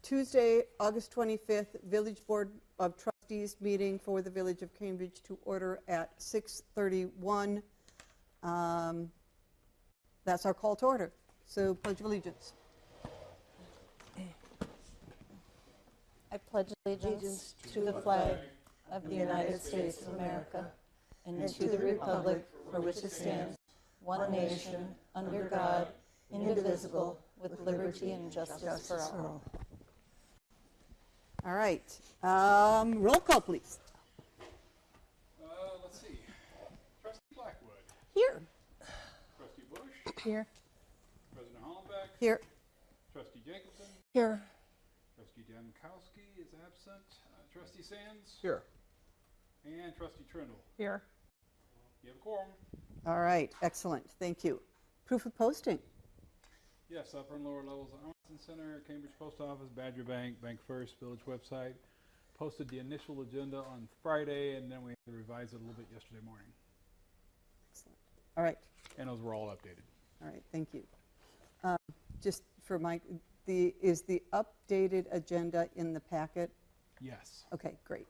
Tuesday, August 25th, Village Board of Trustees meeting for the Village of Cambridge to order at 6:31. That's our call to order. So pledge of allegiance. I pledge allegiance to the flag of the United States of America and to the republic for which it stands, one nation, under God, indivisible, with liberty and justice for all. All right. Roll call, please. Let's see. Trustee Blackwood. Here. Trustee Bush. Here. President Hollenbeck. Here. Trustee Jacobson. Here. Trustee Dankowski is absent. Trustee Sands. Here. And Trustee Trindle. Here. You have a quorum. All right. Excellent. Thank you. Proof of posting. Yes, upper and lower levels of Arlington Center, Cambridge Post Office, Badger Bank, Bank First, Village website. Posted the initial agenda on Friday, and then we had to revise it a little bit yesterday morning. Excellent. All right. And those were all updated. All right. Thank you. Just for Mike, is the updated agenda in the packet? Yes. Okay, great.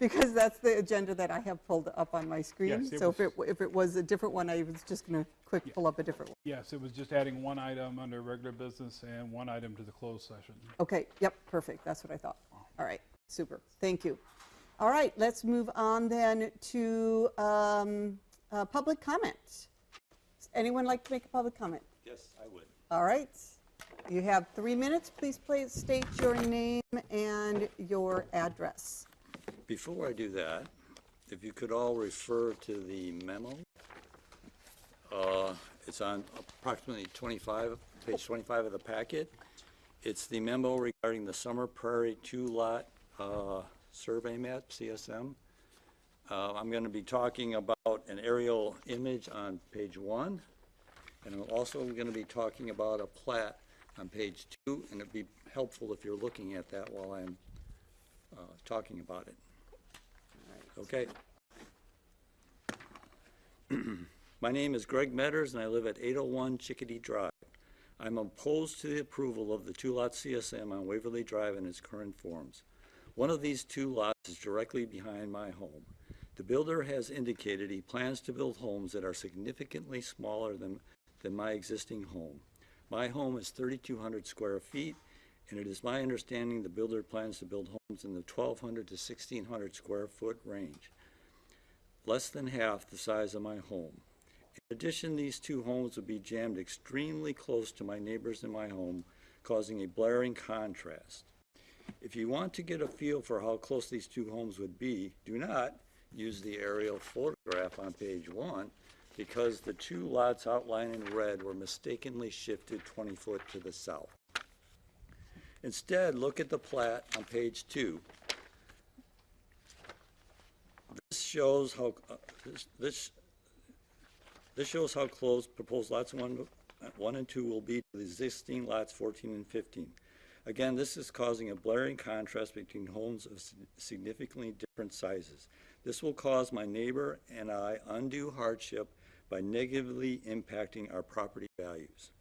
Because that's the agenda that I have pulled up on my screen. Yes, So if it was a different one, I was just going to pull up a different one. Yes, it was just adding one item under regular business and one item to the closed session. Okay, yep, perfect. That's what I thought. All right, super. Thank you. All right, let's move on then to public comment. Does anyone like to make a public comment? Yes, I would. All right. You have 3 minutes. Please state your name and your address. Before I do that, if you could all refer to the memo. It's on approximately page 25 of the packet. It's the memo regarding the Summer Prairie 2-lot survey map, CSM. I'm going to be talking about an aerial image on page 1, and I'm also going to be talking about a plat on page 2, and it'd be helpful if you're looking at that while I'm talking about it. Okay. My name is Greg Metters, and I live at 801 Chickadee Drive. I'm opposed to the approval of the 2-lot CSM on Waverly Drive in its current forms. One of these 2 lots is directly behind my home. The builder has indicated he plans to build homes that are significantly smaller than my existing home. My home is 3,200 square feet, and it is my understanding the builder plans to build homes in the 1,200 to 1,600 square foot range, less than half the size of my home. In addition, these 2 homes would be jammed extremely close to my neighbors in my home, causing a blaring contrast. If you want to get a feel for how close these 2 homes would be, do not use the aerial photograph on page 1, because the 2 lots outlined in red were mistakenly shifted 20 foot to the south. Instead, look at the plat on page 2. This shows how close proposed lots 1 and 2 will be to the existing lots 14 and 15. Again, this is causing a blaring contrast between homes of significantly different sizes. This will cause my neighbor and I undue hardship by negatively impacting our property values.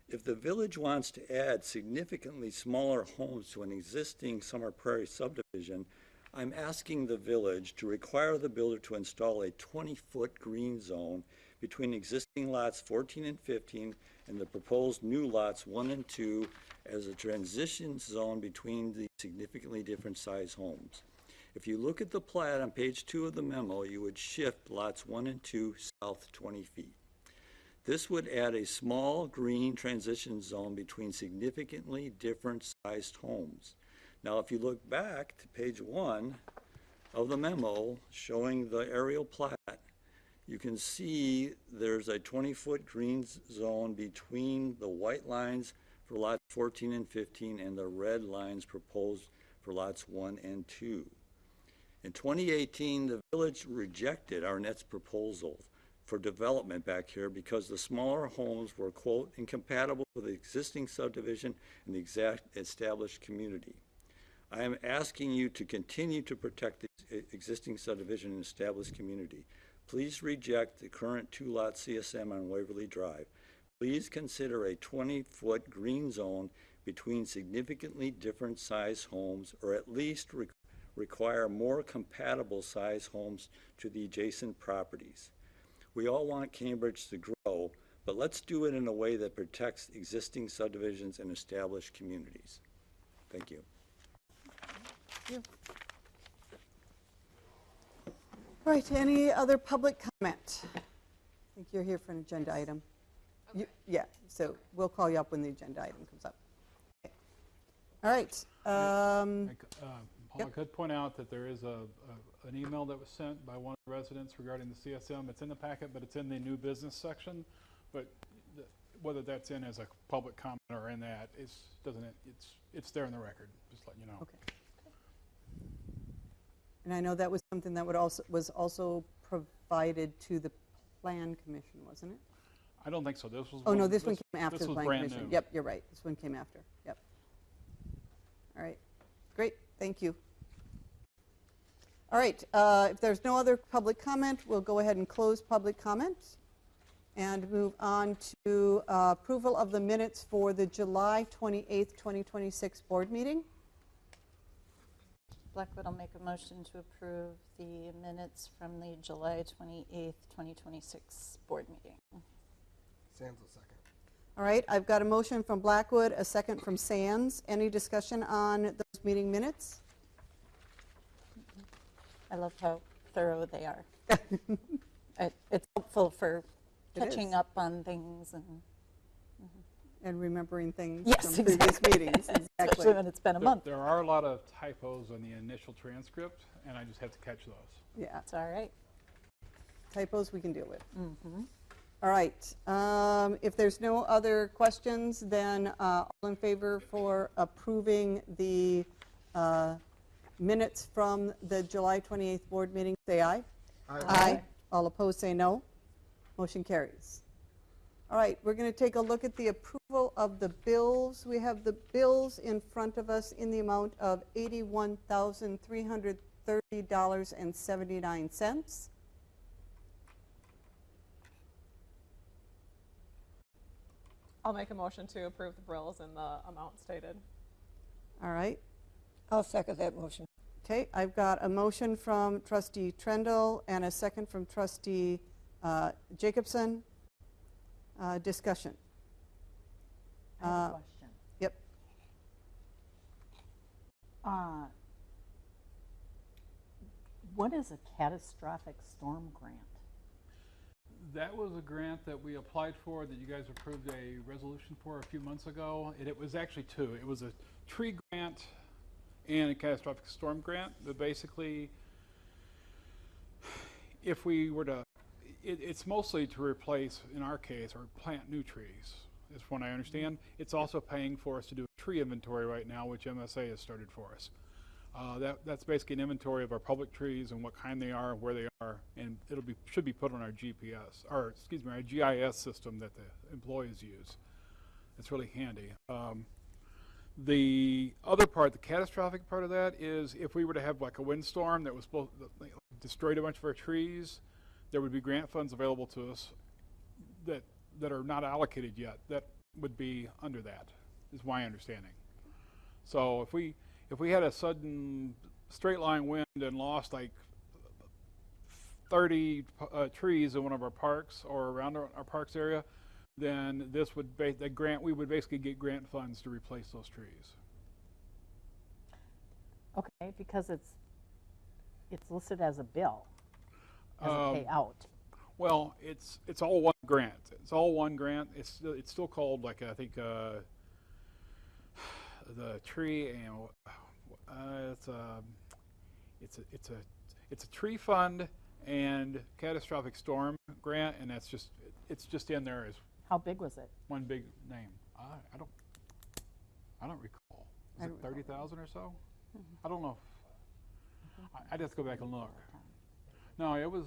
If the village wants to add significantly smaller homes to an existing Summer Prairie subdivision, I'm asking the village to require the builder to install a 20-foot green zone between existing lots 14 and 15 and the proposed new lots 1 and 2 as a transition zone between the significantly different size homes. If you look at the plat on page 2 of the memo, you would shift lots 1 and 2 south 20 feet. This would add a small green transition zone between significantly different sized homes. Now, if you look back to page 1 of the memo showing the aerial plat, you can see there's a 20-foot green zone between the white lines for lots 14 and 15 and the red lines proposed for lots 1 and 2. In 2018, the village rejected our next proposal for development back here because the smaller homes were, quote, incompatible with the existing subdivision and the exact established community. I am asking you to continue to protect the existing subdivision and established community. Please reject the current 2-lot CSM on Waverly Drive. Please consider a 20-foot green zone between significantly different size homes, or at least require more compatible size homes to the adjacent properties. We all want Cambridge to grow, but let's do it in a way that protects existing subdivisions and established communities. Thank you. All right, any other public comment? I think you're here for an agenda item. Yeah, so we'll call you up when the agenda item comes up. Okay. All right. Paul, I could point out that there is an email that was sent by one of the residents regarding the CSM. It's in the packet, but it's in the new business section. But whether that's in as a public comment or in that, it's there in the record. Just letting you know. Okay. And I know that was something that was also provided to the Plan Commission, wasn't it? I don't think so. This was. Oh, no, this one came after this the was Plan brand Commission. new. Yep, you're right. This one came after. Yep. All right. Great. Thank you. All right. If there's no other public comment, we'll go ahead and close public comment and move on to approval of the minutes for the July 28th, 2026 board meeting. Blackwood will make a motion to approve the minutes from the July 28th, 2026 board meeting. Sands will second. All right. I've got a motion from Blackwood, a second from Sands. Any discussion on those meeting minutes? I love how thorough they are. It's helpful for It catching is. up on things and And remembering things yes, from previous exactly. meetings. Especially Exactly. when it's been a month. There are a lot of typos on the initial transcript, and I just have to catch those. Yeah. It's all right. Typos we can deal with. Mm-hmm. All right. If there's no other questions, then all in favor for approving the minutes from the July 28th board meeting, say aye. Aye. All opposed, say no. Motion carries. All right, we're going to take a look at the approval of the bills. We have the bills in front of us in the amount of $81,330.79. I'll make a motion to approve the bills in the amount stated. All right. I'll second that motion. Okay, I've got a motion from trustee Trendle and a second from trustee Jacobson. Discussion. I have a question. Yep. What is a catastrophic storm grant? That was a grant that we applied for that you guys approved a resolution for a few months ago. And it was actually two. It was a tree grant and a catastrophic storm grant. But basically, if we were to, it's mostly to replace, in our case, or plant new trees, is what I understand. It's also paying for us to do a tree inventory right now, which MSA has started for us. That's basically an inventory of our public trees and what kind they are, where they are, and should be put on our GPS, or excuse me, our GIS system that the employees use. It's really handy. The other part, the catastrophic part of that, is if we were to have like a windstorm that was destroyed a bunch of our trees, there would be grant funds available to us that are not allocated yet. That would be under that, is my understanding. So if we had a sudden straight line wind and lost like 30 trees in one of our parks or around our parks area, then this would we would basically get grant funds to replace those trees. Okay, because it's listed as a bill, as a payout. Well, it's all one grant. It's all one grant. It's still called, like, I think the tree and it's a tree fund and catastrophic storm grant, and it's just in there as How big was it? one big name. I don't recall. Is it 30,000 or so? I don't know. I'd have to go back and look. No, it was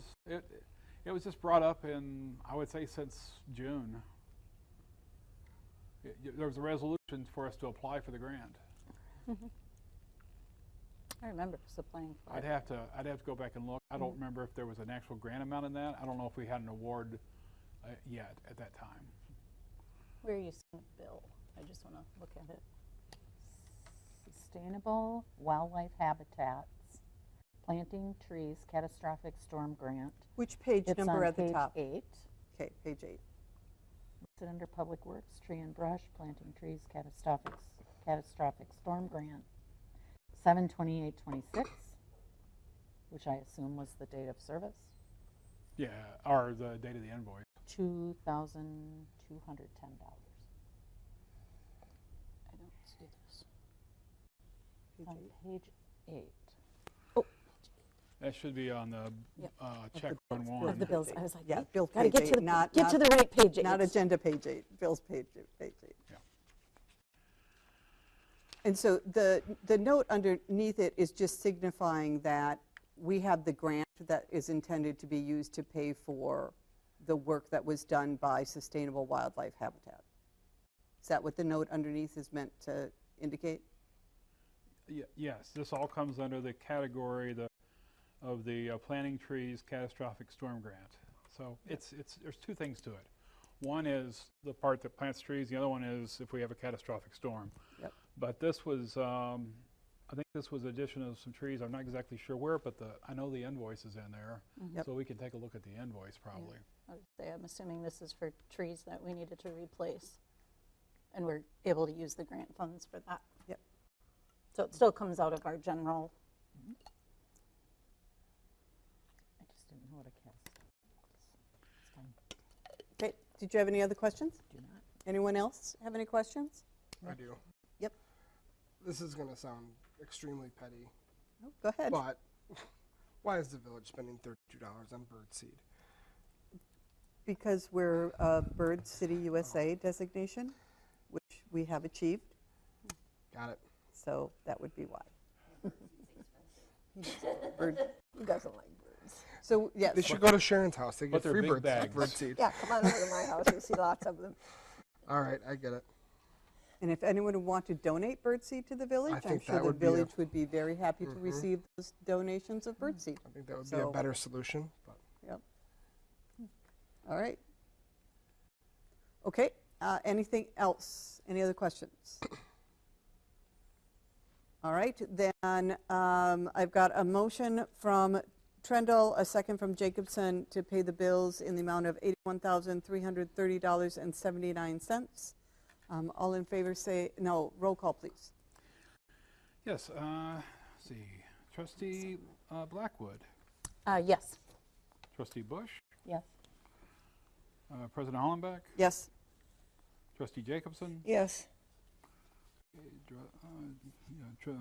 just brought up in, I would say, since June. There was a resolution for us to apply for the grant. I remember applying for I'd it. have to go back and look. I don't remember if there was an actual grant amount in that. I don't know if we had an award yet at that time. Where are you seeing the bill? I just want to look at it. Sustainable Wildlife Habitats, Planting Trees Catastrophic Storm Grant. Which page It's number on at the page top? 8. Okay, page 8. Listed under Public Works, Tree and Brush, Planting Trees Catastrophic Storm Grant, 7/28/26, which I assume was the date of service, Yeah, or the date of the invoice. $2,210. I don't see this. Page On 8. page 8. That should be on the Yep. check bills. on Of one. the bills. I was like, Yeah, wait, Bill's gotta page get to 8, the, not- get to not- the right page. Not eight. agenda page 8, Bill's page 8. Yeah. And so the note underneath it is just signifying that we have the grant that is intended to be used to pay for the work that was done by Sustainable Wildlife Habitat. Is that what the note underneath is meant to indicate? Yes, this all comes under the category of the Planting Trees Catastrophic Storm Grant. So there's two things to it. One is the part that plants trees. The other one is if we have a catastrophic storm. Yep. But this was, I think this was addition of some trees. I'm not exactly sure where, but I know the invoice is in there. Yep. So we can take a look at the invoice probably. I would say, I'm assuming this is for trees that we needed to replace. And we're able to use the grant funds for that. Yep. So it still comes out of our general. I just didn't know what a catastrophic storm. Okay, did you have any other questions? Do not. Anyone else have any questions? I do. Yep. This is going to sound extremely petty, Oh, go ahead. but why is the village spending $32 on birdseed? Because we're a Bird City USA designation, which we have achieved, Got it. so that would be why. Bird. He doesn't like birds. So, yes. They should go to Sharon's house. They But get they're free big bags. birdseed. Yeah, come on over to my house. You see lots of them. All right, I get it. And if anyone would want to donate birdseed to the village, I'm think sure that the would be a- village would be very happy to receive those donations of birdseed. I think that would be a So- better solution. But Yep. All right. Okay, anything else? Any other questions? All right, then I've got a motion from Trendle, a second from Jacobson to pay the bills in the amount of $81,330.79. All in favor say, no, roll call, please. Yes, let's see. Trustee Blackwood, Yes. Trustee Bush, Yes. President Hollenbeck, Yes. Trustee Jacobson, Yes.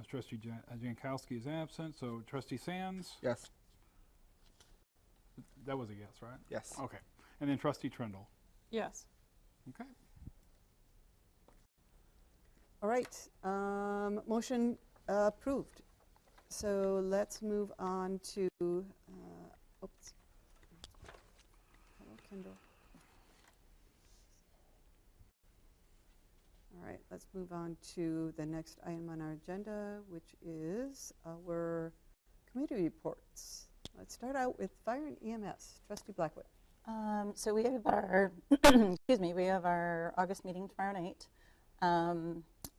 Trustee Jankowski is absent, so Trustee Sands, yes, that was a yes, right? yes. Okay, and then Trustee Trindle. Yes. Okay. All right, motion approved. So let's move on to, oops. Hello, Kendall. All right, let's move on to the next item on our agenda, which is our committee reports. Let's start out with Fire and EMS. Trustee Blackwood. So we have our, excuse me, we have our August meeting tomorrow night.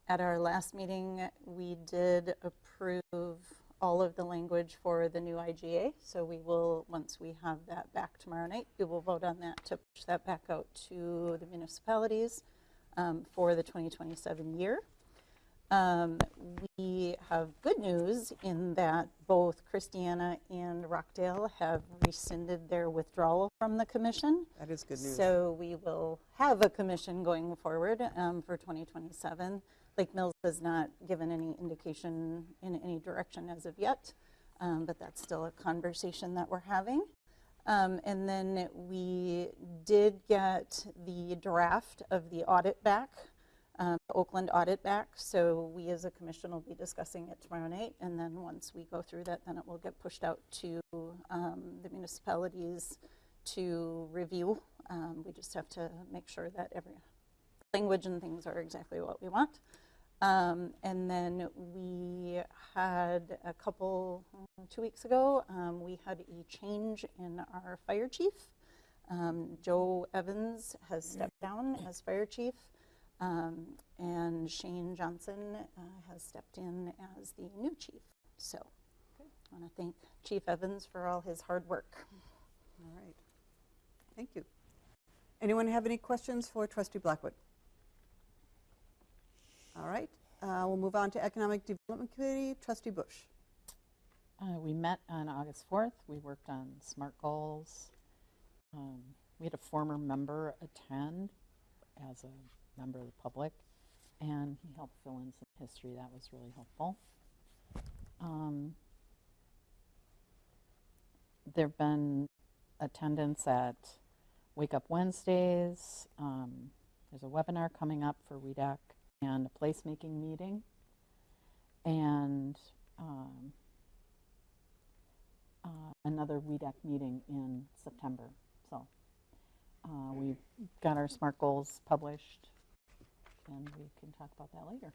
At our last meeting, we did approve all of the language for the new IGA. So we will, once we have that back tomorrow night, we will vote on that to push that back out to the municipalities for the 2027 year. We have good news in that both Christiana and Rockdale have rescinded their withdrawal from the commission. That is good news. So we will have a commission going forward for 2027. Lake Mills has not given any indication in any direction as of yet, but that's still a conversation that we're having. And then we did get the draft of the audit back, Oakland audit back. So we as a commission will be discussing it tomorrow night. And then once we go through that, then it will get pushed out to the municipalities to review. We just have to make sure that every language and things are exactly what we want. And then we had a couple, 2 weeks ago, we had a change in our fire chief. Joe Evans has stepped down as fire chief. And Shane Johnson has stepped in as the new chief. So I want to thank Chief Evans for all his hard work. All right. Thank you. Anyone have any questions for Trustee Blackwood? All right. We'll move on to Economic Development Committee. Trustee Bush. We met on August 4th. We worked on SMART goals. We had a former member attend as a member of the public, and he helped fill in some history. That was really helpful. There have been attendance at Wake Up Wednesdays. There's a webinar coming up for WEDAC and a placemaking meeting. And another WEDAC meeting in September. So we got our SMART goals published, and we can talk about that later.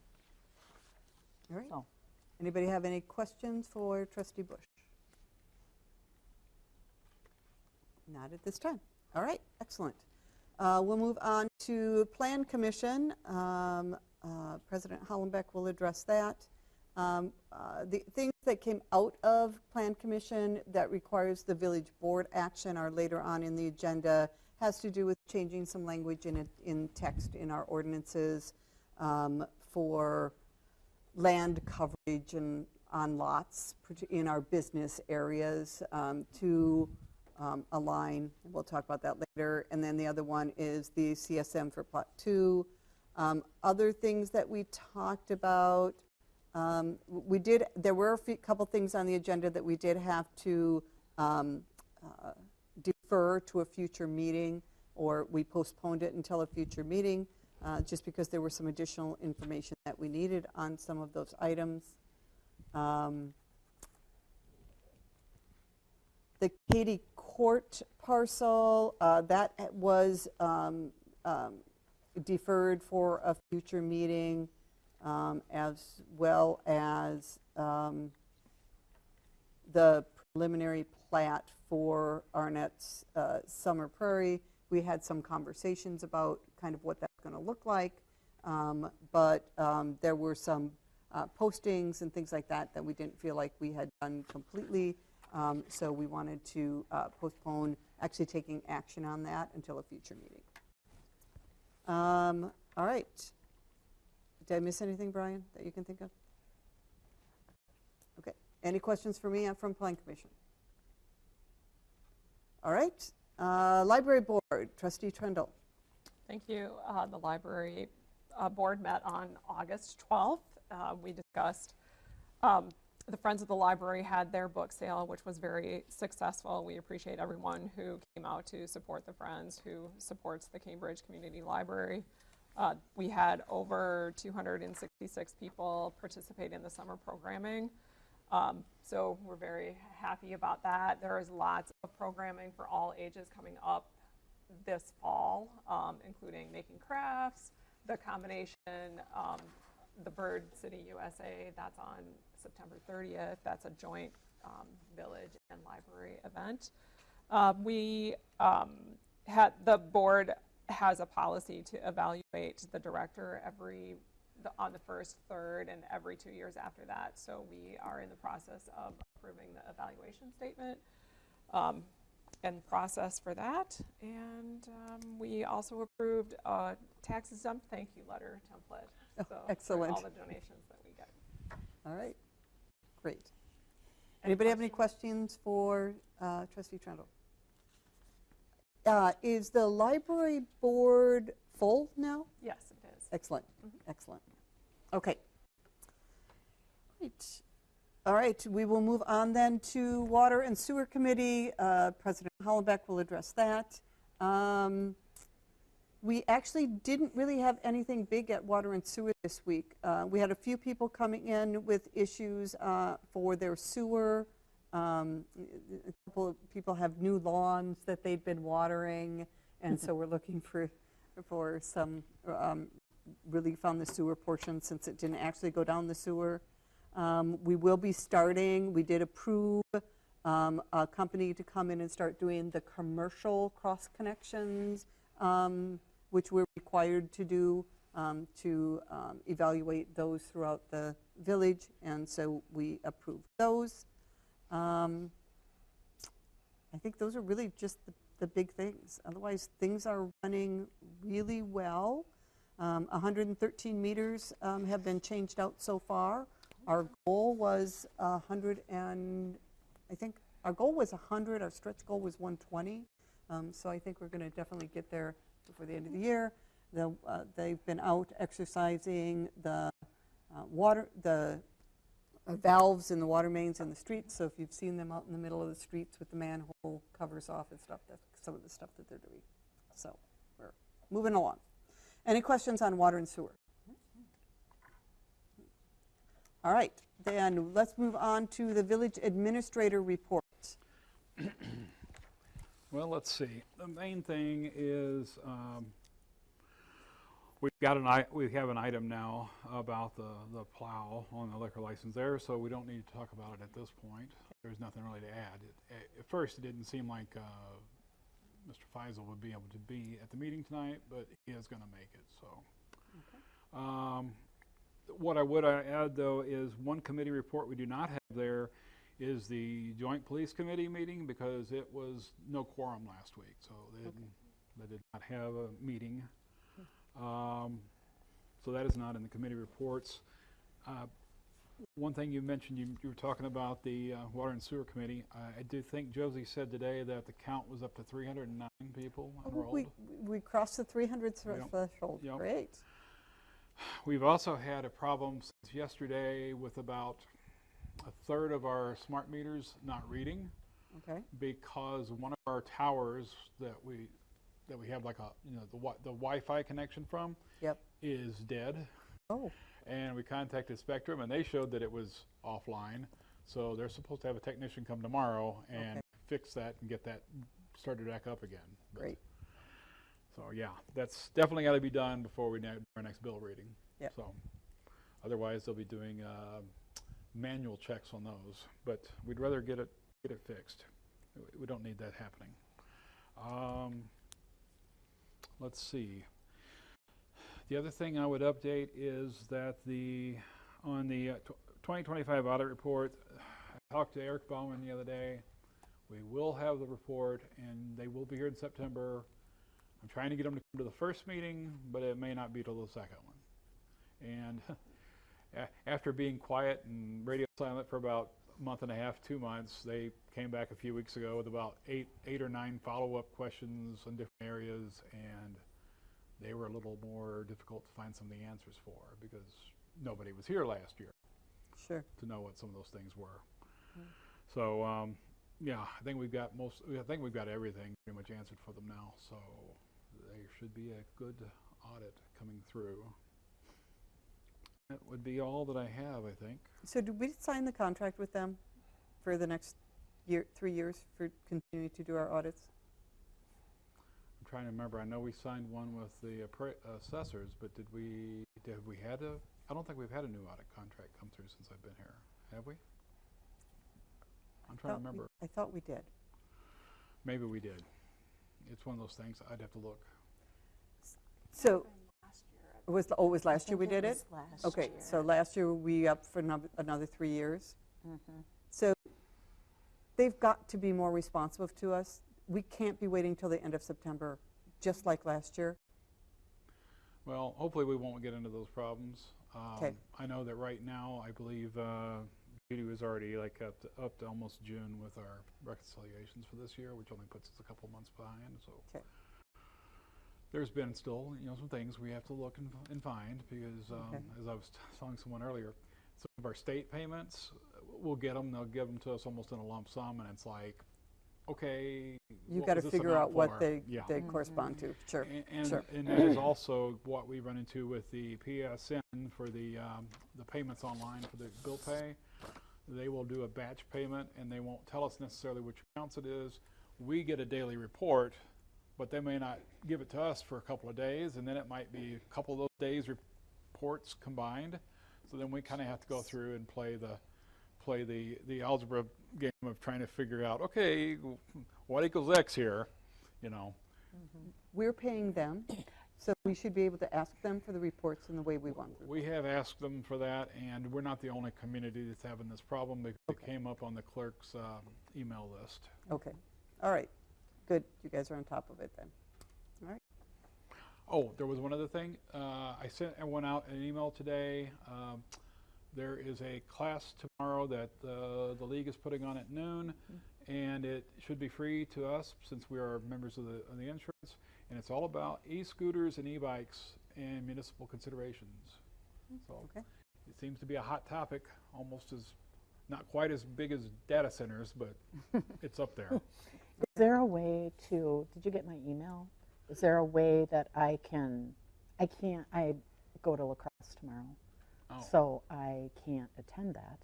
All right. So, Anybody have any questions for Trustee Bush? Not at this time. All right, excellent. We'll move on to Plan Commission. President Hollenbeck will address that. The things that came out of Plan Commission that requires the village board action are later on in the agenda, has to do with changing some language in text in our ordinances for land coverage and on lots in our business areas to align. We'll talk about that later. And then the other one is the CSM for Plot 2. Other things that we talked about, there were a couple things on the agenda that we did have to defer to a future meeting, or we postponed it until a future meeting, just because there was some additional information that we needed on some of those items. The Katy Court parcel, that was deferred for a future meeting, as well as the preliminary plat for Arnett's Summer Prairie. We had some conversations about kind of what that's going to look like, but there were some postings and things like that that we didn't feel like we had done completely, so we wanted to postpone actually taking action on that until a future meeting. All right. Did I miss anything, Brian, that you can think of? Okay. Any questions for me from Plan Commission? All right. Library Board, Trustee Trendle. Thank you. The library board met on August 12th. We discussed the Friends of the Library had their book sale, which was very successful. We appreciate everyone who came out to support the Friends, who supports the Cambridge Community Library. We had over 266 people participate in the summer programming. So we're very happy about that. There is lots of programming for all ages coming up this fall, including making crafts, the combination, the Bird City USA, that's on September 30th. That's a joint village and library event. The board has a policy to evaluate the director on the first, third, and every 2 years after that. So we are in the process of approving the evaluation statement and process for that. And we also approved a tax exempt thank you letter template. So excellent. For all the donations that we get. All right. Great. Anybody have any questions for Trustee Trendle? Is the library board full now? Yes, it is. Excellent. Excellent. Okay. Great. All right. We will move on then to Water and Sewer Committee. President Hollenbeck will address that. We actually didn't really have anything big at Water and Sewer this week. We had a few people coming in with issues for their sewer. A couple of people have new lawns that they've been watering, and so we're looking for some relief on the sewer portion since it didn't actually go down the sewer. We will be starting, we did approve a company to come in and start doing the commercial cross connections, which we're required to do to evaluate those throughout the village, and so we approved those. I think those are really just the big things. Otherwise, things are running really well. 113 meters have been changed out so far. Our goal was 100, and I think our goal was 100. Our stretch goal was 120. So I think we're going to definitely get there before the end of the year. They've been out exercising the valves in the water mains in the streets. So if you've seen them out in the middle of the streets with the manhole covers off and stuff, that's some of the stuff that they're doing. So we're moving along. Any questions on water and sewer? All right, then let's move on to the village administrator report. Well, let's see. The main thing is we have an item now about the plow on the liquor license there, so we don't need to talk about it at this point. There's nothing really to add. At first, it didn't seem like Mr. Feisel would be able to be at the meeting tonight, but he is going to make it. So, what I would add though is one committee report we do not have there is the Joint Police Committee meeting, because it was no quorum last week, so they did not have a meeting. So that is not in the committee reports. One thing you mentioned, you were talking about the Water and Sewer Committee. I do think Josie said today that the count was up to 309 people enrolled. We crossed the 300 threshold. Yep. Great. We've also had a problem since yesterday with about a third of our smart meters not reading. Okay. Because one of our towers that we have, like the Wi-Fi connection from, Yep. is dead. Oh. And we contacted Spectrum, and they showed that it was offline. So they're supposed to have a technician come tomorrow and fix that and get that started back up again. Great. So yeah, that's definitely got to be done before we do our next bill reading. Yep. So otherwise, they'll be doing manual checks on those. But we'd rather get it fixed. We don't need that happening. Let's see. The other thing I would update is that on the 2025 audit report, I talked to Eric Bauman the other day. We will have the report, and they will be here in September. I'm trying to get them to come to the first meeting, but it may not be till the second one. And after being quiet and radio silent for about a month and a half, 2 months, they came back a few weeks ago with about eight or nine follow-up questions on different areas, and they were a little more difficult to find some of the answers for, because nobody was here last year. Sure. To know what some of those things were. So yeah, I think we've got everything pretty much answered for them now. So there should be a good audit coming through. That would be all that I have, I think. So did we sign the contract with them for the next 3 years for continuing to do our audits? I'm trying to remember. I know we signed one with the assessors, but have we had I don't think we've had a new audit contract come through since I've been here. Have we? I'm trying to remember. I thought we did. Maybe we did. It's one of those things. I'd have to look. So it was last year we did it? Last Okay, year. so last year we up for another 3 years. So they've got to be more responsive to us. We can't be waiting till the end of September, just like last year. Well, hopefully we won't get into those problems. Okay. I know that right now, I believe Judy was already like up to almost June with our reconciliations for this year, which only puts us a couple months behind. So there's been still some things we have to look and find, because as I was telling someone earlier, some of our state payments, we'll get them. They'll give them to us almost in a lump sum, and it's like, okay, You've got to figure out what they correspond to. Sure. And that is also what we run into with the PSN for the payments online for the bill pay. They will do a batch payment, and they won't tell us necessarily which accounts it is. We get a daily report, but they may not give it to us for a couple of days, and then it might be a couple of those days' reports combined. So then we kind of have to go through and play the algebra game of trying to figure out, okay, what equals X here, We're paying them. So we should be able to ask them for the reports in the way we want them. We have asked them for that, and we're not the only community that's having this problem because it came up on the clerk's email list. Okay, all right, good. You guys are on top of it then. All right, Oh, there was one other thing. I went out an email today. There is a class tomorrow that the league is putting on at noon, and it should be free to us since we are members of the insurance. And it's all about e-scooters and e-bikes and municipal considerations. So okay. it seems to be a hot topic, almost as not quite as big as data centers, but it's up there. Is there a way to, did you get my email? Is there a way that I go to lacrosse tomorrow, Oh. so I can't attend that.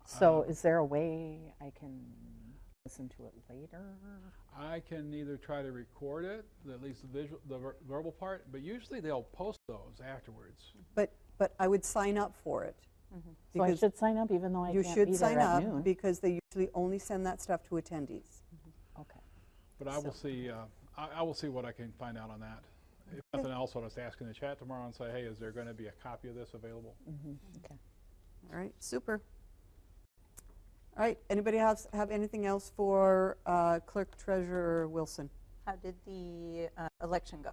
So is there a way I can listen to it later? I can either try to record it, at least the verbal part, but usually they'll post those afterwards. But I would sign up for it. So I because should sign up even though I you can't should be sign there at up noon? because they usually only send that stuff to attendees. Okay. But I will see. I will see what I can find out on that. If nothing else, I'll just ask in the chat tomorrow and say, hey, is there going to be a copy of this available? Okay. All right, super. All right, anybody have anything else for Clerk Treasurer Wilson? How did the election go?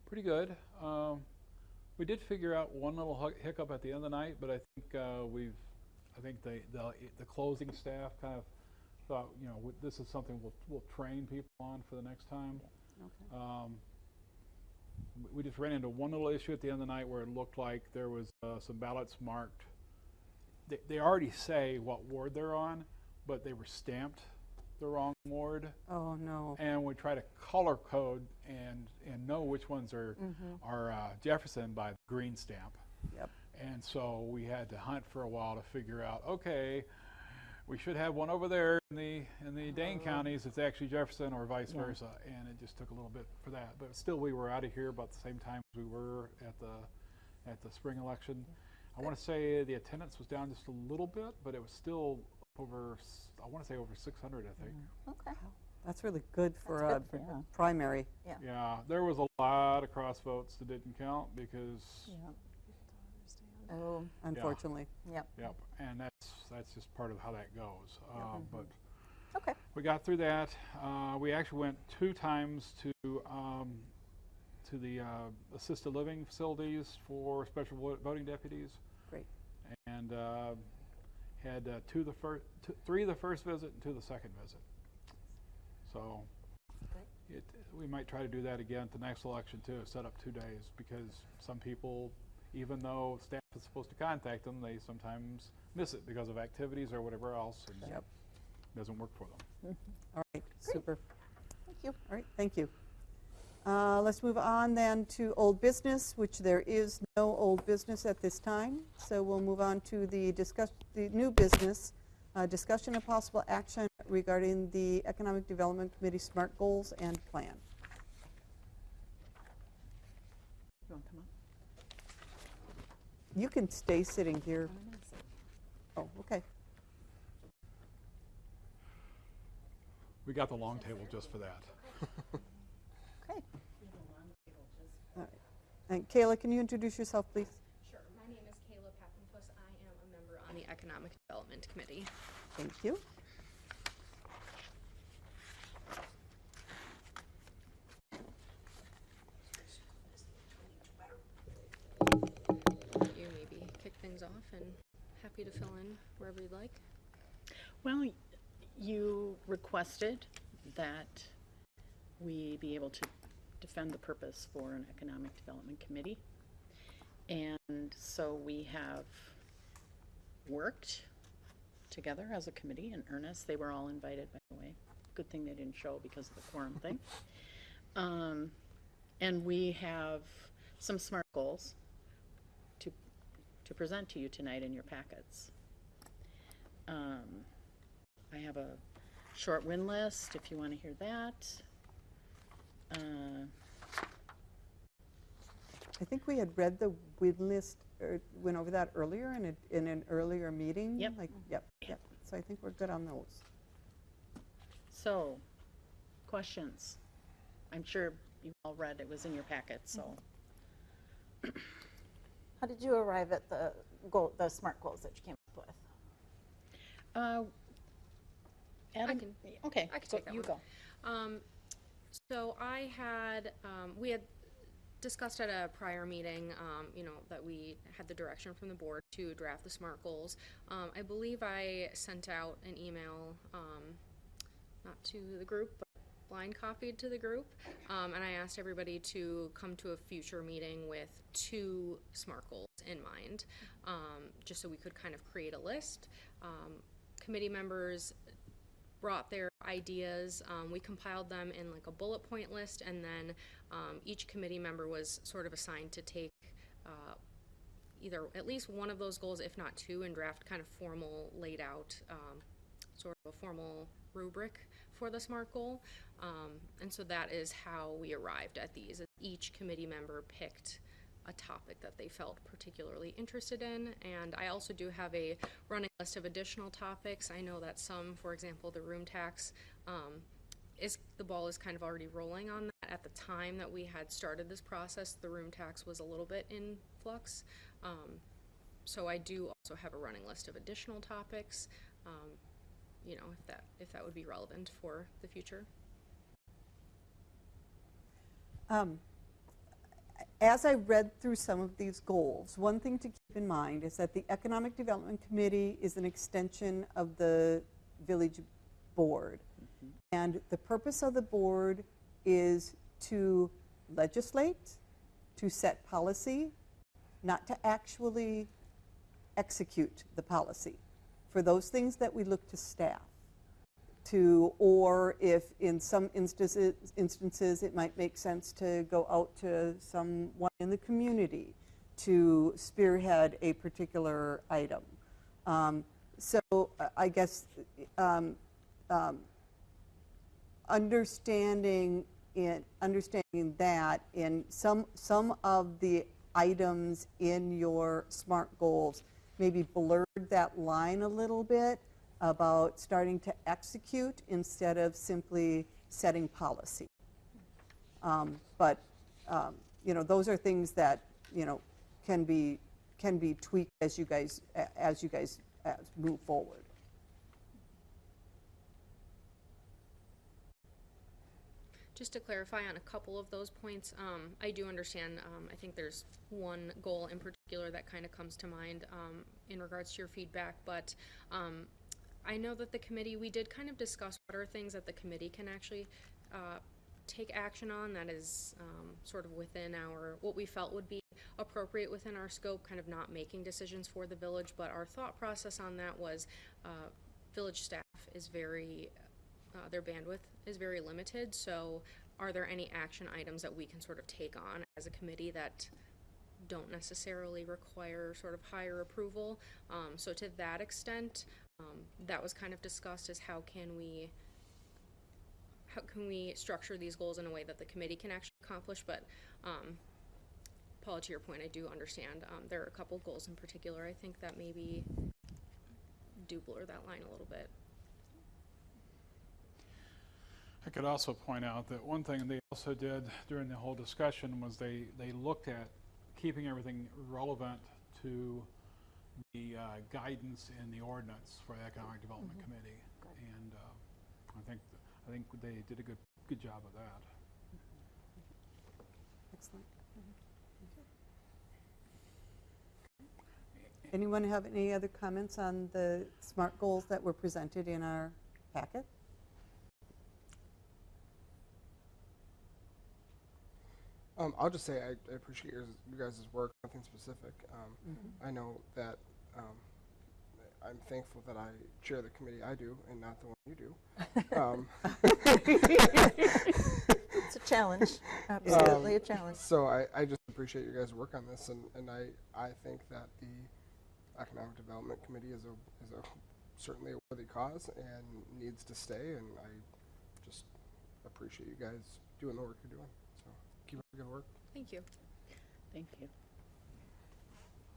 Pretty good. We did figure out one little hiccup at the end of the night, but I think the closing staff kind of thought, this is something we'll train people on for the next time. Okay. We just ran into one little issue at the end of the night where it looked like there was some ballots marked. They already say what ward they're on, but they were stamped the wrong ward. Oh, no. And we try to color code and know which ones are Jefferson by the green stamp. Yep. And so we had to hunt for a while to figure out, okay, we should have one over there in the Dane counties. It's actually Jefferson or vice versa. And it just took a little bit for that. But still, we were out of here about the same time as we were at the spring election. I want to say the attendance was down just a little bit, but it was still over, I want to say over 600, I think. Okay. That's really good for That's a good. Yeah. primary. Yeah, there was a lot of cross votes that didn't count because, Oh, Unfortunately. yep. yep, and that's just part of how that goes. But Okay. we got through that. We actually went 2 times to the assisted living facilities for special voting deputies, Great. and had 3 the first visit and 2 the second visit. So we might try to do that again at the next election too, set up 2 days, because some people, even though staff is supposed to contact them, they sometimes miss it because of activities or whatever else, and Yep. it doesn't work for them. All right, super. Thank you. All right, thank you. Let's move on then to old business, which there is no old business at this time. So we'll move on to the new business, discussion of possible action regarding the Economic Development Committee SMART goals and plan. You want to come up? You can stay sitting here. Oh, okay. We got the long table just for that. Okay. All right. And Kayla, can you introduce yourself, please? Sure. My name is Kayla Pappenfuss. I am a member on the Economic Development Committee. Thank you. You maybe kick things off, and happy to fill in wherever you'd like. Well, you requested that we be able to defend the purpose for an economic development committee. And so we have worked together as a committee in earnest. They were all invited, by the way. Good thing they didn't show because of the quorum thing. And we have some SMART goals to present to you tonight in your packets. I have a short win list if you want to hear that. I think we had read the win list, or went over that earlier in an earlier meeting. Yep. Yep. So I think we're good on those. So, questions? I'm sure you all read. It was in your packet, so. How did you arrive at the SMART goals that you came up with? Adam? Okay, I can so take that you one. go. So I had, we had discussed at a prior meeting, that we had the direction from the board to draft the SMART goals. I believe I sent out an email, not to the group, but blind copied to the group, and I asked everybody to come to a future meeting with 2 SMART goals in mind, just so we could kind of create a list. Committee members brought their ideas. We compiled them in like a bullet point list, and then each committee member was sort of assigned to take either at least one of those goals, if not 2, and draft kind of formal, laid out sort of a formal rubric for the SMART goal. And so that is how we arrived at these. Each committee member picked a topic that they felt particularly interested in, and I also do have a running list of additional topics. I know that some, for example, the room tax, the ball is kind of already rolling on that. At the time that we had started this process, the room tax was a little bit in flux. So I do also have a running list of additional topics, if that would be relevant for the future. As I read through some of these goals, one thing to keep in mind is that the Economic Development Committee is an extension of the village board. And the purpose of the board is to legislate, to set policy, not to actually execute the policy. For those things that we look to staff to, or if in some instances it might make sense to go out to someone in the community to spearhead a particular item. So I guess understanding that in some of the items in your SMART goals maybe blurred that line a little bit about starting to execute instead of simply setting policy. But those are things that can be tweaked as you guys move forward. Just to clarify on a couple of those points, I do understand, I think there's one goal in particular that kind of comes to mind in regards to your feedback, but I know that the committee, we did kind of discuss what are things that the committee can actually take action on that is sort of within what we felt would be appropriate within our scope, kind of not making decisions for the village, but our thought process on that was village staff is their bandwidth is very limited, so are there any action items that we can sort of take on as a committee that don't necessarily require sort of higher approval? So to that extent, that was kind of discussed as how can we structure these goals in a way that the committee can actually accomplish, but Paula, to your point, I do understand there are a couple goals in particular I think that maybe do blur that line a little bit. I could also point out that one thing they also did during the whole discussion was they looked at keeping everything relevant to the guidance in the ordinance for the Economic Development Committee, and I think they did a good job of that. Excellent. Anyone have any other comments on the SMART goals that were presented in our packet? I'll just say I appreciate you guys' work, nothing specific. I know that I'm thankful that I chair the committee I do and not the one you do. It's a challenge, absolutely a challenge. So I just appreciate your guys' work on this, and I think that the Economic Development Committee is a certainly a worthy cause and needs to stay, and I just appreciate you guys doing the work you're doing. Keep up the good work. Thank you. Thank you.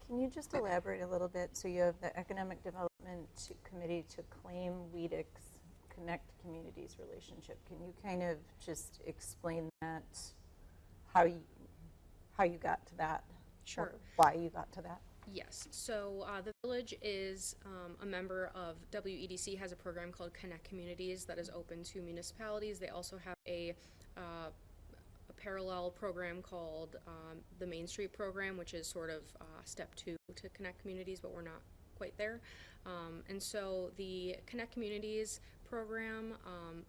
Can you just elaborate a little bit? So you have the Economic Development Committee to claim WEDC's Connect Communities relationship. Can you kind of just explain that how you got to that. Sure. Or why you got to that. Yes, so the village is a member of WEDC, has a program called Connect Communities that is open to municipalities. They also have a parallel program called the Main Street program, which is sort of step 2 to Connect Communities, but we're not quite there. And so the Connect Communities program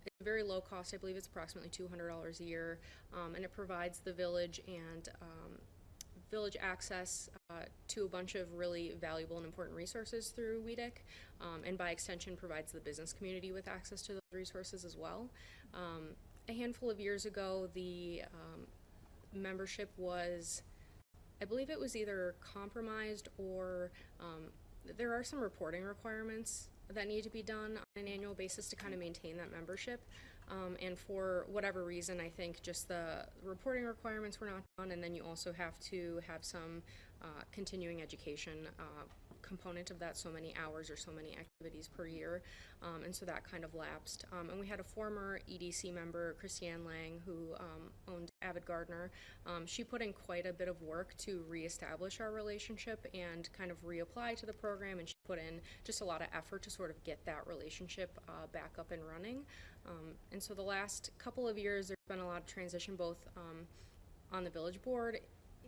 is very low cost. I believe it's approximately $200 a year, and it provides the village and village access to a bunch of really valuable and important resources through WEDC, and by extension provides the business community with access to those resources as well. A handful of years ago, the membership was, I believe it was either compromised or there are some reporting requirements that need to be done on an annual basis to kind of maintain that membership. And for whatever reason, I think just the reporting requirements were not done, and then you also have to have some continuing education component of that, so many hours or so many activities per year, and so that kind of lapsed. And we had a former EDC member, Christiane Lang, who owned Avid Gardener. She put in quite a bit of work to reestablish our relationship and kind of reapply to the program, and she put in just a lot of effort to sort of get that relationship back up and running. And so the last couple of years, there's been a lot of transition, both on the village board,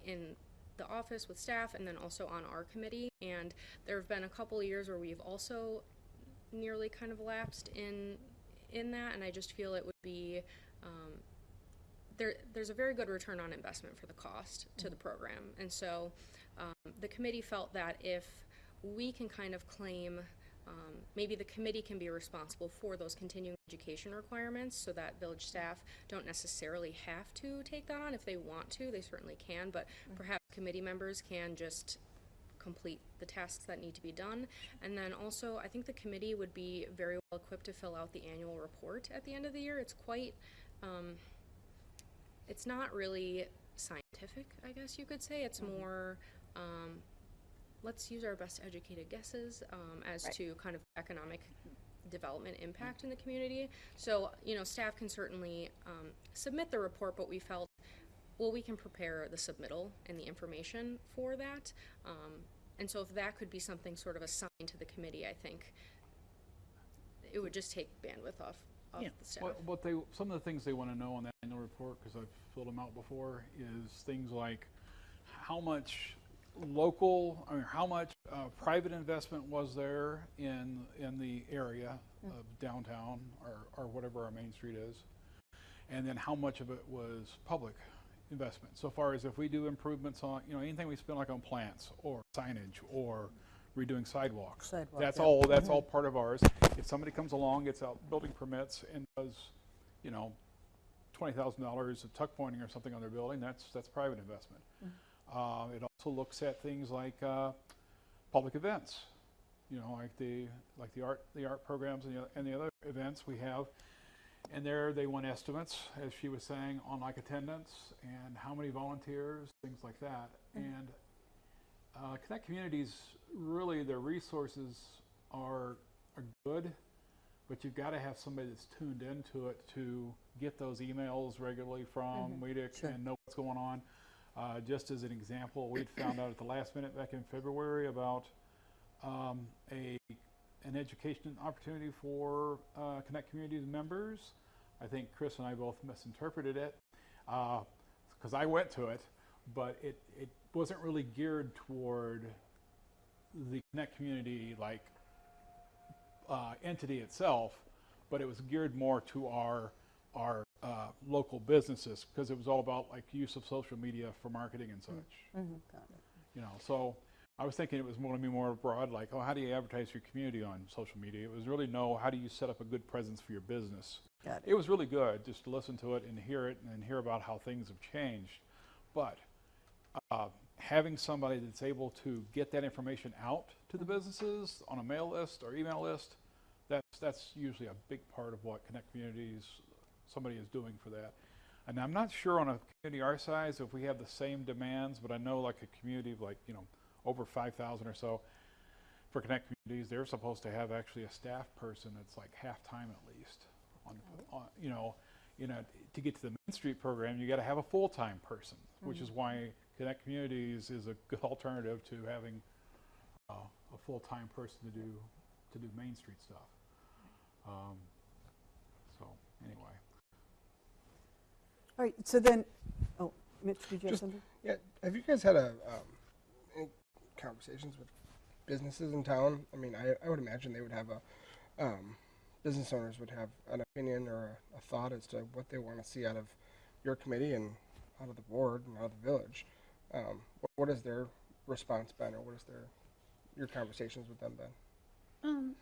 in the office with staff, and then also on our committee. And there have been a couple of years where we've also nearly kind of lapsed in that, and I just feel it would be there's a very good return on investment for the cost to the program. And so the committee felt that if we can kind of claim maybe the committee can be responsible for those continuing education requirements so that village staff don't necessarily have to take that on. If they want to, they certainly can, but perhaps committee members can just complete the tasks that need to be done. And then also, I think the committee would be very well equipped to fill out the annual report at the end of the year. It's quite, it's not really scientific, I guess you could say. It's more, let's use our best educated guesses as to kind of economic development impact in the community. So, you know, staff can certainly submit the report, but we felt, well, we can prepare the submittal and the information for that. And so if that could be something sort of assigned to the committee, I think it would just take bandwidth off the staff. What some of the things they want to know on that annual report, because I've filled them out before, is things like how much how much private investment was there in the area of downtown or whatever our main street is, and then how much of it was public investment. So far as if we do improvements on, you know, anything we spend like on plants or signage or redoing sidewalks, that's all part of ours. If somebody comes along, gets out building permits and does, you know, $20,000 of tuck pointing or something on their building, that's private investment. It also looks at things like public events, you know, like the art programs and the other events we have. And there they want estimates, as she was saying, on like attendance and how many volunteers, things like that. And Connect Communities, really their resources are good, but you've got to have somebody that's tuned into it to get those emails regularly from WEDC and know what's going on. Just as an example, we'd found out at the last minute back in February about an education opportunity for Connect Communities members. I think Chris and I both misinterpreted it because I went to it, but it wasn't really geared toward the Connect Community entity itself, but it was geared more to our local businesses, because it was all about like use of social media for marketing and such. Got it. You know, so I was thinking it was going to be more broad, like, oh, how do you advertise your community on social media? It was really, no, how do you set up a good presence for your business? Got it. It was really good just to listen to it and hear about how things have changed. But having somebody that's able to get that information out to the businesses on a mail list or email list, that's usually a big part of what Connect Communities, somebody is doing for that. And I'm not sure on a community our size if we have the same demands, but I know like a community of like, you know, over 5,000 or so, for Connect Communities, they're supposed to have actually a staff person that's like half-time at least, you know, to get to the Main Street program, you got to have a full-time person, which is why Connect Communities is a good alternative to having a full-time person to do Main Street stuff. So anyway. All right, so then, oh, Mitch, did you have something? Yeah, have you guys had any conversations with businesses in town? I mean, I would imagine they would have business owners would have an opinion or a thought as to what they want to see out of your committee and out of the board and out of the village. What has their response been, or what has your conversations with them been?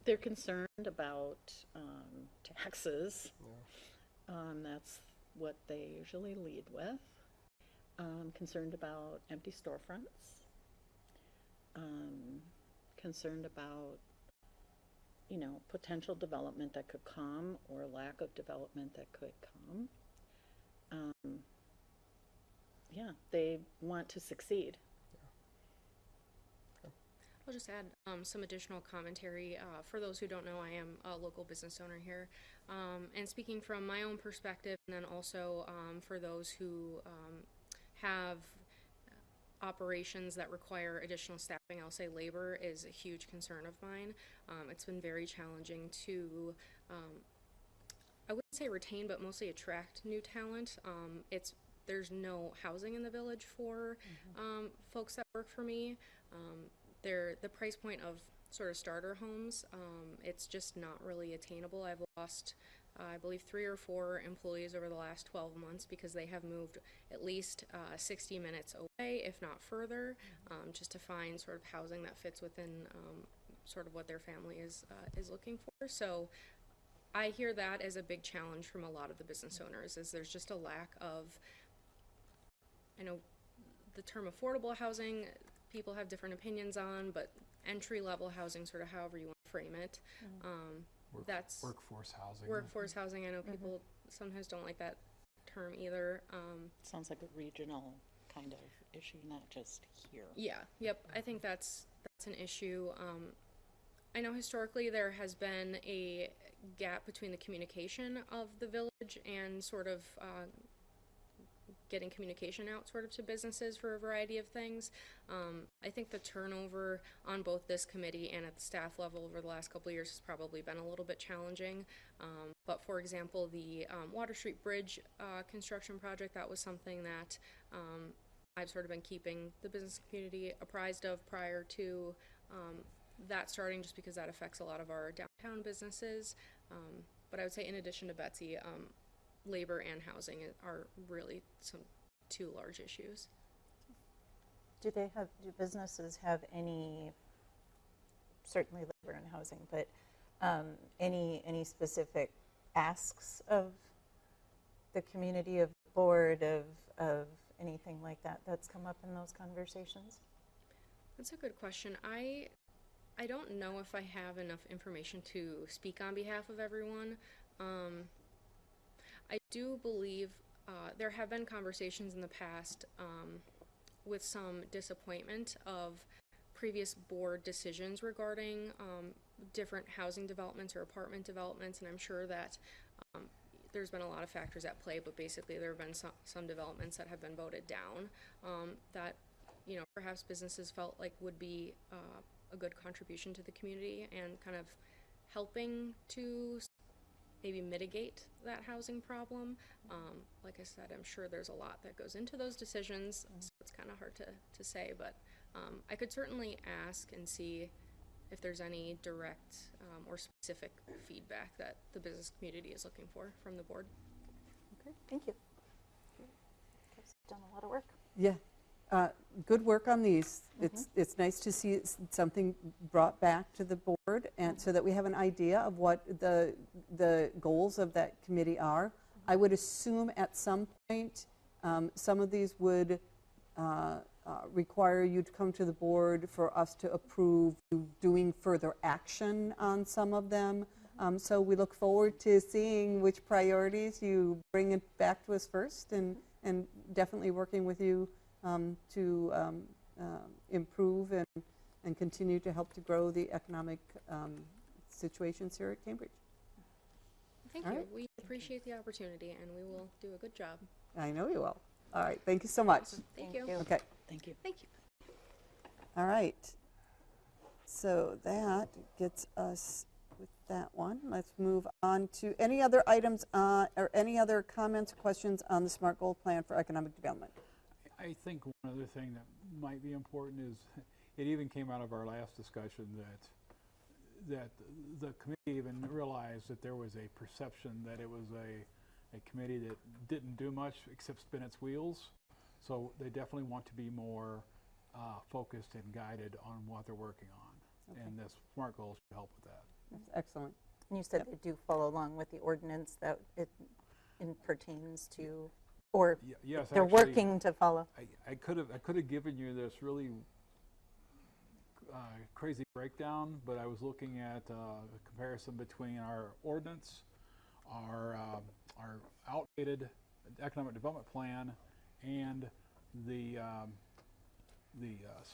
They're concerned about taxes. Yeah. That's what they usually lead with. Concerned about empty storefronts. Concerned about, potential development that could come or lack of development that could come. Yeah, they want to succeed. I'll just add some additional commentary. For those who don't know, I am a local business owner here. And speaking from my own perspective, and then also for those who have operations that require additional staffing, I'll say labor is a huge concern of mine. It's been very challenging to, I wouldn't say retain, but mostly attract new talent. There's no housing in the village for folks that work for me. The price point of sort of starter homes, it's just not really attainable. I've lost, I believe, 3 or 4 employees over the last 12 months because they have moved at least 60 minutes away, if not further, just to find sort of housing that fits within sort of what their family is looking for. So I hear that as a big challenge from a lot of the business owners, is there's just a lack of, I know the term affordable housing, people have different opinions on, but entry-level housing, sort of however you want to frame it, that's workforce housing. Workforce housing. I know people sometimes don't like that term either. Sounds like a regional kind of issue, not just here. Yeah. Yep. I think that's an issue. I know historically there has been a gap between the communication of the village and sort of getting communication out sort of to businesses for a variety of things. I think the turnover on both this committee and at the staff level over the last couple of years has probably been a little bit challenging. But for example, the Water Street Bridge construction project, that was something that I've sort of been keeping the business community apprised of prior to that starting, just because that affects a lot of our downtown businesses. But I would say, in addition to Betsy, labor and housing are really some 2 large issues. Do businesses have any, certainly labor and housing, but any specific asks of the community, of the board, of anything like that that's come up in those conversations? That's a good question. I don't know if I have enough information to speak on behalf of everyone. I do believe there have been conversations in the past with some disappointment of previous board decisions regarding different housing developments or apartment developments, and I'm sure that there's been a lot of factors at play, but basically there have been some developments that have been voted down that, perhaps businesses felt like would be a good contribution to the community and kind of helping to maybe mitigate that housing problem. Like I said, I'm sure there's a lot that goes into those decisions, so it's kind of hard to say, but I could certainly ask and see if there's any direct or specific feedback that the business community is looking for from the board. Okay, thank you. Guys have done a lot of work. Yeah. Good work on these. It's nice to see something brought back to the board, and so that we have an idea of what the goals of that committee are. I would assume at some point some of these would require you to come to the board for us to approve doing further action on some of them. So we look forward to seeing which priorities you bring it back to us first, and definitely working with you to improve and continue to help to grow the economic situations here at Cambridge. Thank All you. right. We appreciate the opportunity, and we will do a good job. I know you will. All right, thank you so much. Thank you. Okay, Thank you. Thank you. all right. So that gets us with that one. Let's move on to any other items or any other comments or questions on the SMART Goal Plan for Economic Development. I think one other thing that might be important is, it even came out of our last discussion that the committee even realized that there was a perception that it was a committee that didn't do much except spin its wheels. So they definitely want to be more focused and guided on what they're working on. Okay. And this SMART goal should help with that. That's excellent. And you said they do follow along with the ordinance that it pertains to, or Yes, they're actually, working to follow. I could have given you this really crazy breakdown, but I was looking at a comparison between our ordinance, our outdated economic development plan, and the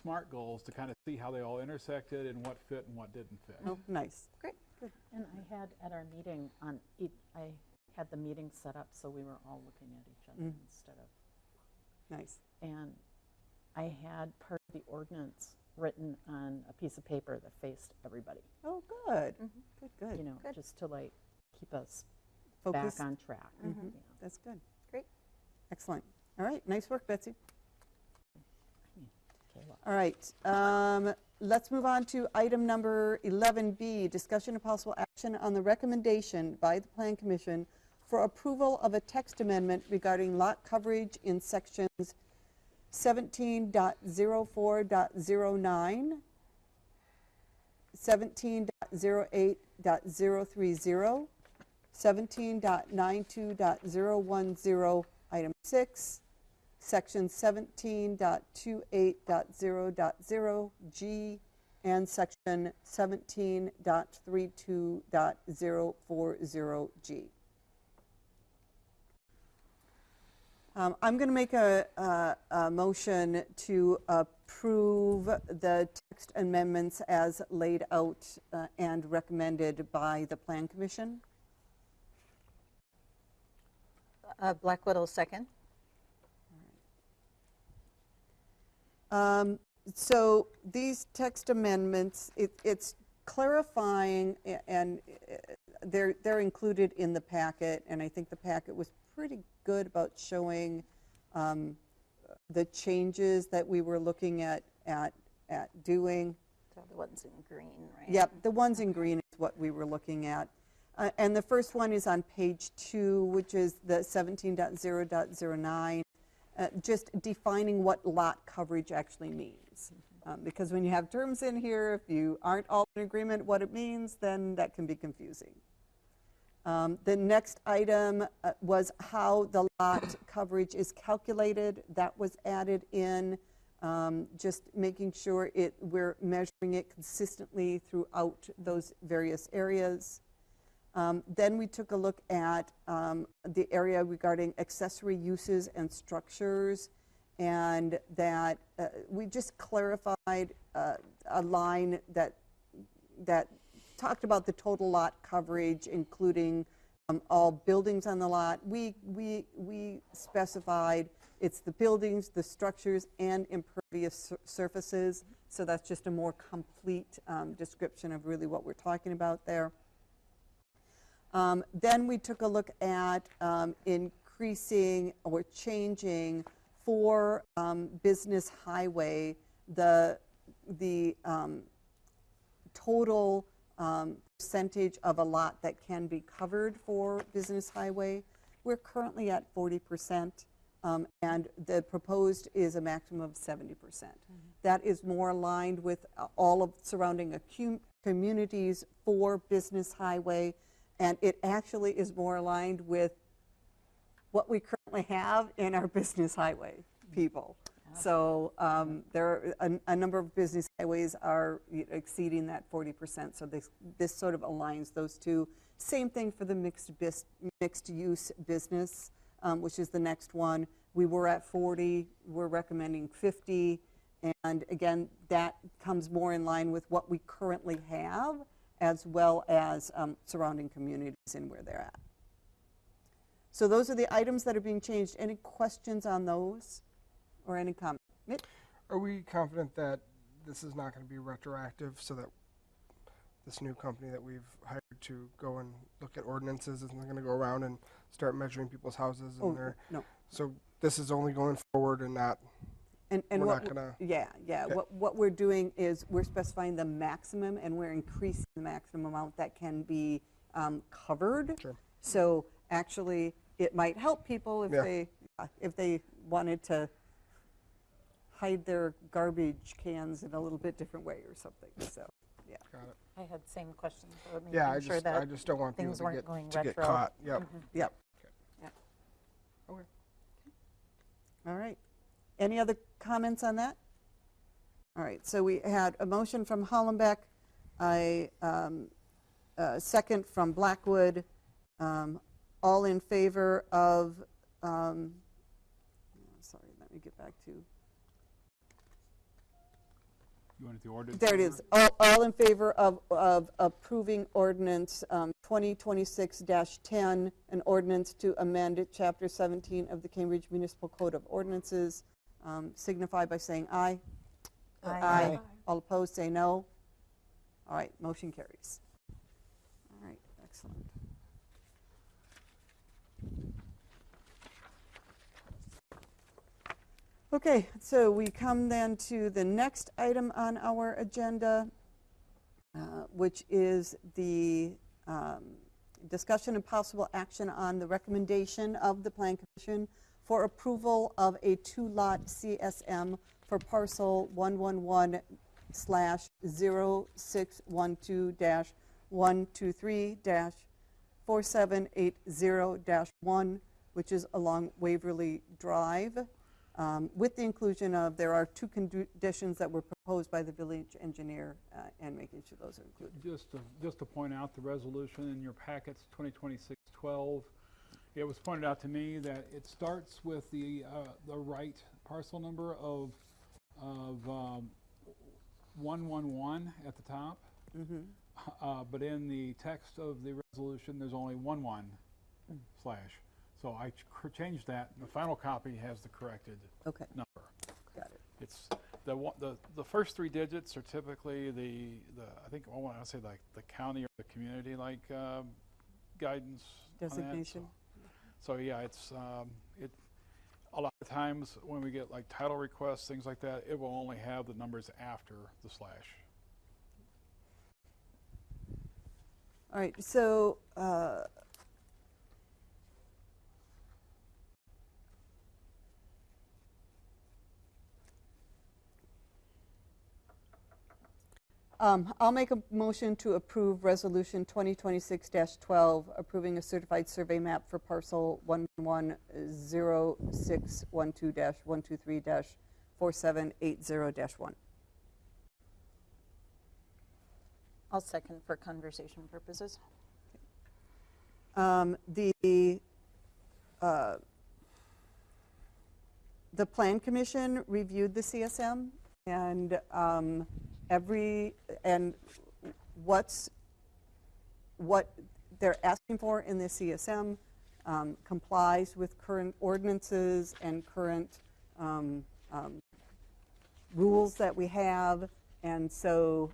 SMART goals to kind of see how they all intersected and what fit and what didn't fit. Oh, nice. Great. And I had at our meeting I had the meeting set up so we were all looking at each other instead of. Nice. And I had part of the ordinance written on a piece of paper that faced everybody. Oh, good. Good, good. You know, just to like keep us Focus. back on track. You know. That's good. Great. Excellent. All right, nice work, Betsy. Okay, well, All right, let's move on to item number 11B, discussion of possible action on the recommendation by the Plan Commission for approval of a text amendment regarding lot coverage in sections 17.04.09, 17.08.030, 17.92.010, item 6, section 17.28.0.0 G, and section 17.32.040 G. I'm going to make a motion to approve the text amendments as laid out and recommended by the Plan Commission. Blackwood will second. So these text amendments, it's clarifying, and they're included in the packet, and I think the packet was pretty good about showing the changes that we were looking at doing. So the ones in green, right? Yep, the ones in green is what we were looking at. And the first one is on page 2, which is the 17.0.09, just defining what lot coverage actually means. Because when you have terms in here, if you aren't all in agreement what it means, then that can be confusing. The next item was how the lot coverage is calculated. That was added in, just making sure we're measuring it consistently throughout those various areas. Then we took a look at the area regarding accessory uses and structures, and that we just clarified a line that talked about the total lot coverage, including all buildings on the lot. We specified it's the buildings, the structures, and impervious surfaces. So that's just a more complete description of really what we're talking about there. Then we took a look at increasing or changing for business highway the total percentage of a lot that can be covered for business highway. We're currently at 40%, and the proposed is a maximum of 70%. That is more aligned with all of surrounding communities for business highway, and it actually is more aligned with what we currently have in our business highway people. So there are a number of business highways are exceeding that 40%. So this sort of aligns those two. Same thing for the mixed use business, which is the next one. We were at 40. We're recommending 50. And again, that comes more in line with what we currently have as well as surrounding communities and where they're at. So those are the items that are being changed. Any questions on those or any comment? Mitch? Are we confident that this is not going to be retroactive, so that this new company that we've hired to go and look at ordinances isn't going to go around and start measuring people's houses and their? No. So this is only going forward and not. And We're what not gonna- yeah. Okay. What we're doing is we're specifying the maximum, and we're increasing the maximum amount that can be covered. Sure. So actually, it might help people if Yeah. they wanted to hide their garbage cans in a little bit different way or something. So yeah. Got it. I had the same question for making Yeah, sure that I just don't want people things to weren't get going to get retro. caught. Yep. Yep. Okay. Yeah. Okay. All right. Any other comments on that? All right. So we had a motion from Hollenbeck, a second from Blackwood. All in favor of, sorry, let me get back to, You want the ordinance? there it is. All in favor of approving ordinance 2026-10, an ordinance to amend Chapter 17 of the Cambridge Municipal Code of Ordinances, signify by saying aye. Aye. All opposed, say no. All right, motion carries. All right, excellent. Okay, so we come then to the next item on our agenda, which is the discussion and possible action on the recommendation of the Plan Commission for approval of a two-lot CSM for parcel 111/0612-123-4780-1, which is along Waverly Drive, with the inclusion of, there are two conditions that were proposed by the village engineer, and making sure those are included. Just to point out the resolution in your packets, 2026-12. It was pointed out to me that it starts with the right parcel number of 111 at the top. But in the text of the resolution, there's only 11 slash. So I changed that. The final copy has the corrected Okay, number. got it. It's the first three digits are typically the I think I want to say like the county or the community like guidance on that. Designation. So yeah, it's a lot of times when we get like title requests, things like that, it will only have the numbers after the slash. All right, so I'll make a motion to approve Resolution 2026-12, approving a certified survey map for parcel 110-612-123-4780-1. I'll second for conversation purposes. The Plan Commission reviewed the CSM, and what they're asking for in the CSM complies with current ordinances and current rules that we have. And so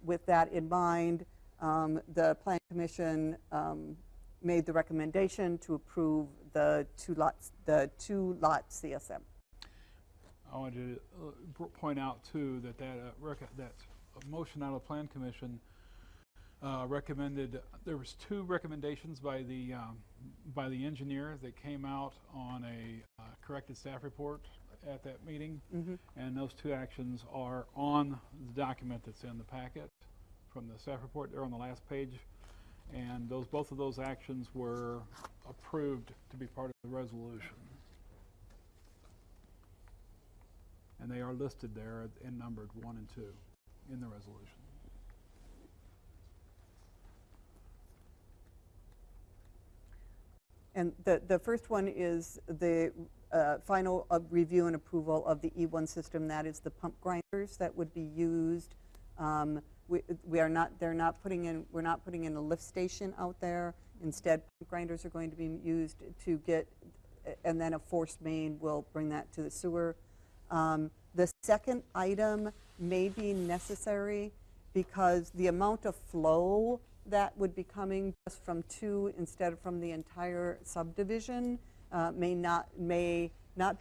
with that in mind, the Plan Commission made the recommendation to approve the two-lot CSM. I wanted to point out too that that motion out of the Plan Commission recommended, there was two recommendations by the engineer that came out on a corrected staff report at that meeting, and those two actions are on the document that's in the packet from the staff report. They're on the last page, and both of those actions were approved to be part of the resolution. And they are listed there and numbered 1 and 2 in the resolution. And the first one is the final review and approval of the E1 system. That is the pump grinders that would be used We are not, they're not putting in, we're not putting in a lift station out there. Instead, pump grinders are going to be used to get, and then a forced main will bring that to the sewer. The second item may be necessary because the amount of flow that would be coming just from 2 instead of from the entire subdivision may not be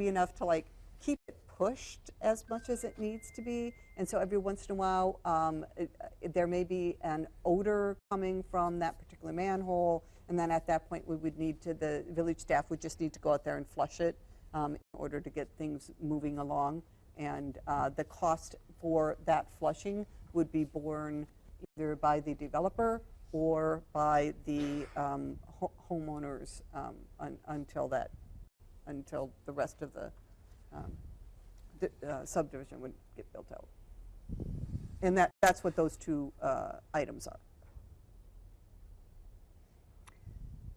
enough to like keep it pushed as much as it needs to be. And so every once in a while, there may be an odor coming from that particular manhole, and then at that point we would need to, the village staff would just need to go out there and flush it in order to get things moving along. And the cost for that flushing would be borne either by the developer or by the homeowners until the rest of the subdivision would get built out. And that's what those 2 items are.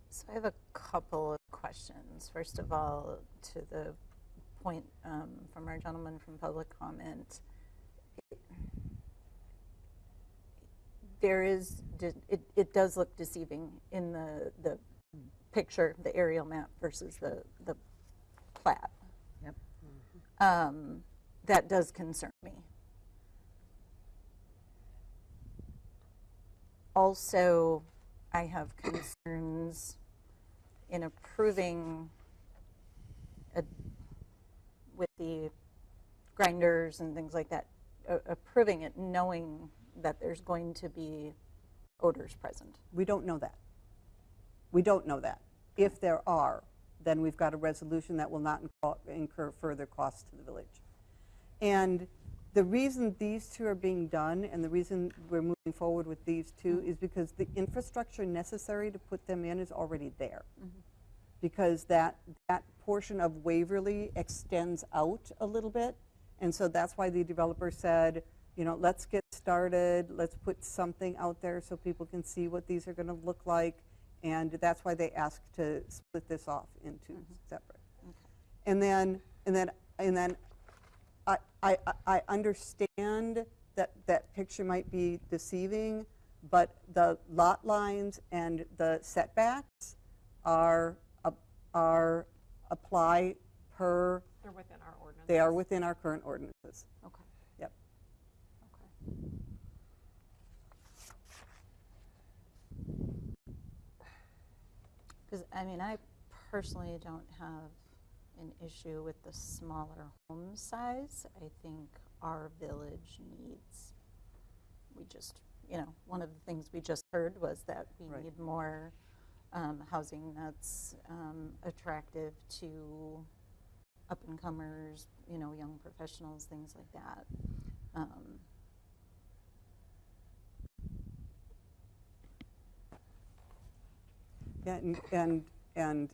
So I have a couple of questions. First of all, to the point from our gentleman from public comment, it does look deceiving in the picture, the aerial map versus the plat. Yep. That does concern me. Also, I have concerns in approving with the grinders and things like that, approving it knowing that there's going to be odors present. We don't know that. We don't know that. If there are, then we've got a resolution that will not incur further costs to the village. And the reason these 2 are being done and the reason we're moving forward with these 2 is because the infrastructure necessary to put them in is already there. Because that portion of Waverly extends out a little bit. And so that's why the developer said, you know, let's get started, let's put something out there so people can see what these are going to look like. And that's why they asked to split this off into separate. And then I understand that picture might be deceiving, but the lot lines and the setbacks are apply per. They're within our ordinance. They are within our current ordinances. Okay. Yep. Okay. Because, I mean, I personally don't have an issue with the smaller home size. I think our village needs, we just, you know, one of the things we just heard was that we Right. need more housing that's attractive to up-and-comers, you know, young professionals, things like that. Yeah, and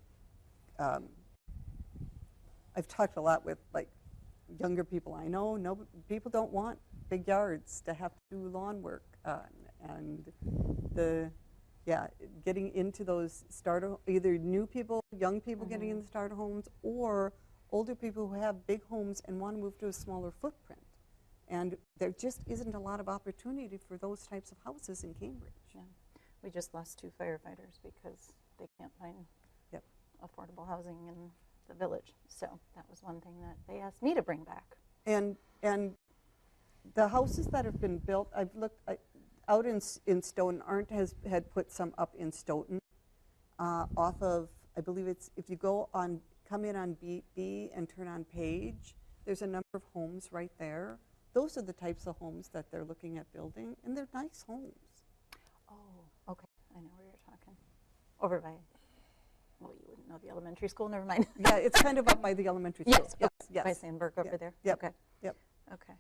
I've talked a lot with like younger people I know. No, people don't want big yards to have to do lawn work on, and getting into those starter, either new people, young people getting into starter homes, or older people who have big homes and want to move to a smaller footprint. And there just isn't a lot of opportunity for those types of houses in Cambridge. Yeah. We just lost 2 firefighters because they can't find affordable housing in the village. So that was one thing that they asked me to bring back. And the houses that have been built, I've looked out in Stoughton. Arndt had put some up in Stoughton off of, I believe it's, if you come in on B and turn on Page, there's a number of homes right there. Those are the types of homes that they're looking at building, and they're nice homes. Oh, okay. I know where you're talking. Over by, well, you wouldn't know the elementary school, never mind. Yeah, it's kind of up by the elementary school. Yes, Yes. by Sandberg over there. Yep. Okay. Yep. Okay.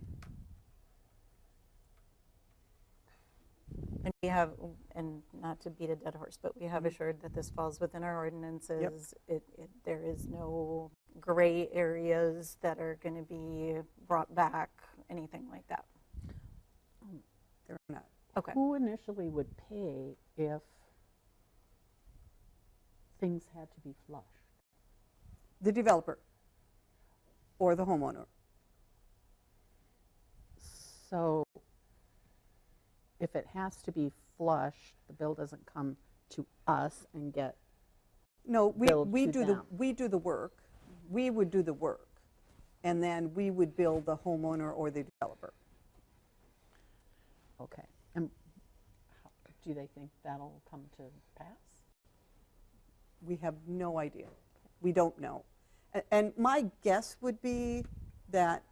And we have, and not to beat a dead horse, but we have assured that this falls within our ordinances. There is no gray areas that are going to be brought back, anything like that. They're not. Okay. Who initially would pay if things had to be flushed? The developer or the homeowner. So if it has to be flush, the bill doesn't come to us and get, No, billed to them. we do the work. We would do the work. And then we would bill the homeowner or the developer. okay. And do they think that'll come to pass? We have no idea. We don't know. And my guess would be that,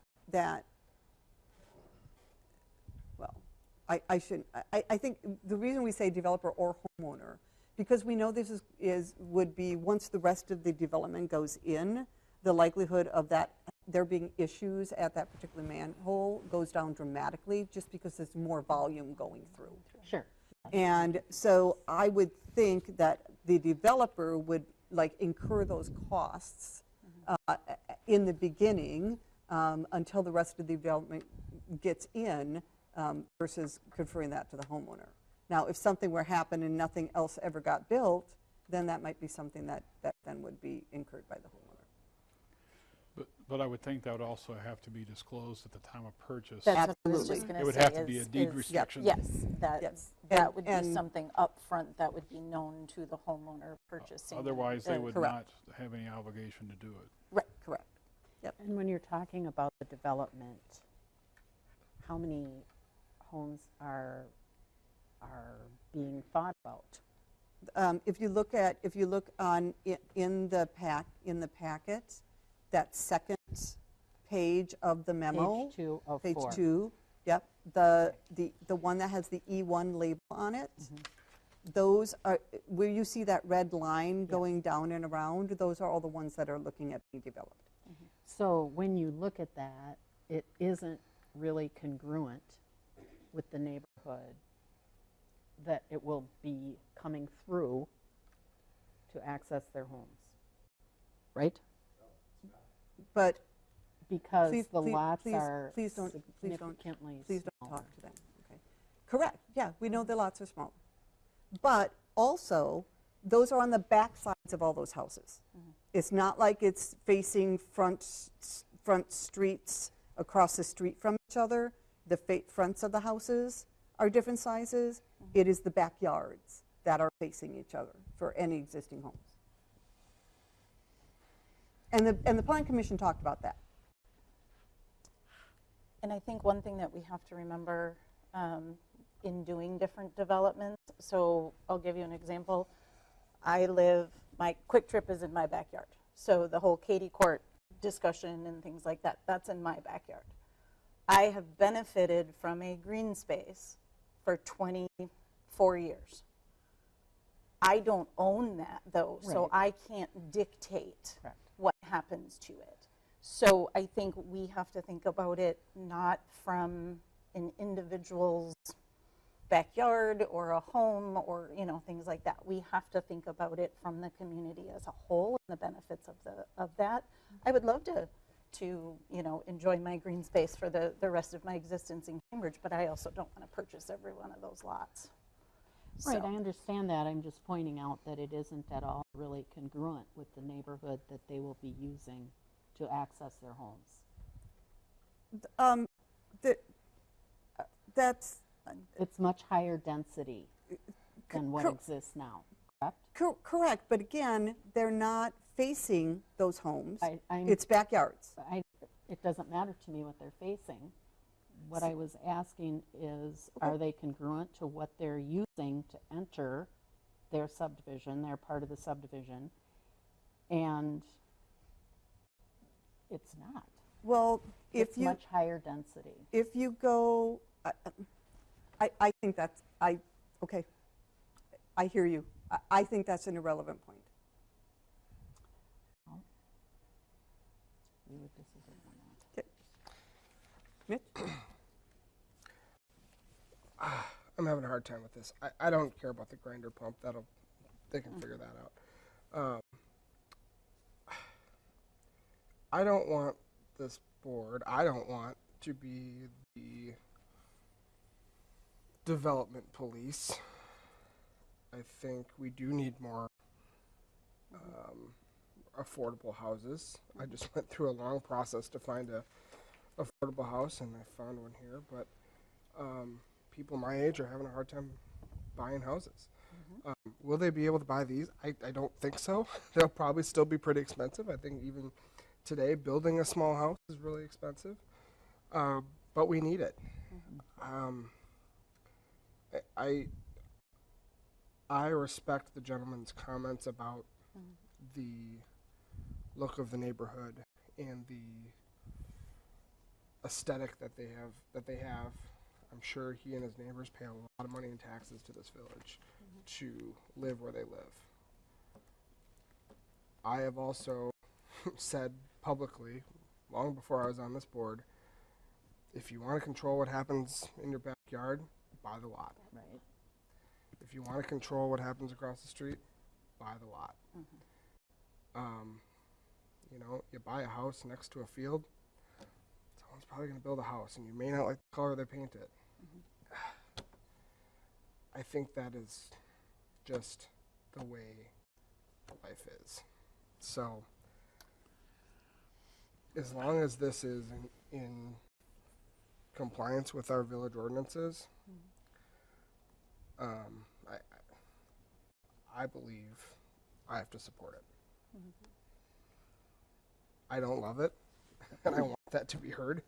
well, I shouldn't, I think the reason we say developer or homeowner, because we know this would be, once the rest of the development goes in, the likelihood of that, there being issues at that particular manhole goes down dramatically, just because there's more volume going through. Sure. And so I would think that the developer would incur those costs in the beginning until the rest of the development gets in versus conferring that to the homeowner. Now, if something were to happen and nothing else ever got built, then that might be something that then would be incurred by the homeowner. But I would think that would also have to be disclosed at the time of purchase. That's what I was Absolutely. just going It to would say. have to be a deed is- restriction. Yes, that Yes. that would be And- something upfront that would be known to the homeowner purchasing. Otherwise, they would Correct. not have any obligation to do it. Right, correct. And when you're talking about the development, how many homes are being thought about? If you look on in the packet, that second page of the memo. Page 2 of Page 4. 2, yep. The one that has the E1 label on it. Those are, where you see that red line going down and around, those are all the ones that are looking at being developed. So when you look at that, it isn't really congruent with the neighborhood that it will be coming through to access their homes, right? But Because please, the please, lots please, are please don't significantly please don't smaller. talk to them. Okay. Correct. Yeah, we know the lots are small. But also, those are on the back sides of all those houses. It's not like it's facing front streets across the street from each other. The fronts of the houses are different sizes. It is the backyards that are facing each other for any existing homes. And the Planning Commission talked about that. And I think one thing that we have to remember in doing different developments, so I'll give you an example. My Quick Trip is in my backyard. So the whole Katie Court discussion and things like that, that's in my backyard. I have benefited from a green space for 24 years. I don't own that though, so I can't dictate what happens to it. So I think we have to think about it not from an individual's backyard or a home or things like that. We have to think about it from the community as a whole and the benefits of that. I would love to enjoy my green space for the rest of my existence in Cambridge, but I also don't want to purchase every one of those lots. Right, So- I understand that. I'm just pointing out that it isn't at all really congruent with the neighborhood that they will be using to access their homes. That's It's much higher density than what exists now, correct? correct, but again, they're not facing those homes. I'm- It's backyards. It doesn't matter to me what they're facing. What I was asking is, are they congruent to what they're using to enter their subdivision, their part of the subdivision? And it's not. Well, It's much higher density. if you go, I think that's, okay, I hear you. I think that's an irrelevant point. We would disagree on that. Mitch? I'm having a hard time with this. I don't care about the grinder pump. They can figure that out. I don't want this board, I don't want to be the development police. I think we do need more affordable houses. I just went through a long process to find a affordable house, and I found one here. But people my age are having a hard time buying houses. Will they be able to buy these? I don't think so. They'll probably still be pretty expensive. I think even today, building a small house is really expensive. But we need it. I respect the gentleman's comments about the look of the neighborhood and the aesthetic that they have. I'm sure he and his neighbors pay a lot of money in taxes to this village to live where they live. I have also said publicly, long before I was on this board, if you want to control what happens in your backyard, buy the lot. Right. If you want to control what happens across the street, buy the lot. You know, you buy a house next to a field, someone's probably going to build a house, and you may not like the color they paint it. I think that is just the way life is. So, as long as this is in compliance with our village ordinances, I believe I have to support it. I don't love it, and I want that to be heard,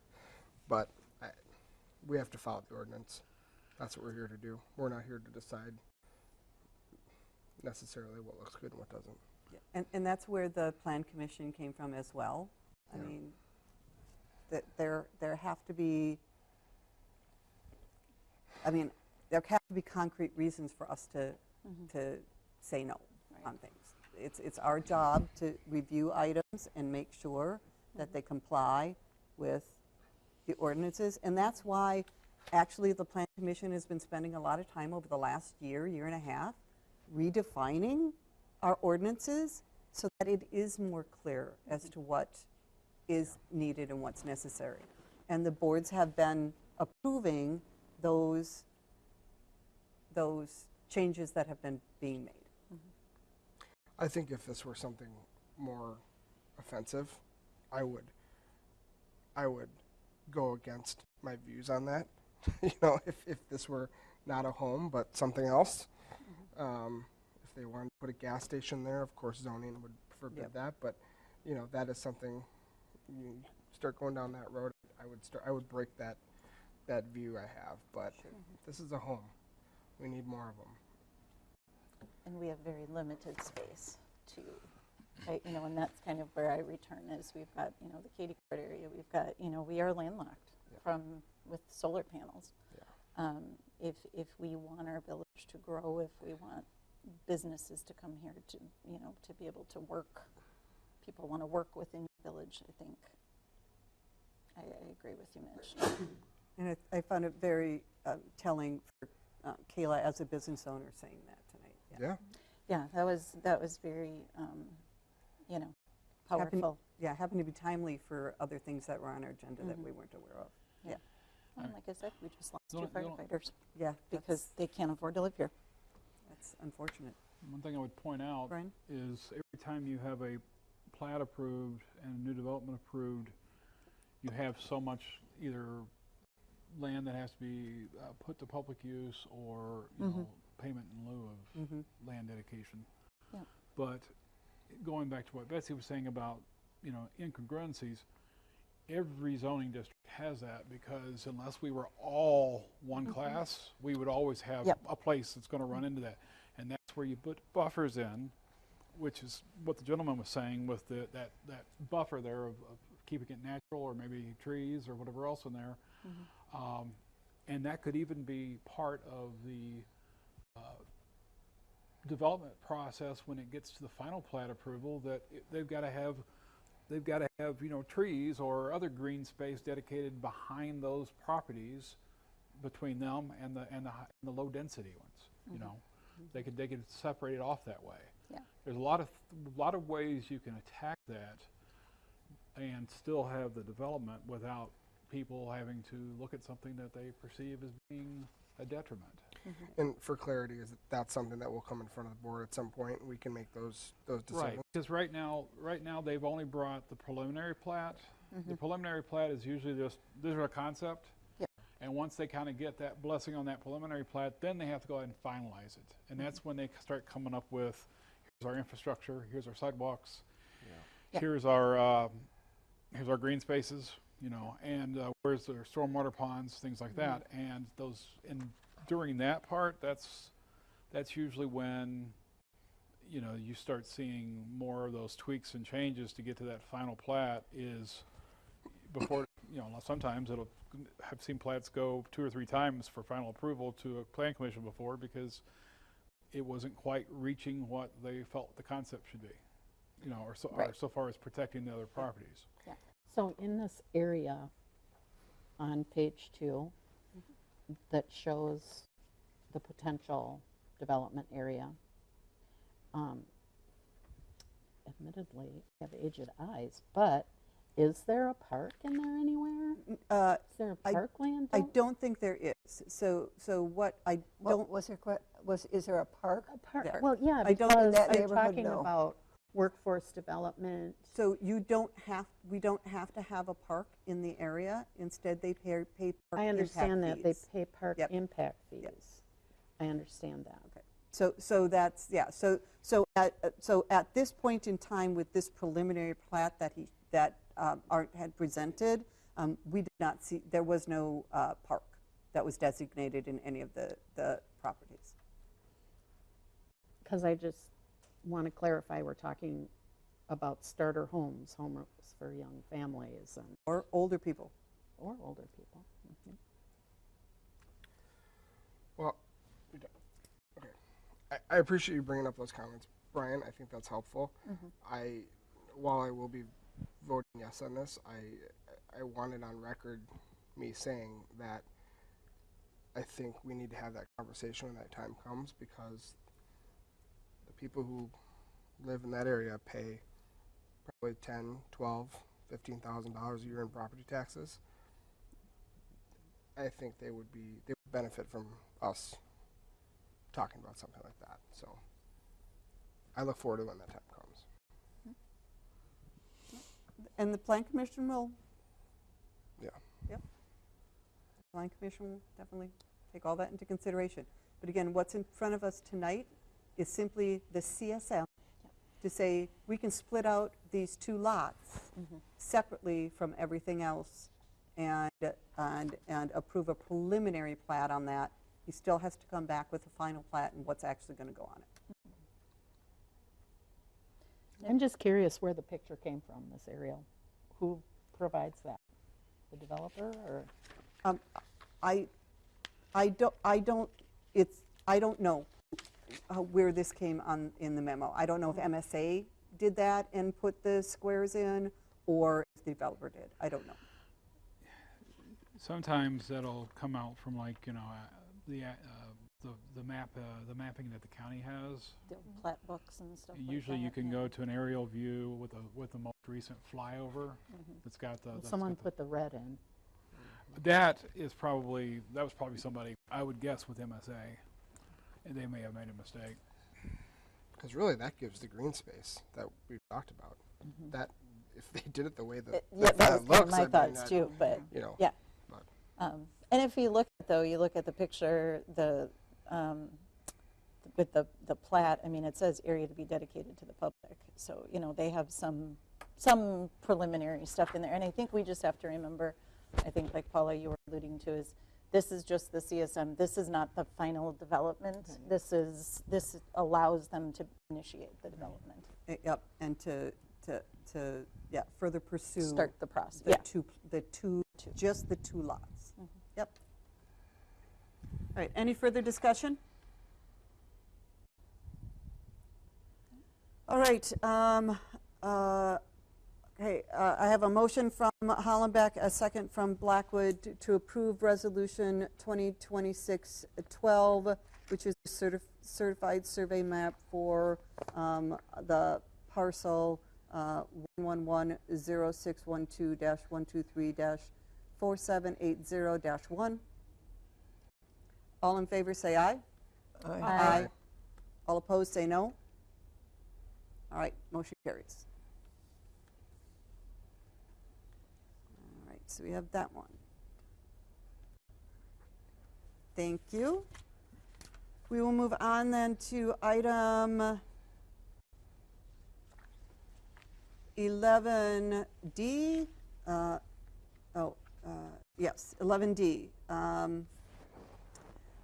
but we have to follow the ordinance. That's what we're here to do. We're not here to decide necessarily what looks good and what doesn't. Yeah. And that's where the Plan Commission came from as well. I mean, that there have to be, there have to be concrete reasons for us to say no on things. It's our job to review items and make sure that they comply with the ordinances. And that's why actually the Plan Commission has been spending a lot of time over the last year and a half redefining our ordinances so that it is more clear as to what is needed and what's necessary. And the boards have been approving those changes that have been being made. I think if this were something more offensive, I would go against my views on that. You know, if this were not a home but something else, if they wanted to put a gas station there, of course zoning would forbid that. But you know, that is something. You start going down that road, I would break that view I have. But this is a home. We need more of them. And we have very limited space to, right, you know, and that's kind of where I return is we've got, you know, the Katy Court area, we've got, you know, we are landlocked with solar panels. If we want our village to grow, if we want businesses to come here to, you know, to be able to work, people want to work within the village, I think, I agree with you, Mitch. And I found it very telling for Kayla as a business owner saying that tonight. Yeah, that was very, you know, powerful. Happened to be timely for other things that were on our agenda that we weren't aware of. Yeah. And like I said, we just lost No, 2 firefighters Yeah. because they can't afford to live here. That's unfortunate. One thing I would point out Brian? is every time you have a plat approved and a new development approved, you have so much either land that has to be put to public use or you know, payment in lieu of land dedication. Yeah. But going back to what Betsy was saying about, you know, incongruencies, every zoning district has that because unless we were all one class, we would always have a place that's going to run into that. And that's where you put buffers in, which is what the gentleman was saying with that buffer there of keeping it natural or maybe trees or whatever else in there. And that could even be part of the development process when it gets to the final plat approval, that they've got to have you know, trees or other green space dedicated behind those properties between them and the low density ones. You know, they could separate it off that way. Yeah. There's a lot of ways you can attack that and still have the development without people having to look at something that they perceive as being a detriment. And for clarity, is that's something that will come in front of the board at some point. We can make those decisions. Right, because right now they've only brought the preliminary plat. The preliminary plat is usually just, these are a concept. Yep. And once they kind of get that blessing on that preliminary plat, then they have to go ahead and finalize it. And that's when they start coming up with, here's our infrastructure, here's our sidewalks, Yeah. here's our green spaces, you know, and where's their stormwater ponds, things like that. And during that part, that's usually when, you know, you start seeing more of those tweaks and changes to get to that final plat. Is before, you know, sometimes I've seen plats go 2 or 3 times for final approval to a plan commission before, because it wasn't quite reaching what they felt the concept should be, you know, or so far as protecting the other properties. So in this area on page 2 that shows the potential development area, admittedly, I have aged eyes, but is there a park in there anywhere? Is there a parkland? I don't think there is. So what I don't. Is there a park? A park. There. Well, yeah, I don't- because In that I'm neighborhood, talking no. about workforce development. So we don't have to have a park in the area. Instead, they pay park I understand impact that they fees. pay park Yep. impact fees. Yep. I understand that. Okay. So that's, yeah. So at this point in time, with this preliminary plat that Art had presented, we did not see, there was no park that was designated in any of the properties. Because I just want to clarify, we're talking about starter homes for young families and Or older people. or older people. Well, okay. I appreciate you bringing up those comments, Brian. I think that's helpful. While I will be voting yes on this, I wanted on record me saying that I think we need to have that conversation when that time comes, because the people who live in that area pay probably $10,000, $12,000, $15,000 a year in property taxes. I think they would benefit from us talking about something like that. So I look forward to when that time comes. And the Plan Commission will? Yeah. Yep. The Plan Commission will definitely take all that into consideration. But again, what's in front of us tonight is simply the CSM to say we can split out these 2 lots separately from everything else and approve a preliminary plat on that. He still has to come back with a final plat and what's actually going to go on it. I'm just curious where the picture came from, this aerial. Who provides that? The developer or? I don't know where this came on in the memo. I don't know if MSA did that and put the squares in, or if the developer did. I don't know. Sometimes that'll come out from, like, you know, the mapping that the county has. The plat books and stuff like Usually that. you can go to an aerial view with the most recent flyover that's got the. Someone put the red in. That was probably somebody, I would guess, with MSA, and they may have made a mistake. Because really, that gives the green space that we've talked about. That if they did it the way that Yeah, that was looks, my I'd be thoughts not, too, but you know. yeah. But And if you look at the picture, with the plat, I mean, it says area to be dedicated to the public. So, you know, they have some preliminary stuff in there. And I think we just have to remember, I think like Paula, you were alluding to, is this is just the CSM. This is not the final development. This allows them to initiate the development. Yep, and to further pursue. Start the process. Just the 2 lots. Yep. All right, any further discussion? All right, okay, I have a motion from Hollenbeck, a second from Blackwood to approve Resolution 2026-12, which is a certified survey map for the parcel 111-0612-123-4780-1. All in favor say aye. Aye. All opposed say no. All right, motion carries. All right, so we have that one. thank you. We will move on then to item 11D. Yes, 11D.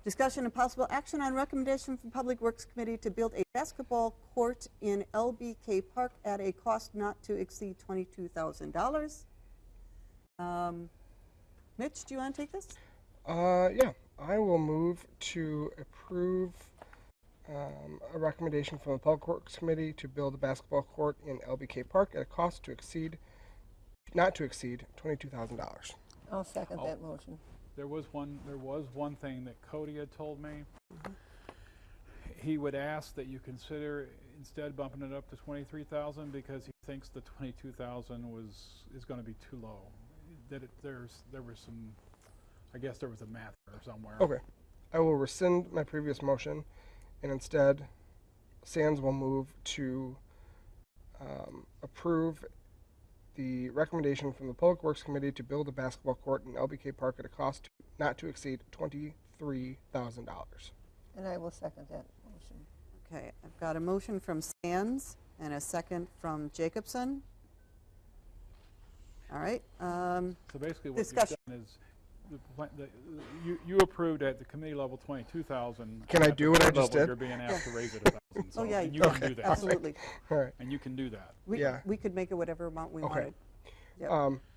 Discussion and possible action on recommendation from Public Works Committee to build a basketball court in LBK Park at a cost not to exceed $22,000. Mitch, do you want to take this? Yeah, I will move to approve a recommendation from the Public Works Committee to build a basketball court in LBK Park at a cost not to exceed $22,000. I'll second that motion. There was one thing that Cody had told me. He would ask that you consider instead bumping it up to 23,000 because he thinks the 22,000 is going to be too low. That there was some, I guess there was a math error somewhere. Okay, I will rescind my previous motion, and instead, Sands will move to approve the recommendation from the Public Works Committee to build a basketball court in LBK Park at a cost not to exceed $23,000. And I will second that motion. Okay, I've got a motion from Sands and a second from Jacobson. All right. So basically what you've Discussion. done is you approved at the committee level 22,000. Can I At do the what I board just level, did? You're being asked to raise it 1,000. So Oh, yeah, and you can do that. Absolutely. All right. And you can do that. Yeah. We could make it whatever amount we Okay. wanted. Yep.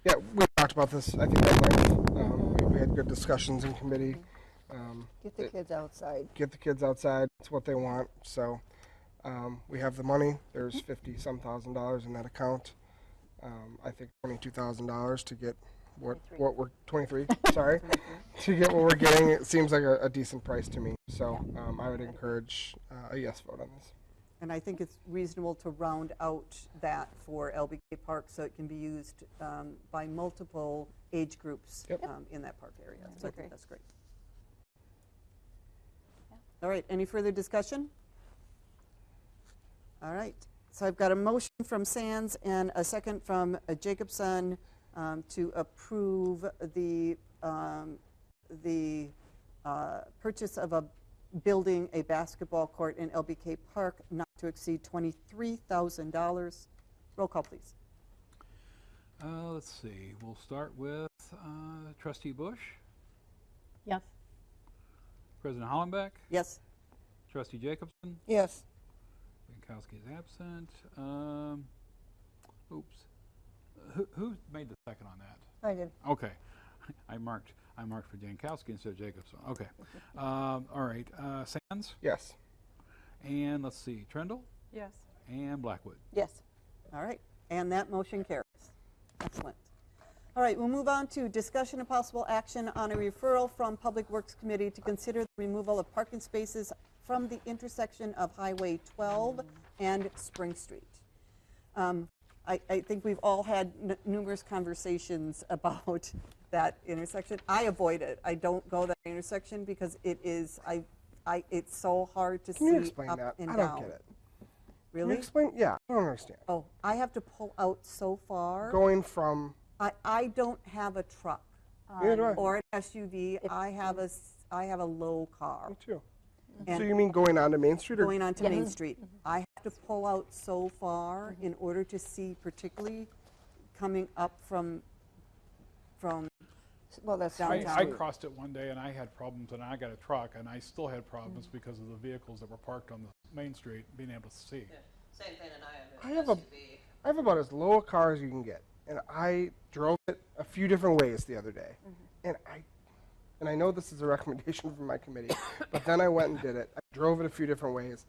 Yeah, we talked about this, I think, at length. We had good discussions in committee. Get the kids outside. Get the kids outside. It's what they want. So we have the money. There's $50-some thousand in that account. I think $22,000 to get what we're 23. Sorry, to get what we're getting. It seems like a decent price to me. So I would encourage a yes vote on this. And I think it's reasonable to round out that for LBK Park so it can be used by multiple age groups Yep. in that park area. So I think that's great. All right, any further discussion? All right, so I've got a motion from Sands and a second from Jacobson to approve the purchase of building a basketball court in LBK Park not to exceed $23,000. Roll call, please. Let's see. We'll start with Trustee Bush, Yes. President Hollenbeck, Yes. Trustee Jacobson. Yes. Biankowski is absent. Oops. Who made the second on that? I did. Okay. I marked for Jankowski instead of Jacobson. Okay. All right. Sands. Yes. And let's see. Trendle Yes. and Blackwood. Yes. All right, and that motion carries. Excellent. All right, we'll move on to discussion and possible action on a referral from Public Works Committee to consider the removal of parking spaces from the intersection of Highway 12 and Spring Street. I think we've all had numerous conversations about that intersection. I avoid it. I don't go that intersection because it is, it's so hard to Can you see explain up that? and I down. don't get it. Can Really? you explain? Yeah, I don't understand. Oh, I have to pull out so far. Going from I don't have a truck neither do I. or an SUV. I have a low car. Me too. And So you mean going onto Main Street or going onto Main Street. I have to pull out so far in order to see, particularly coming up from Well, that's Downtown. I crossed it one day and I had problems, and I got a truck, and I still had problems because of the vehicles that were parked on the main street being able to see. Same thing, and I I have have an SUV. I have about as low a car as you can get, and I drove it a few different ways the other day, and I know this is a recommendation from my committee, but then I went and did it. I drove it a few different ways.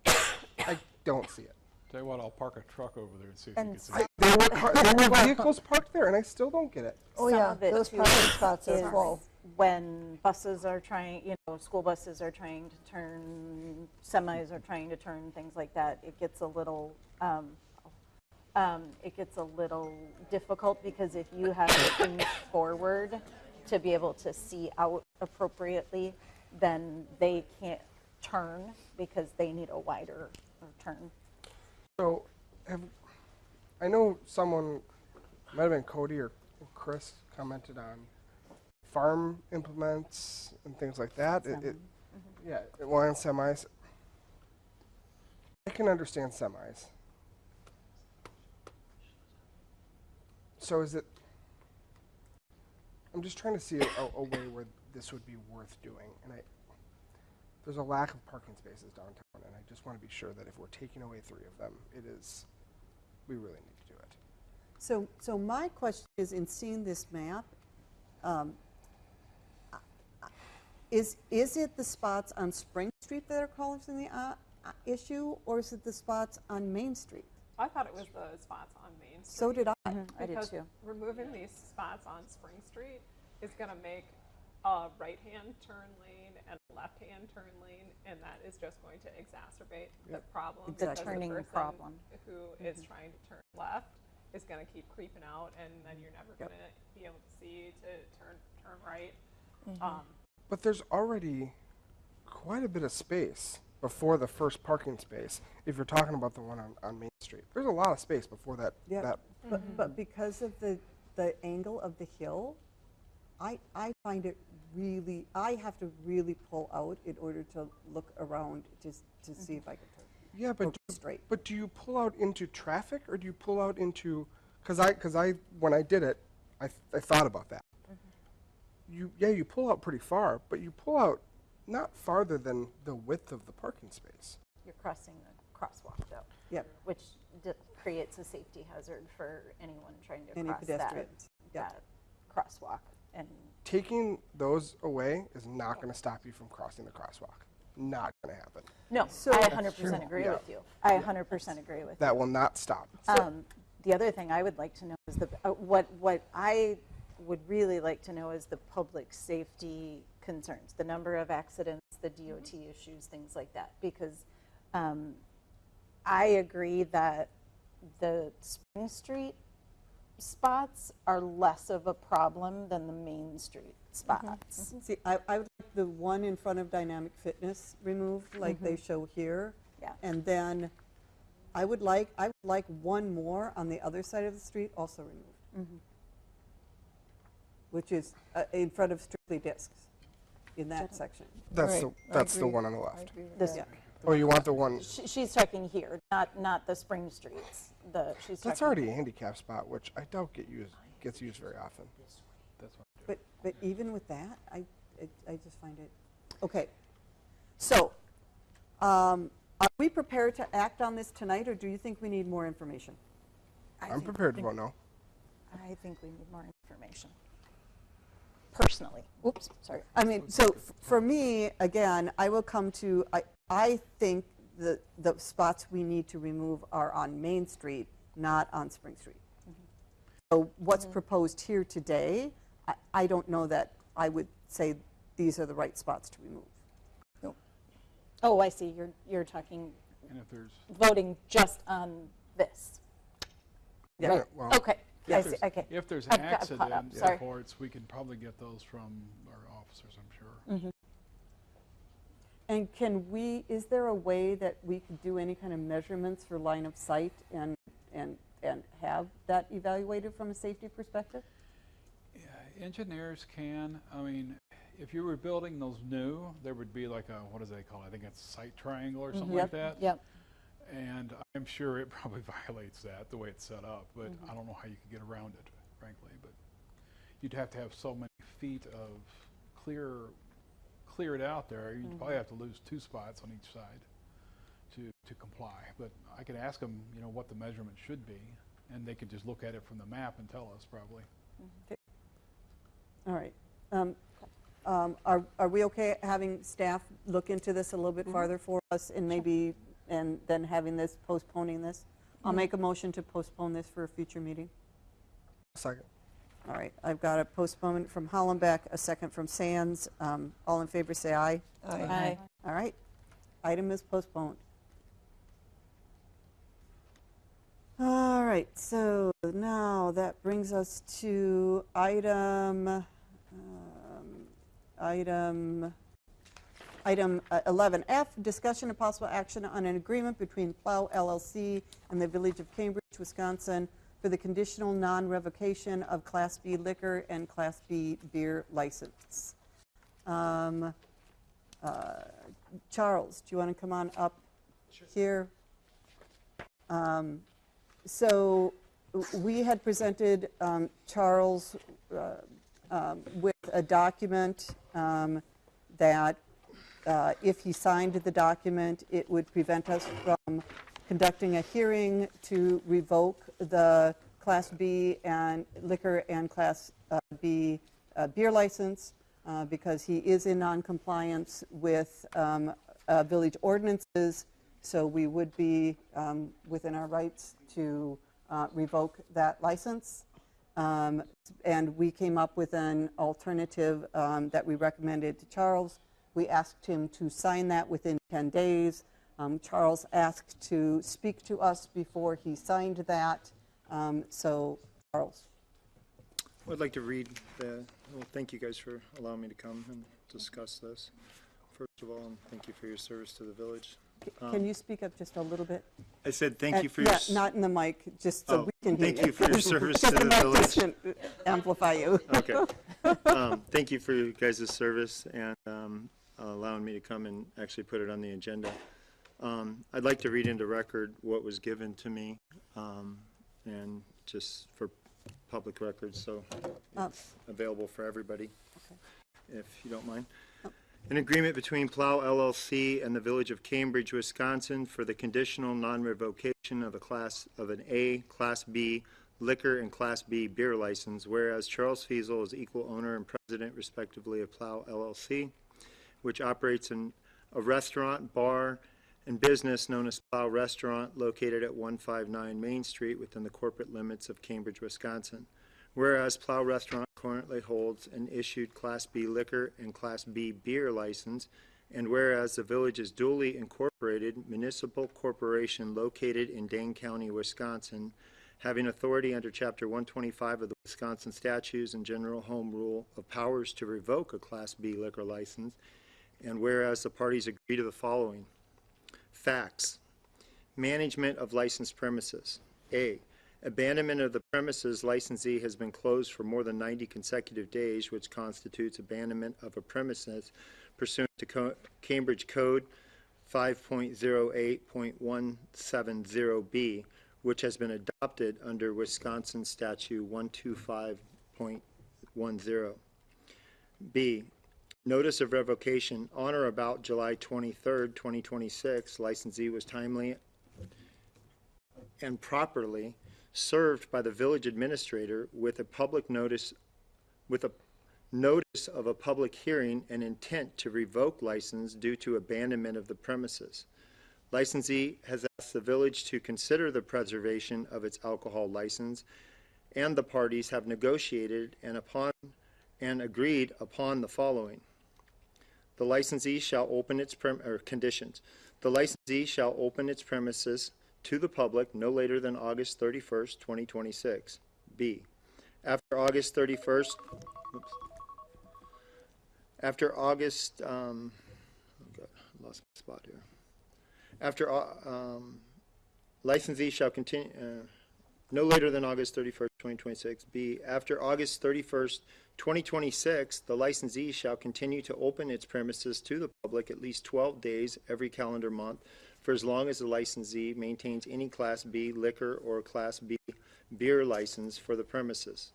I don't see it. Tell you what, I'll park a truck over there and see if you And can see it. There were vehicles parked there, and I still don't get it. Oh, Some yeah, of it those too parking spots is are full. when buses are trying, school buses are trying to turn, semis are trying to turn, things like that, it gets a little difficult because if you have to inch forward to be able to see out appropriately, then they can't turn because they need a wider turn. So, I know someone, might have been Cody or Chris, commented on farm implements and things like that. Yeah, well, and semis. I can understand semis. So is it? I'm just trying to see a way where this would be worth doing, and there's a lack of parking spaces downtown, and I just want to be sure that if we're taking away 3 of them, we really need to do it. So my question is, in seeing this map, is it the spots on Spring Street that are causing the issue, or is it the spots on Main Street? I thought it was the spots on Main Street. So did I. I did Because too. removing these spots on Spring Street is going to make a right-hand turn lane and a left-hand turn lane, and that is just going to exacerbate the problem. Exactly. Because The turning person problem. who is trying to turn left is going to keep creeping out, and then you're never going to be able to see to turn right. But there's already quite a bit of space before the first parking space. If you're talking about the one on Main Street, there's a lot of space before that. Yeah, but because of the angle of the hill, I find it really, I have to really pull out in order to look around just to see if I can turn. Yeah, but straight. But do you pull out into traffic, or do you pull out into? Because I when I did it, I thought about that. You pull out pretty far, but you pull out not farther than the width of the parking space. You're crossing the crosswalk, though. Yep. Which creates a safety hazard for anyone trying to Any cross pedestrians. Yep. that crosswalk. And Taking those away is not going to stop you from crossing the crosswalk. Not going to happen. no, So- I 100% agree Yeah. with you. I 100% agree with you. That will not stop. The other thing I would like to know is what I would really like to know is the public safety concerns, the number of accidents, the DOT issues, things like that. Because I agree that the Spring Street spots are less of a problem than the Main Street spots. See, I would like the one in front of Dynamic Fitness removed, like they show here. Yeah. And then I would like one more on the other side of the street also removed. Which is in front of Strictly Discs, in that section. That's Right, that's I the agree. one on the I left. agree with This, that. Oh, you want the one? she's talking here, not the Spring Streets. She's That's talking already a handicap spot, which I doubt gets used very often. That's what But even with that, I just find it, okay. So, are we prepared to act on this tonight, or do you think we need more information? I'm prepared to vote no. I think we need more information. Personally. Oops, sorry. I mean, so for me, again, I will come to, I think the spots we need to remove are on Main Street, not on Spring Street. So what's proposed here today, I don't know that I would say these are the right spots to remove. Oh, I see. You're talking And if there's voting just on this. Yeah. Right. Well, Okay. I see. Okay. if there's I've got caught up, accident sorry. reports, we can probably get those from our officers, I'm sure. And is there a way that we could do any kind of measurements for line of sight and have that evaluated from a safety perspective? Yeah, engineers can. I mean, if you were building those new, there would be like a, what do they call it? I think it's sight triangle or something like that. Yep. And I'm sure it probably violates that, the way it's set up, but I don't know how you could get around it, frankly. But you'd have to have so many feet of cleared out there. You'd probably have to lose 2 spots on each side to comply. But I could ask them, what the measurement should be, and they could just look at it from the map and tell us probably. All right. Are we okay having staff look into this a little bit farther for us and maybe, and then having this, postponing this? I'll make a motion to postpone this for a future meeting. Second. All right, I've got a postponement from Hollenbeck, a second from Sands. All in favor, say aye. Aye. All right, item is postponed. All right, so now that brings us to item 11F, discussion and possible action on an agreement between Plow LLC and the Village of Cambridge, Wisconsin for the conditional non-revocation of Class B liquor and Class B beer license. Charles, do you want to come on up here? So we had presented Charles with a document that if he signed the document, it would prevent us from conducting a hearing to revoke the Class B and liquor and Class B beer license because he is in non-compliance with village ordinances. So we would be within our rights to revoke that license. And we came up with an alternative that we recommended to Charles. We asked him to sign that within 10 days. Charles asked to speak to us before he signed that. So, Charles. I'd like to read well, thank you guys for allowing me to come and discuss this. First of all, and thank you for your service to the village. Can you speak up just a little bit? I said thank you for your... Yeah, not in the mic, just so we can hear you. Thank you for your service to the mic village. doesn't amplify you. Okay. Thank you for your guys' service and allowing me to come and actually put it on the agenda. I'd like to read into record what was given to me, and just for public records, so it's available for everybody, if you don't mind. An agreement between Plow LLC and the Village of Cambridge, Wisconsin for the conditional non-revocation of an A, Class B liquor and Class B beer license, whereas Charles Feasel is equal owner and president, respectively, of Plow LLC, which operates a restaurant, bar, and business known as Plow Restaurant, located at 159 Main Street within the corporate limits of Cambridge, Wisconsin. Whereas Plow Restaurant currently holds an issued Class B liquor and Class B beer license, and whereas the village is duly incorporated municipal corporation located in Dane County, Wisconsin, having authority under Chapter 125 of the Wisconsin Statutes and General Home Rule of powers to revoke a Class B liquor license, and whereas the parties agree to the following. Facts. Management of licensed premises. A. Abandonment of the premises. Licensee has been closed for more than 90 consecutive days, which constitutes abandonment of a premises pursuant to Cambridge Code 5.08.170B, which has been adopted under Wisconsin Statute 125.10. B. Notice of revocation. On or about July 23rd, 2026, licensee was timely and properly served by the village administrator with a public notice, with a notice of a public hearing and intent to revoke license due to abandonment of the premises. Licensee has asked the village to consider the preservation of its alcohol license, and the parties have negotiated and agreed upon the following. The licensee shall open its conditions. The licensee shall open its premises to the public no later than August 31st, 2026. B. After August 31st, after August, oh God, I lost my spot here. After, licensee shall continue, no later than August 31st, 2026. B. After August 31st, 2026, the licensee shall continue to open its premises to the public at least 12 days every calendar month for as long as the licensee maintains any Class B liquor or Class B beer license for the premises.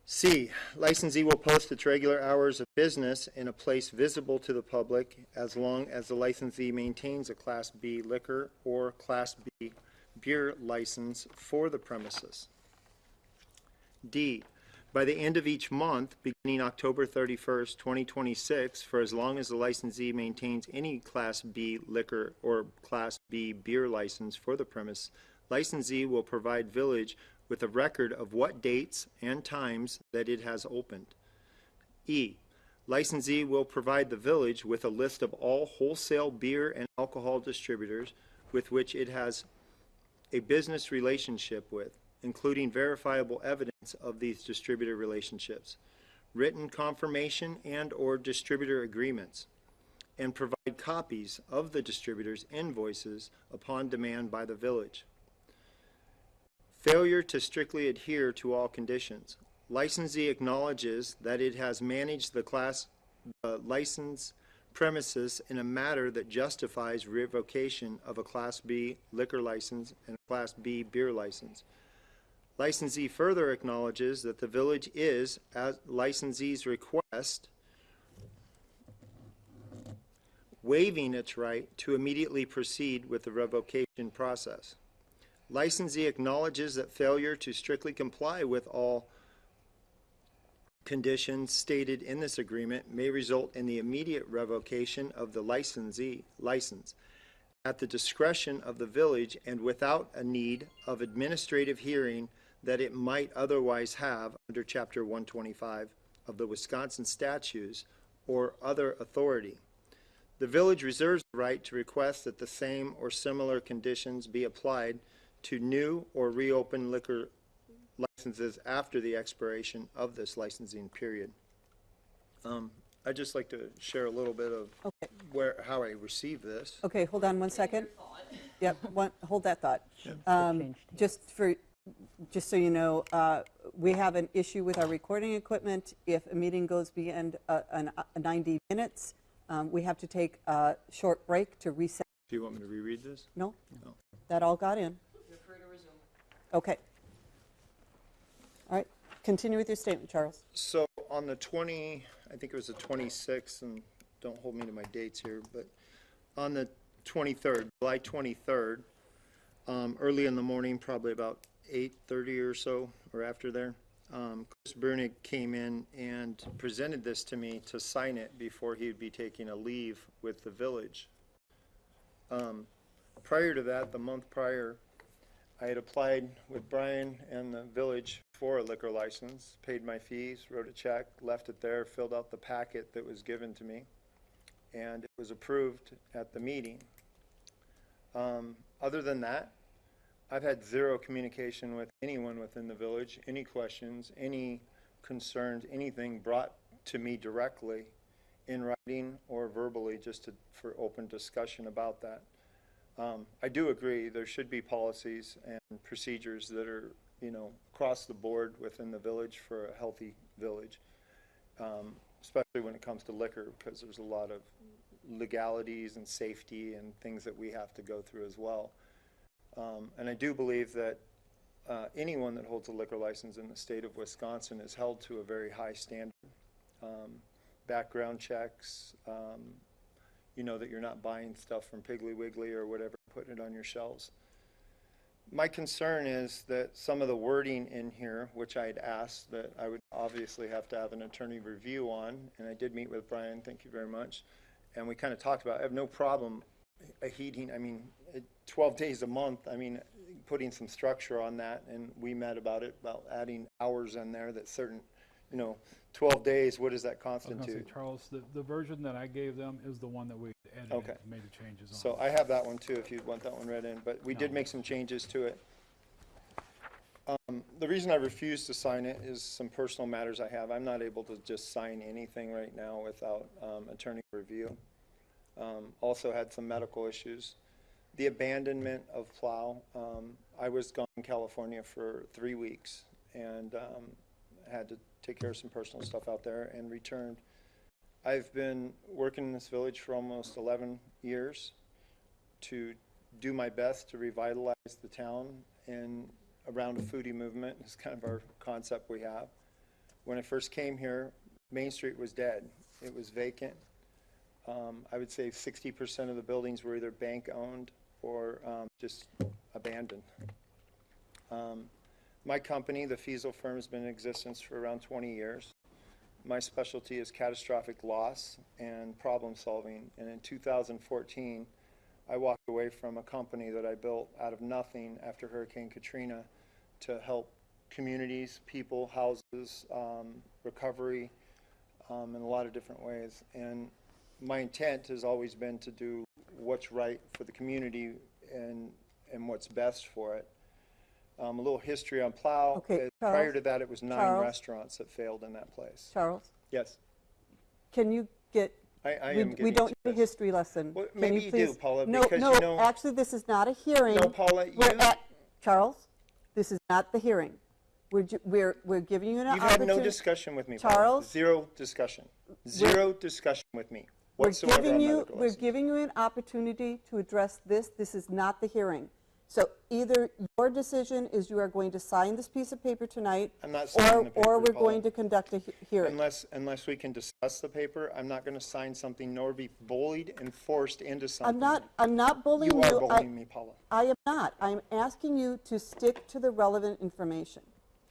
C. Licensee will post its regular hours of business in a place visible to the public as long as the licensee maintains a Class B liquor or Class B beer license for the premises. D. By the end of each month, beginning October 31st, 2026, for as long as the licensee maintains any Class B liquor or Class B beer license for the premise, licensee will provide village with a record of what dates and times that it has opened. E. Licensee will provide the village with a list of all wholesale beer and alcohol distributors with which it has a business relationship with, including verifiable evidence of these distributor relationships, written confirmation and or distributor agreements, and provide copies of the distributor's invoices upon demand by the village. Failure to strictly adhere to all conditions. Licensee acknowledges that it has managed the license premises in a manner that justifies revocation of a Class B liquor license and a Class B beer license. Licensee further acknowledges that the village is, at licensee's request, waiving its right to immediately proceed with the revocation process. Licensee acknowledges that failure to strictly comply with all conditions stated in this agreement may result in the immediate revocation of the license at the discretion of the village and without a need of administrative hearing that it might otherwise have under Chapter 125 of the Wisconsin statutes or other authority. The village reserves the right to request that the same or similar conditions be applied to new or reopened liquor licenses after the expiration of this licensing period. I'd just like to share a little bit of how I received this. Okay, hold on one second. Yep, hold that thought. Just so you know, we have an issue with our recording equipment. If a meeting goes beyond 90 minutes, we have to take a short break to reset. Do you want me to reread this? No? No. That all got in. You're free to resume. Okay. All right, continue with your statement, Charles. So on the I think it was the 26th, and don't hold me to my dates here, but on the 23rd, July 23rd, early in the morning, probably about 8:30 or so, or after there, Chris Bernick came in and presented this to me to sign it before he would be taking a leave with the village. Prior to that, the month prior, I had applied with Brian and the village for a liquor license, paid my fees, wrote a check, left it there, filled out the packet that was given to me, and it was approved at the meeting. Other than that, I've had zero communication with anyone within the village, any questions, any concerns, anything brought to me directly in writing or verbally, just for open discussion about that. I do agree there should be policies and procedures that are, across the board within the village for a healthy village, especially when it comes to liquor, because there's a lot of legalities and safety and things that we have to go through as well. And I do believe that anyone that holds a liquor license in the state of Wisconsin is held to a very high standard. Background checks, that you're not buying stuff from Piggly Wiggly or whatever, putting it on your shelves. My concern is that some of the wording in here, which I had asked that I would obviously have to have an attorney review on, and I did meet with Brian, thank you very much, and we kind of talked about it. I have no problem heating, 12 days a month, putting some structure on that, and we met about adding hours in there that certain, 12 days, what does that I was gonna say, constitute? Charles, the version that I gave them is the one that we edited Okay. and made the changes on. So I have that one too, if you'd want that one read in, but we did make some changes to it. The reason I refuse to sign it is some personal matters I have. I'm not able to just sign anything right now without attorney review. Also had some medical issues. The abandonment of Plow, I was gone in California for 3 weeks and had to take care of some personal stuff out there and returned. I've been working in this village for almost 11 years to do my best to revitalize the town and around a foodie movement. It's kind of our concept we have. When I first came here, Main Street was dead. It was vacant. I would say 60% of the buildings were either bank-owned or just abandoned. My company, the Fiesel firm, has been in existence for around 20 years. My specialty is catastrophic loss and problem solving. And in 2014, I walked away from a company that I built out of nothing after Hurricane Katrina to help communities, people, houses, recovery in a lot of different ways. And my intent has always been to do what's right for the community and what's best for it. A little history on Plow. Okay, Prior Charles. to that, it was 9 Charles. restaurants that failed in that place. Charles, Yes, can you get, I we am getting don't to need a this. history lesson. Well, Can maybe you do, please- Paula, No, because no, you know- actually, this is not a hearing. No, Paula, We're you- at- Charles, This is not the hearing. We're giving you an You've opportunity. had no discussion with me, Paula. Charles? Zero discussion. Zero discussion with me whatsoever on medical We're license. giving you an opportunity to address this. This is not the hearing. So either your decision is you are going to sign this piece of paper tonight, I'm not signing the paper, or we're Paula. going to conduct a hearing. Unless we can discuss the paper, I'm not going to sign something nor be bullied and forced into something. I'm not bullying you. You are bullying me, Paula. I am not. I'm asking you to stick to the relevant information.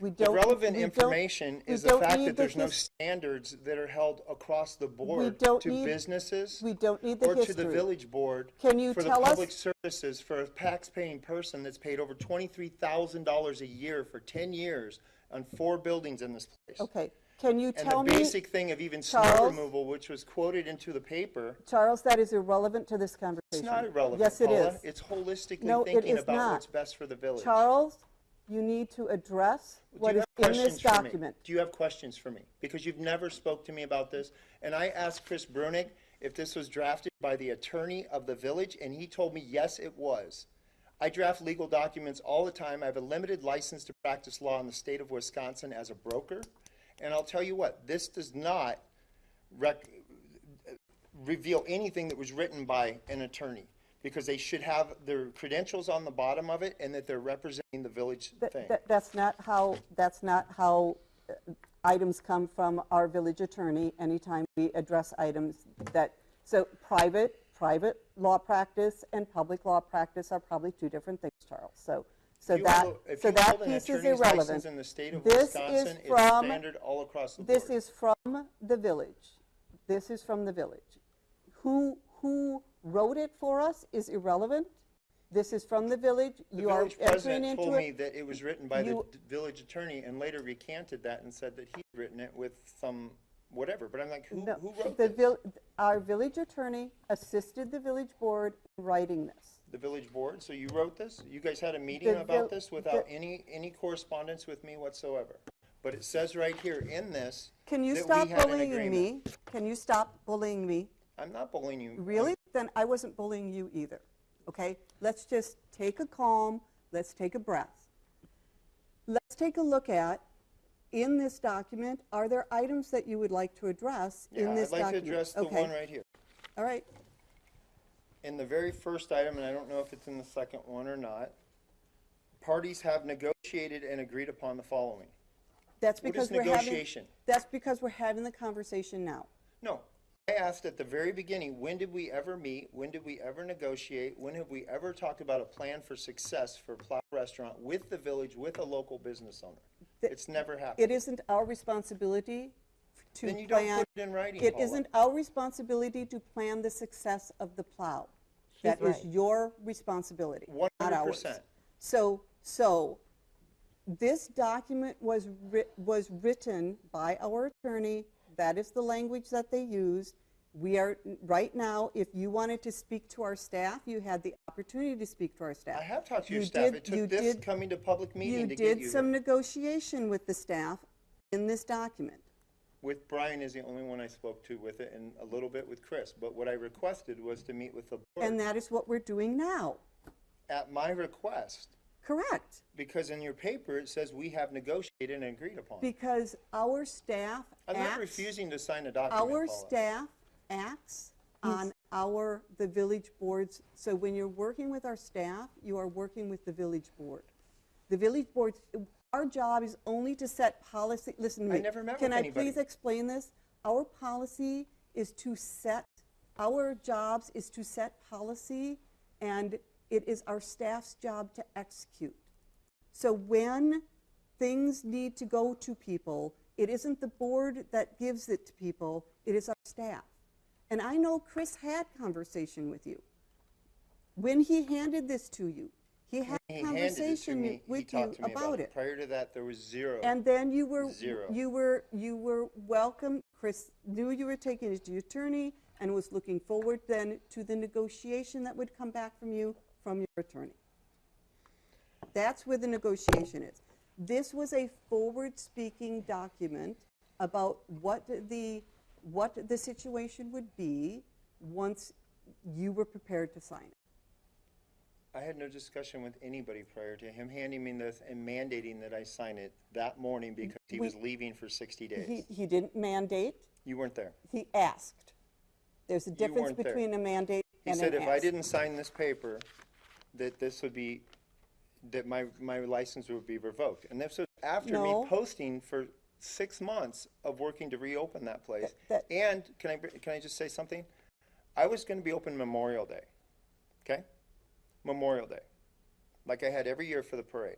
The relevant information is the fact that there's no history. standards that are held across the board don't to need- businesses We don't need the or history. to the village board Can you for the tell us- public services for a tax-paying person that's paid over $23,000 a year for 10 years on 4 buildings in this place. Okay. Can you And tell the me, basic thing of even snow Charles? removal, which was quoted into the paper, Charles, that is irrelevant to this conversation. it's not irrelevant, Yes, it Paula. is. It's holistically No, it thinking is about not. what's best for the village. Charles, you need to address Do what you is have in this questions for me? document. Do you have questions for me? Because you've never spoke to me about this. And I asked Chris Brunig if this was drafted by the attorney of the village, and he told me, yes, it was. I draft legal documents all the time. I have a limited license to practice law in the state of Wisconsin as a broker. And I'll tell you what, this does not reveal anything that was written by an attorney, because they should have their credentials on the bottom of it and that they're representing the village thing. That's not how items come from our village attorney anytime we address items so private law practice and public law practice are probably 2 different things, Charles. So If you that hold an piece is attorney's irrelevant. license in the state of This is Wisconsin, it's from- standard all across the board. This is from the village. This is from the village. Who wrote it for us is irrelevant. This is from the village. The You are village entering president into told me it. that it was written by the You- village attorney and later recanted that and said that he'd written it with some whatever. But I'm like, who No, wrote the this? Our village attorney assisted the village board in writing this. The village board? So you wrote this? You guys had a meeting The about vil- this without the- any correspondence with me whatsoever? But it says right here in this Can you that we stop had an bullying agreement. me? Can you stop bullying me? I'm not bullying you. Really? Then I wasn't bullying you either. Okay? Let's just take a calm, let's take a breath. Let's take a look at, in this document, are there items that you would like to address Yeah, in this I'd like document? to address the Okay. one right here. All right. In the very first item, and I don't know if it's in the second one or not, parties have negotiated and agreed upon the following. That's What because is we're having. negotiation? That's because we're having the conversation now. No. I asked at the very beginning, when did we ever meet? When did we ever negotiate? When have we ever talked about a plan for success for Plow Restaurant with the village, with a local business owner? It's never happened. It isn't our responsibility to Then you don't plan. put it in writing, It Paula. isn't our responsibility to plan the success of the plow. That is right. your responsibility, not ours. 100%. So this document was written by our attorney. That is the language that they used. We are, right now, if you wanted to speak to our staff, you had the opportunity to speak to our staff. I have talked to your You staff. did- It took you this did- coming to public meeting You to get did you some here. negotiation with the staff in this document. With Brian is the only one I spoke to with it, and a little bit with Chris. But what I requested was to meet with the And board that is what we're doing now. at my request. Correct. Because in your paper, it says we have negotiated and agreed upon. Because our staff I'm not acts, refusing to sign a document, our Paula. staff acts on the village boards. So when you're working with our staff, you are working with the village board. The village board, our job is only to set policy. Listen to me. I never met Can with I anybody. please explain this? Our policy is to set, our jobs is to set policy, and it is our staff's job to execute. So when things need to go to people, it isn't the board that gives it to people, it is our staff. And I know Chris had conversation with you. When he handed this to you, he had He handed it to conversation me. He with you talked to me about it. Prior to that, there was zero. And then you were Zero. you were welcome. Chris knew you were taking it to the attorney and was looking forward then to the negotiation that would come back from you from your attorney. That's where the negotiation is. This was a forward-speaking document about what the situation would be once you were prepared to sign it. I had no discussion with anybody prior to him handing me this and mandating that I sign it that morning because he was leaving for 60 days. He didn't mandate, You weren't there. he asked. There's a difference weren't there. between a mandate He and an said ask. if I didn't sign this paper, that this would be, that my license would be revoked. And this was after No. me posting for 6 months of working to reopen that place. That- And can I just say something? I was going to be open Memorial Day, okay? Memorial Day, like I had every year for the parade.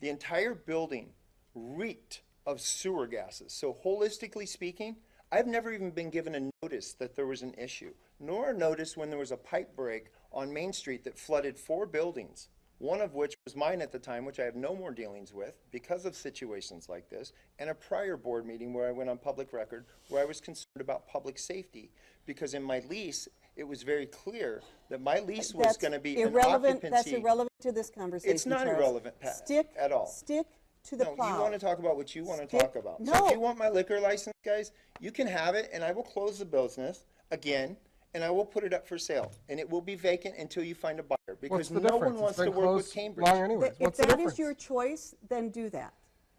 The entire building reeked of sewer gases. So holistically speaking, I've never even been given a notice that there was an issue, nor a notice when there was a pipe break on Main Street that flooded 4 buildings, one of which was mine at the time, which I have no more dealings with because of situations like this, and a prior board meeting where I went on public record where I was concerned about public safety, because in my lease, it was very clear that my lease was That's going to be an irrelevant. occupancy. That's irrelevant to this conversation, It's not Charles. irrelevant, Pat, Stick at all. Stick to the No, plow. you want to talk about what you want to Stick- talk about. So No. if you want my liquor license, guys, you can have it, and I will close the business again, and I will put it up for sale, and it will be vacant until you find a buyer, What's because the no difference? one It's wants been to work with closed Cambridge. long anyways. If What's the that difference? is your choice, then do that.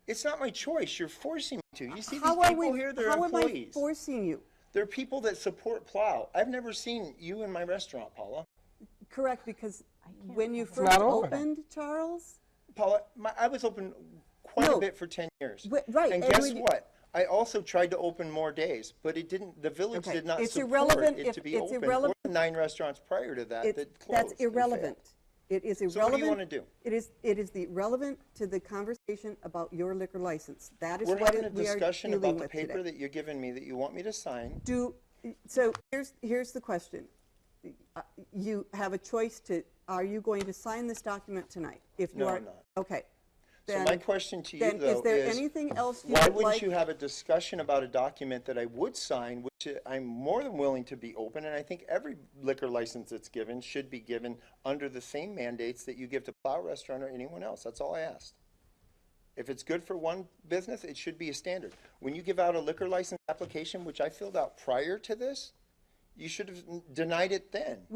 It's not my choice. You're forcing me to. You see these How are people we? here, they're How am I employees. forcing you? They're people that support Plow. I've never seen you in my restaurant, Paula. Correct, because when you not first open. opened, Charles, Paula, I was open quite No. a bit for 10 years. Right, And and guess we- what? I also tried to open more days, but it didn't, the village Okay, did not it's support irrelevant it if to be it's open. irrelevant- Or the 9 restaurants prior to that that closed. that's and failed. irrelevant. It is irrelevant. So what do you wanna do? It is the irrelevant to the conversation about your liquor license. That is We're what having a we are discussion dealing about the with paper today. that you're giving me that you want me to sign. So here's the question. You have a choice to, are you going to sign this document tonight? If you No, are, I'm not. okay. So Then- my question to you, then though, is there is anything else you why would wouldn't like? you have a discussion about a document that I would sign, which I'm more than willing to be open, and I think every liquor license that's given should be given under the same mandates that you give to Plow Restaurant or anyone else. That's all I asked. If it's good for one business, it should be a standard. When you give out a liquor license application, which I filled out prior to this, you should have denied it then.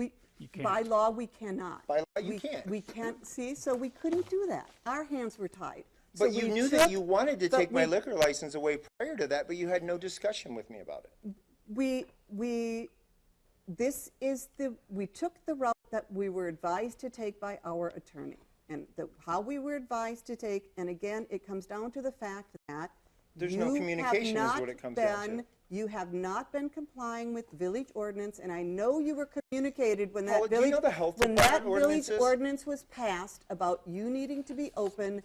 By law, we cannot. By law, you can't. We can't, see, so we couldn't do that. Our hands were tied. So But you we knew that took- you wanted to but take my we- liquor license away prior to that, but you had no discussion with me about it. We took the route that we were advised to take by our attorney. And how we were advised to take, and again, it comes down to the fact that There's no you have communication is not what it comes down to. been- You have not been complying with village ordinance, and I know you were communicated when Paula, that do you village, know the health when that department village ordinances? ordinance was passed about you needing to be open.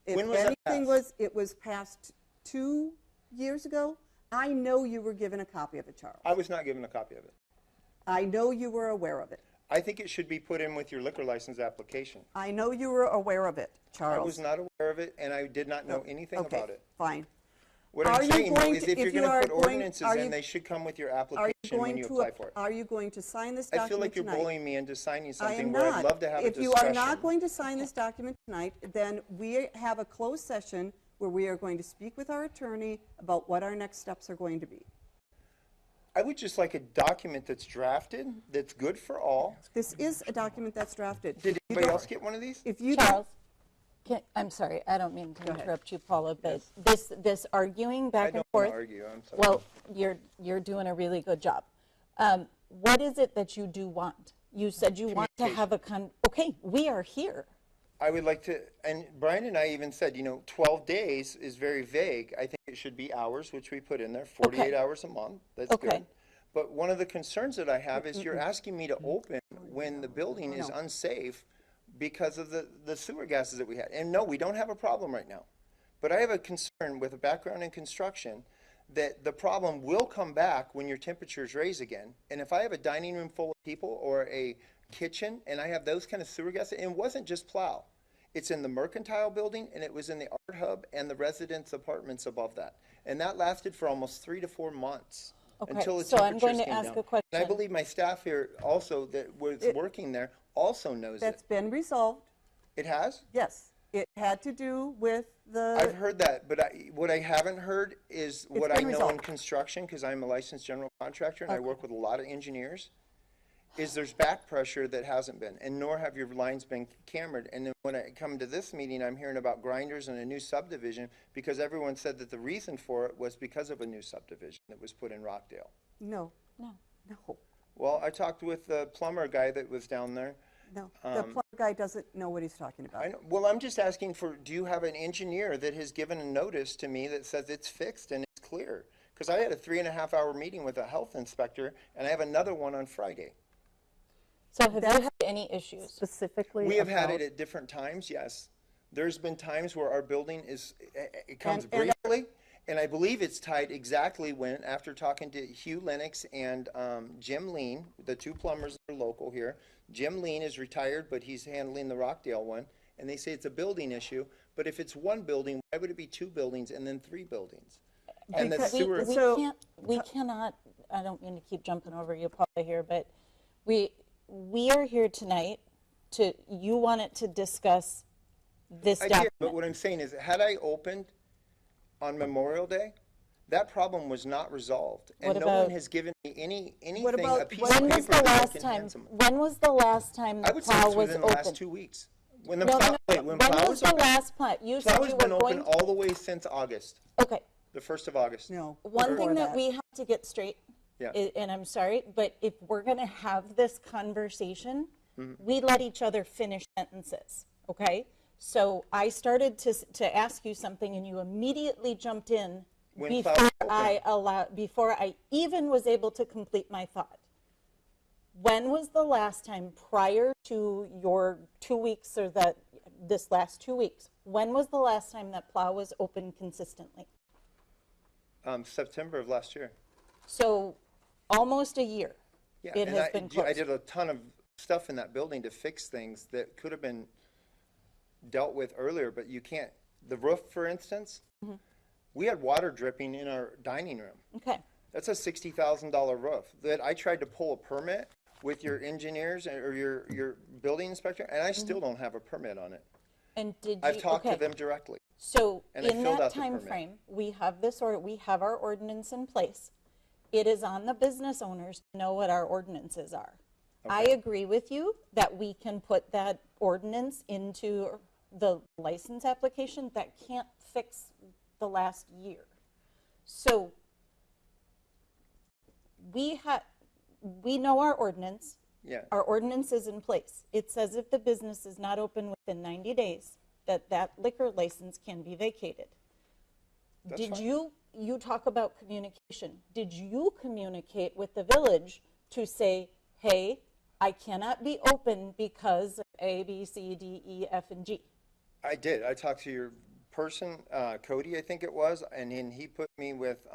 If When was that anything passed? it was passed 2 years ago. I know you were given a copy of it, Charles. I was not given a copy of it. I know you were aware of it. I think it should be put in with your liquor license application. I know you were aware of it, Charles. I was not aware of it, and I did not know anything Okay, about it. fine. What Are I'm you saying though going is to- if you're if you going are to put going- ordinances are in, you- they should come with your Are you application when going you to, apply for it. are you going to sign this I document feel like you're tonight? bullying me into signing I am something where I'd not. love to have a If you discussion. are not going to sign this document tonight, then we have a closed session where we are going to speak with our attorney about what our next steps are going to be. I would just like a document that's drafted, that's good for all. This is a document that's drafted. Did If you anybody don't- else get one of these? If you Charles, don't, I'm sorry, I don't mean to Go ahead. interrupt you, Paula, but this arguing I back and don't forth. want to argue, I'm sorry. Well, you're doing a really good job. What is it that you do want? You said you want to have a okay, we are here. I would like to, and Brian and I even said, 12 days is very vague. I think it should be hours, which we put in there, 48 Okay. hours a month. That's Okay. good. But one of the concerns that I have is you're asking me to open when the building is unsafe because of the sewer gases that we had. And no, we don't have a problem right now. But I have a concern with a background in construction that the problem will come back when your temperatures raise again. And if I have a dining room full of people or a kitchen and I have those kind of sewer gases, and it wasn't just Plow. It's in the Mercantile building and it was in the Art Hub and the residence apartments above that. And that lasted for almost 3 to 4 months. Okay, Until the so I'm going temperatures to came ask down. a question. And I believe my staff here also that was working there also knows that's it. been resolved. It has? Yes, it had to do with I've heard that, but what I haven't heard is what I been know in resolved. construction, because I'm a licensed general contractor and I work with a lot of engineers, is there's back pressure that hasn't been, and nor have your lines been cambered. And then when I come to this meeting, I'm hearing about grinders and a new subdivision because everyone said that the reason for it was because of a new subdivision that was put in Rockdale. No, No. no, Well, I talked with the plumber guy that was down there. no. The plumber guy doesn't know what he's talking about. I know, well, I'm just asking for, do you have an engineer that has given a notice to me that says it's fixed and it's clear? Because I had a 3.5-hour meeting with a health inspector, and I have another one on Friday. So have you had any issues? Specifically We have had about- it at different times, yes. There's been times where our building is, it comes And- briefly, and I believe it's tied exactly when, after talking to Hugh Lennox and Jim Lean, the two plumbers that are local here. Jim Lean is retired, but he's handling the Rockdale one, and they say it's a building issue. But if it's one building, why would it be 2 buildings and then 3 buildings? And the Because- sewer, We cannot, I don't mean to keep jumping over you, Paula, here, but we are here tonight you wanted to discuss this I document. did, but what I'm saying is, had I opened on Memorial Day, that problem was not resolved. And What no one about- has given me anything, What a about- piece when of When was paper the that I last can time, hand them. when was the last time I the would say plow it's was within the open? last 2 weeks. When the No, plow, no, wait, no. when When plow was was the open, last plow? You said plow you has were been going. open all the way since August, Okay, the 1st of August. No. one before thing that we have to get straight, Yeah. and I'm sorry, but if we're going to have this conversation, Mm-hmm. we let each other finish sentences, okay? So I started to ask you something, and you immediately jumped in When plow was before I even was able to complete my thought. When was the last time prior to your 2 weeks or this last 2 weeks? When was the last time that plow was open consistently? September of last year. So almost a year. Yeah, It and has been closed. I did a ton of stuff in that building to fix things that could have been dealt with earlier, but you can't. The roof, for instance, Mm-hmm. we had water dripping in our dining room. Okay. That's a $60,000 roof that I tried to pull a permit with your engineers or your building inspector, and I still don't have a permit on it. And did I've you, talked okay. to them directly. So and I in filled that out the time permit. frame, we have we have our ordinance in place. It is on the business owners to know what our ordinances are. I agree with you that we can put that ordinance into the license application. That can't fix the last year. So we know our ordinance. Yeah. Our ordinance is in place. It says if the business is not open within 90 days, that liquor license can be vacated. That's Did fine. you talk about communication? Did you communicate with the village to say, hey, I cannot be open because of A, B, C, D, E, F, and G? I did. I talked to your person, Cody, I think it was, and then he put me with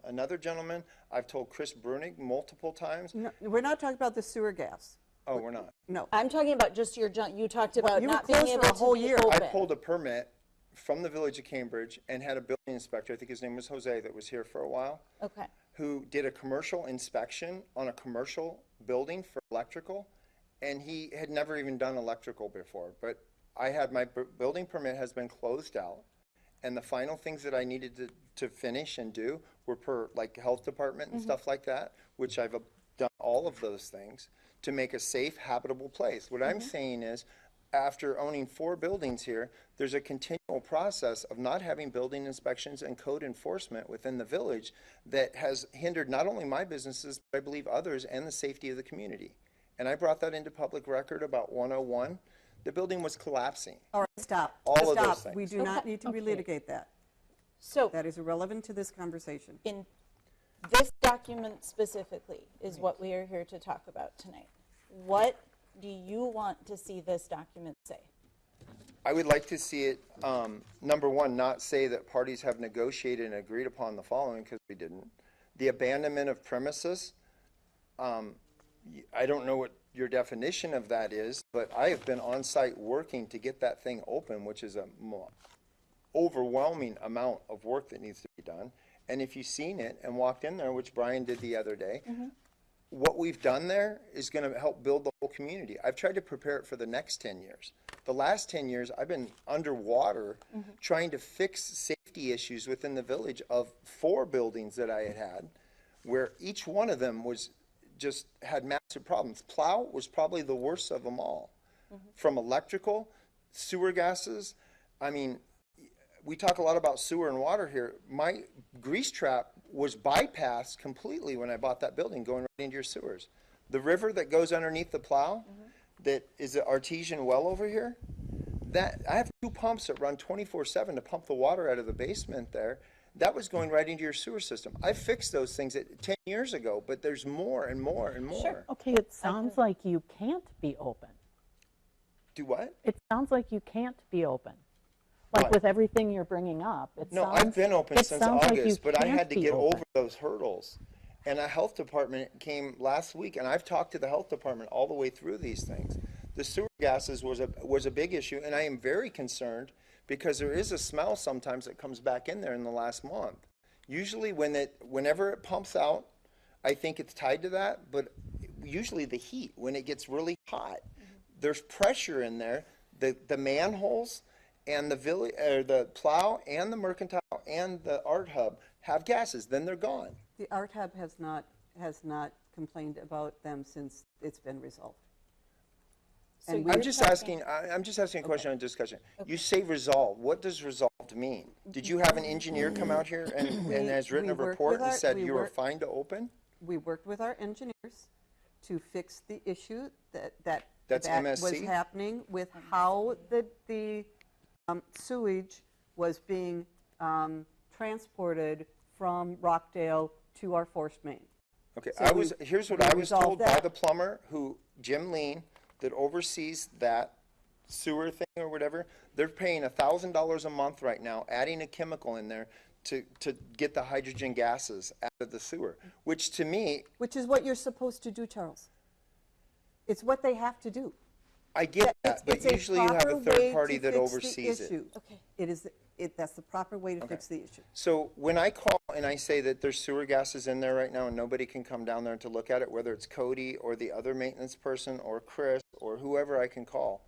another gentleman. I've told Chris Brunig multiple times. No, we're not talking about the sewer gas. Oh, we're not. No. I'm talking about just you talked about you were not being closed for able a whole to be year. open. I pulled a permit from the village of Cambridge and had a building inspector, I think his name was Jose, that was here for a while, Okay. who did a commercial inspection on a commercial building for electrical, and he had never even done electrical before. But I had my building permit has been closed out, and the final things that I needed to finish and do were per like health department and stuff like that, which I've done all of those things to make a safe, habitable place. What I'm saying is, after owning 4 buildings here, there's a continual process of not having building inspections and code enforcement within the village that has hindered not only my businesses, but I believe others, and the safety of the community. And I brought that into public record about 101. The building was collapsing. All right, stop. All of those Stop. things. We do not need to relitigate that. So That is irrelevant to this conversation. in this document specifically is what we are here to talk about tonight. What do you want to see this document say? I would like to see it, number one, not say that parties have negotiated and agreed upon the following, because we didn't. The abandonment of premises, I don't know what your definition of that is, but I have been on site working to get that thing open, which is a overwhelming amount of work that needs to be done. And if you've seen it and walked in there, which Brian did the other day, what we've done there is going to help build the whole community. I've tried to prepare it for the next 10 years. The last 10 years, I've been underwater trying to fix safety issues within the village of 4 buildings that I had, where each one of them was just had massive problems. Plow was probably the worst of them all. From electrical, sewer gases. I mean, we talk a lot about sewer and water here. My grease trap was bypassed completely when I bought that building, going right into your sewers. The river that goes underneath the plow, that is an artesian well over here, that I have 2 pumps that run 24/7 to pump the water out of the basement there. That was going right into your sewer system. I fixed those things 10 years ago, but there's more and more and more. Okay, it sounds like you can't be open. Do what? It sounds like you can't be open. Like What? with everything you're bringing up. No, I've been open since August, but I can't had to be get open. over those hurdles. And a health department came last week, and I've talked to the health department all the way through these things. The sewer gases was a big issue, and I am very concerned because there is a smell sometimes that comes back in there in the last month. Usually whenever it pumps out, I think it's tied to that, but usually the heat, when it gets really hot, there's pressure in there. The manholes and the plow and the mercantile and the art hub have gases, then they're gone. The Art Hub has not complained about them since it's been resolved. So And you're I'm just talking- asking a question on discussion. You say resolved. What does resolved mean? Did you have an engineer come out here and has written a we worked report with and our- said we you were worked- fine to open? We worked with our engineers to fix the issue That's that was MSC? happening with how the sewage was being transported from Rockdale to our forced main. Okay, So here's what we I was told resolved by that. the plumber Jim Lean, that oversees that sewer thing or whatever. They're paying $1,000 a month right now, adding a chemical in there to get the hydrogen gases out of the sewer, which to me, Which is what you're supposed to do, Charles. It's what they have to do. I get that, but It's a usually you have proper a way third party to that fix the oversees it. issue. Okay. That's the proper way to fix the issue. So when I call and I say that there's sewer gases in there right now and nobody can come down there to look at it, whether it's Cody or the other maintenance person or Chris or whoever I can call,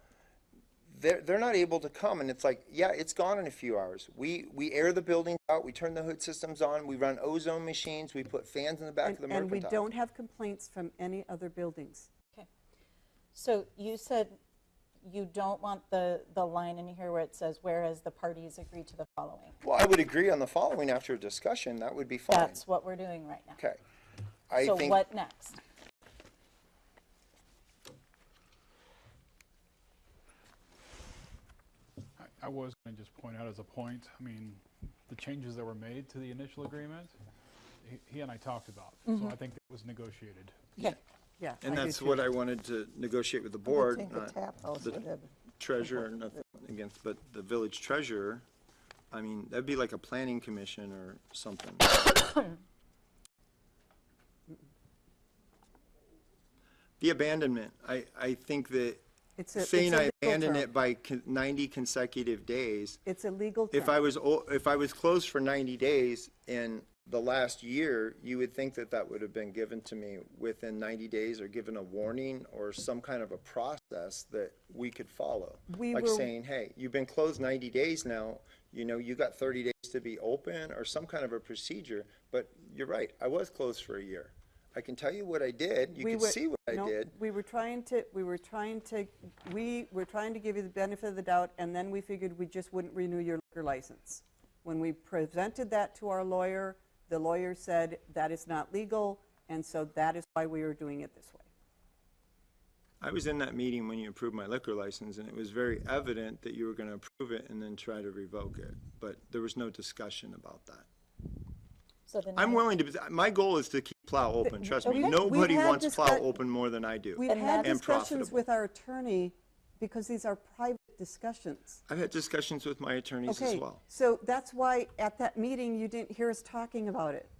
they're not able to come, and it's like, yeah, it's gone in a few hours. We air the buildings out, we turn the hood systems on, we run ozone machines, we put fans in the back of the mercantile. And we don't have complaints from any other buildings. Okay. So you said you don't want the line in here where it says, whereas the parties agree to the following. Well, I would agree on the following after a discussion. That would be fine. That's what we're doing right now. Okay. I So think what next? I was going to just point out as a point, I mean, the changes that were made to the initial agreement, he and I talked about. So I think it was negotiated. Okay. Yeah. And I do that's too. what I wanted to negotiate with the I would board, think the not tap house the would have. treasurer, nothing against, but the village treasurer. I mean, that'd be like a planning commission or something. The abandonment, I think that saying I abandoned it by 90 consecutive days, It's a legal term. if I was closed for 90 days in the last year, you would think that that would have been given to me within 90 days or given a warning or some kind of a process that we could follow. We Like were- saying, hey, you've been closed 90 days now, you know, you got 30 days to be open or some kind of a procedure. But you're right, I was closed for a year. I can tell you what I did. You can see what I did. We were trying to give you the benefit of the doubt, and then we figured we just wouldn't renew your liquor license. When we presented that to our lawyer, the lawyer said that is not legal, and so that is why we were doing it this way. I was in that meeting when you approved my liquor license, and it was very evident that you were going to approve it and then try to revoke it. But there was no discussion about that. So the I'm nine- willing to, my goal is to keep Plow open, trust me. Okay. Nobody We've had wants Plow discuss- open more than I do. We've And had that's- And discussions profitable. with our attorney because these are private discussions. I've had discussions with my attorneys as Okay, well. so that's why at that meeting you didn't hear us talking about it.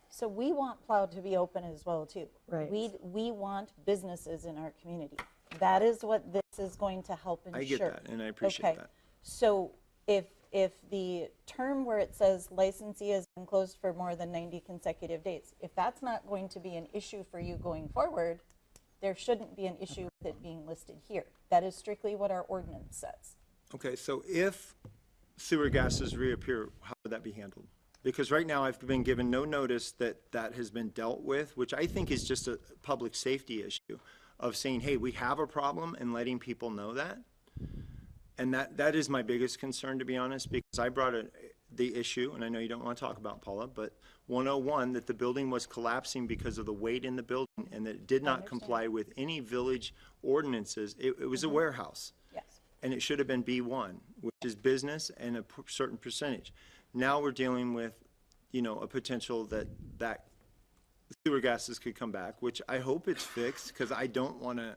So we want Plow to be open as well, too. Right. We want businesses in our community. That is what this is going to help ensure. I get that, and I appreciate Okay. that. So if the term where it says licensee has been closed for more than 90 consecutive days, if that's not going to be an issue for you going forward, there shouldn't be an issue with it being listed here. That is strictly what our ordinance says. Okay, so if sewer gases reappear, how would that be handled? Because right now I've been given no notice that that has been dealt with, which I think is just a public safety issue of saying, hey, we have a problem and letting people know that. And that is my biggest concern, to be honest, because I brought the issue, and I know you don't want to talk about Paula, but 101, that the building was collapsing because of the weight in the building and that it did not comply with any village ordinances. It was a warehouse. Yes. And it should have been B1, which is business and a certain percentage. Now we're dealing with, you know, a potential that sewer gases could come back, which I hope it's fixed because I don't want to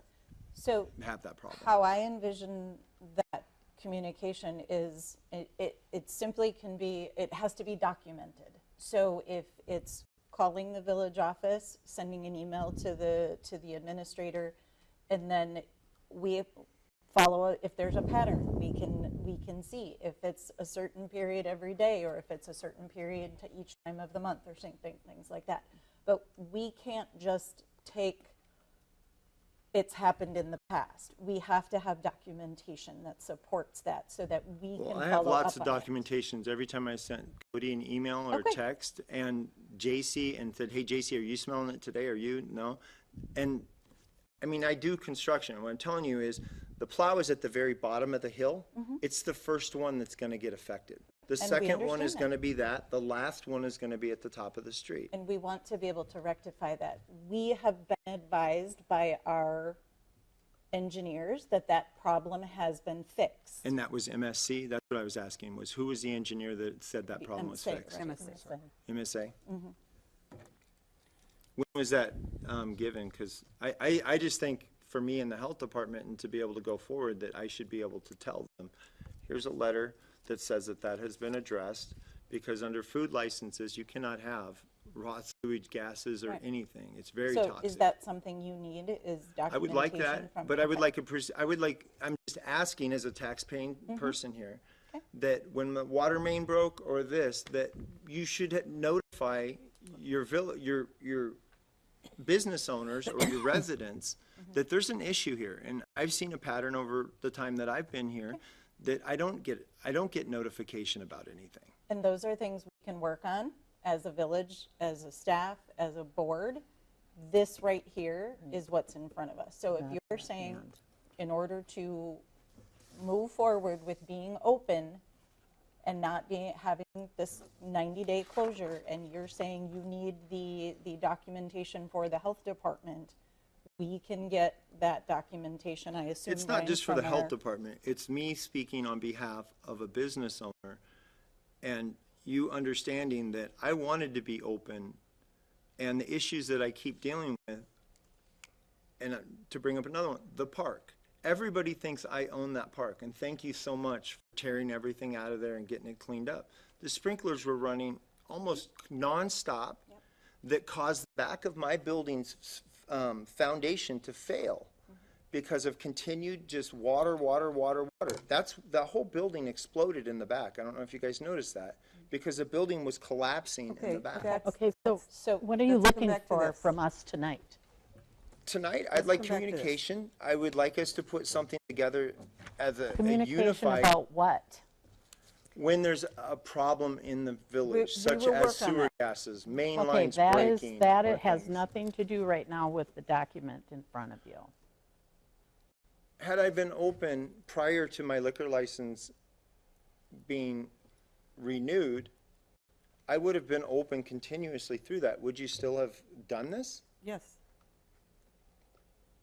have that problem. How I envision that communication is it simply can be, it has to be documented. So if it's calling the village office, sending an email to the administrator, and then we follow, if there's a pattern, we can see if it's a certain period every day or if it's a certain period to each time of the month or things like that. But we can't just take it's happened in the past. We have to have documentation that supports that so that we can follow up on it. I have lots of documentations. Every time I sent Cody an email or text and JC and said, hey, JC, are you smelling it today? Are you? No. And I mean, I do construction. What I'm telling you is the plow is at the very bottom of the hill. It's the first one that's going to get affected. The second one is going to be that. The last one is going to be at the top of the street. And we want to be able to rectify that. We have been advised by our engineers that that problem has been fixed. And that was MSC? That's what I was asking, was who was the engineer that said that problem was fixed? MSA? When was that given? Because I just think for me in the health department and to be able to go forward that I should be able to tell them, here's a letter that says that that has been addressed, because under food licenses you cannot have raw sewage gases or anything. It's very toxic. So is that something you need, is documentation? I would like that, but I would like I'm just asking as a tax-paying person here, that when the water main broke or this, that you should notify your business owners or your residents that there's an issue here. And I've seen a pattern over the time that I've been here that I don't get notification about anything. And those are things we can work on as a village, as a staff, as a board. This right here is what's in front of us. So if you're saying in order to move forward with being open and not having this 90-day closure, and you're saying you need the documentation for the health department, we can get that documentation, I assume. It's not just for the health department. It's me speaking on behalf of a business owner and you understanding that I wanted to be open, and the issues that I keep dealing with, and to bring up another one, the park. Everybody thinks I own that park, and thank you so much for tearing everything out of there and getting it cleaned up. The sprinklers were running almost nonstop that caused the back of my building's foundation to fail because of continued just water. The whole building exploded in the back. I don't know if you guys noticed that, because the building was collapsing in the back. Okay, so what are you looking for from us tonight? Tonight, I'd like communication. I would like us to put something together as a Communication unified. about what? When there's a problem in the village, such as sewer gases, main Okay, lines that breaking. it has nothing to do right now with the document in front of you. Had I been open prior to my liquor license being renewed, I would have been open continuously through that. Would you still have done this? Yes.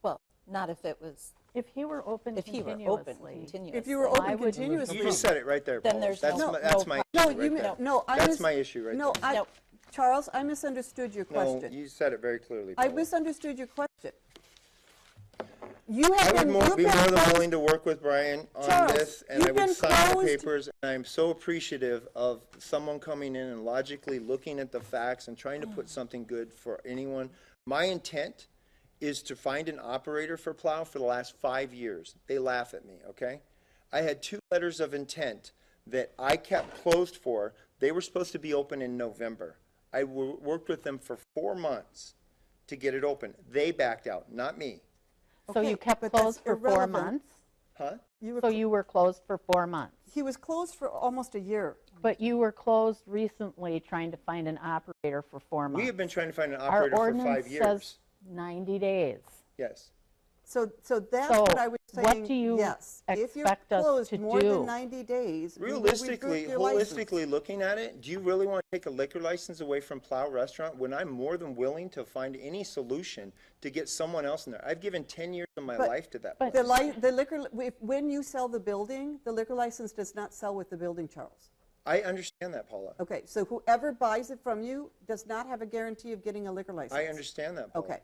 Well, not if it was, If he were open if he were continuously. open continuously. If you were open continuously. You just said it right there, Then Paul. there's That's no- my, that's no my No, issue you, right there. no, I That's my issue right no, there. Charles, I misunderstood your No, question. you said it very clearly, I Paula. misunderstood your question. You I have would been, be more than closed- willing to work with Brian on Charles, this, and I you've would been sign the closed- papers, and I'm so appreciative of someone coming in and logically looking at the facts and trying to put something good for anyone. My intent is to find an operator for Plow for the last 5 years. They laugh at me, okay? I had 2 letters of intent that I kept closed for. They were supposed to be open in November. I worked with them for 4 months to get it open. They backed out, not me. So Okay, you kept but that's closed for 4 irrelevant. months? Huh? You were So you were closed for 4 months? He was closed for almost a year. But you were closed recently trying to find an operator for 4 months. We have been trying to find an Our operator for 5 ordinance years. says 90 days. Yes. So that's So what I was saying. what do you Yes, if you're expect us closed to more do? than 90 days, we will Realistically, revoke your license. holistically looking at it, do you really want to take a liquor license away from Plow Restaurant when I'm more than willing to find any solution to get someone else in there? I've given 10 years of my But- life to that but- place. The liquor, when you sell the building, the liquor license does not sell with the building, Charles. I understand that, Paula. Okay, so whoever buys it from you does not have a guarantee of getting a liquor license. I understand that, Paula. Okay,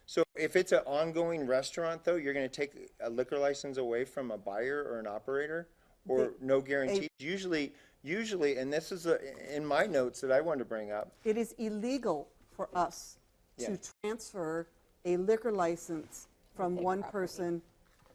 So if it's an ongoing restaurant, though, you're going to take a liquor license away from a buyer or an operator, or no guarantees? Usually, and this is in my notes that I wanted to bring up. it is illegal for us to Yeah. transfer a liquor license from one person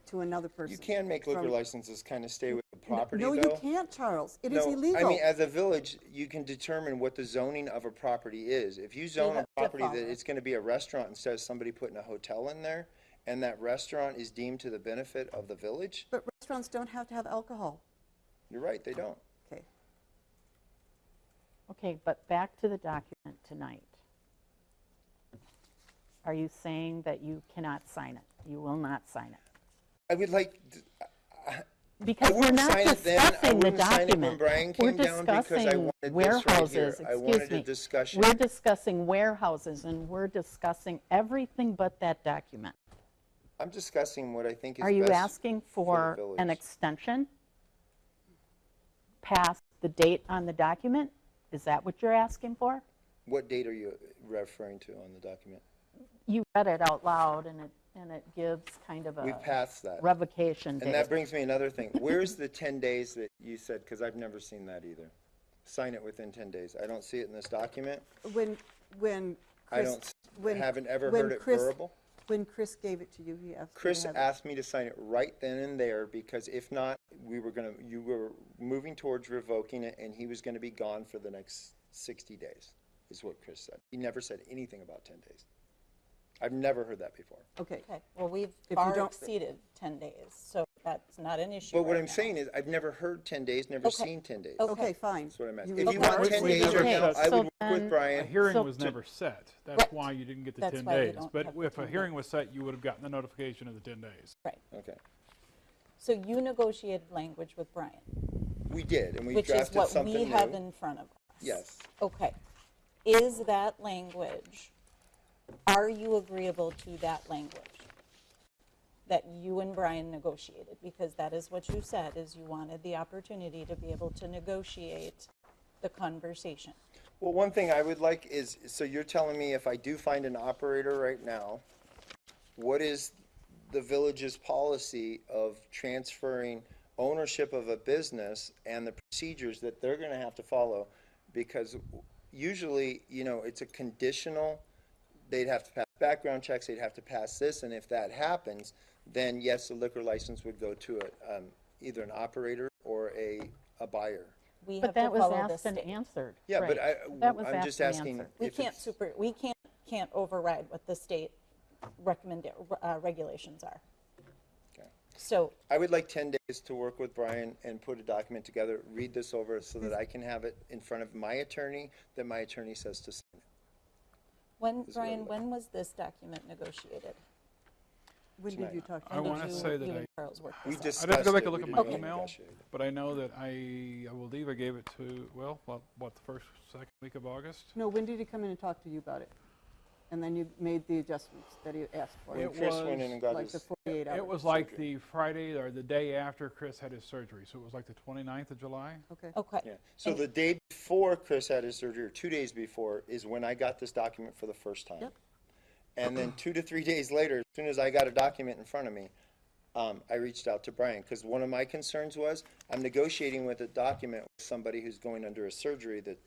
to another person. You can make liquor From- licenses kind of stay with the property, No, though. you can't, Charles. It is No, illegal. I mean, as a village, you can determine what the zoning of a property is. If you zone a have to property that follow. it's going to be a restaurant instead of somebody putting a hotel in there, and that restaurant is deemed to the benefit of the village, But restaurants don't have to have alcohol. you're right, they don't. Okay. Okay, but back to the document tonight. Are you saying that you cannot sign it? You will not sign it? I would like, Because we're wouldn't not sign it then. I discussing the wouldn't sign it when document. Brian We're came down because I discussing wanted this right warehouses, here. I wanted excuse a me. discussion. We're discussing warehouses, and we're discussing everything but that document. I'm discussing what I think is Are you best asking for the an village. extension past the date on the document? Is that what you're asking for? What date are you referring to on the document? You read it out loud, and it gives kind of a We've passed that. revocation And date. that brings me another thing. Where's the 10 days that you said? Because I've never seen that either. Sign it within 10 days. I don't see it in this document. When I Chris, don't, when, haven't ever when heard it Chris- verbal. When Chris gave it to you, he asked. you to Chris have it. asked me to sign it right then and there because if not, you were moving towards revoking it and he was going to be gone for the next 60 days, is what Chris said. He never said anything about 10 days. I've never heard that before. Okay. Okay, well, we've you far don't- exceeded 10 days, so that's not an issue But what right I'm now. saying is I've never heard 10 days, never Okay. seen 10 days. Okay. Okay, fine. That's what I'm You asking. If you require- want 10 We days never or said- no, I so would work then- with A Brian. hearing So was to- never set. That's Right. why you didn't get the That's 10 why you days. don't But have the if a 10 hearing days. was set, you would have gotten the notification of the 10 days. Right, Okay. so you negotiated language with Brian, We did, and we which is drafted what something we new. have in front of us. Yes. Okay. Is that language, are you agreeable to that language that you and Brian negotiated? Because that is what you said, is you wanted the opportunity to be able to negotiate the conversation. Well, one thing I would like is, so you're telling me if I do find an operator right now, what is the village's policy of transferring ownership of a business and the procedures that they're going to have to follow? Because usually, it's a conditional, they'd have to pass background checks, they'd have to pass this, and if that happens, then yes, the liquor license would go to either an operator or a buyer. We But have that to was follow asked the and state. answered. Yeah, Right. but That was I'm asked just and asking answered. We if can't it's, we can't override what the state regulations are. Okay. So, I would like 10 days to work with Brian and put a document together, read this over so that I can have it in front of my attorney, that my attorney says to sign it. when, Is what I Brian, would when was this document negotiated? When did you talk to I him? When want did to you- say that you I- and Charles work We this out? I'd have to go back discussed and it, look we at my didn't Okay. email, negotiate it. but I know that I believe I gave it to, the second week of August? No, when did he come in and talk to you about it? And then you made the adjustments that he asked for? When It Chris was went in and got Like the his, 48 hours? It was like the Friday or the day after Chris had his surgery, so it was like the 29th of July. Okay. Okay. yeah. So the day before Chris had his surgery, or 2 days before, is when I got this document for the first time. Yep. And then 2 to 3 days later, as soon as I got a document in front of me, I reached out to Brian, because one of my concerns was, I'm negotiating with a document with somebody who's going under a surgery that,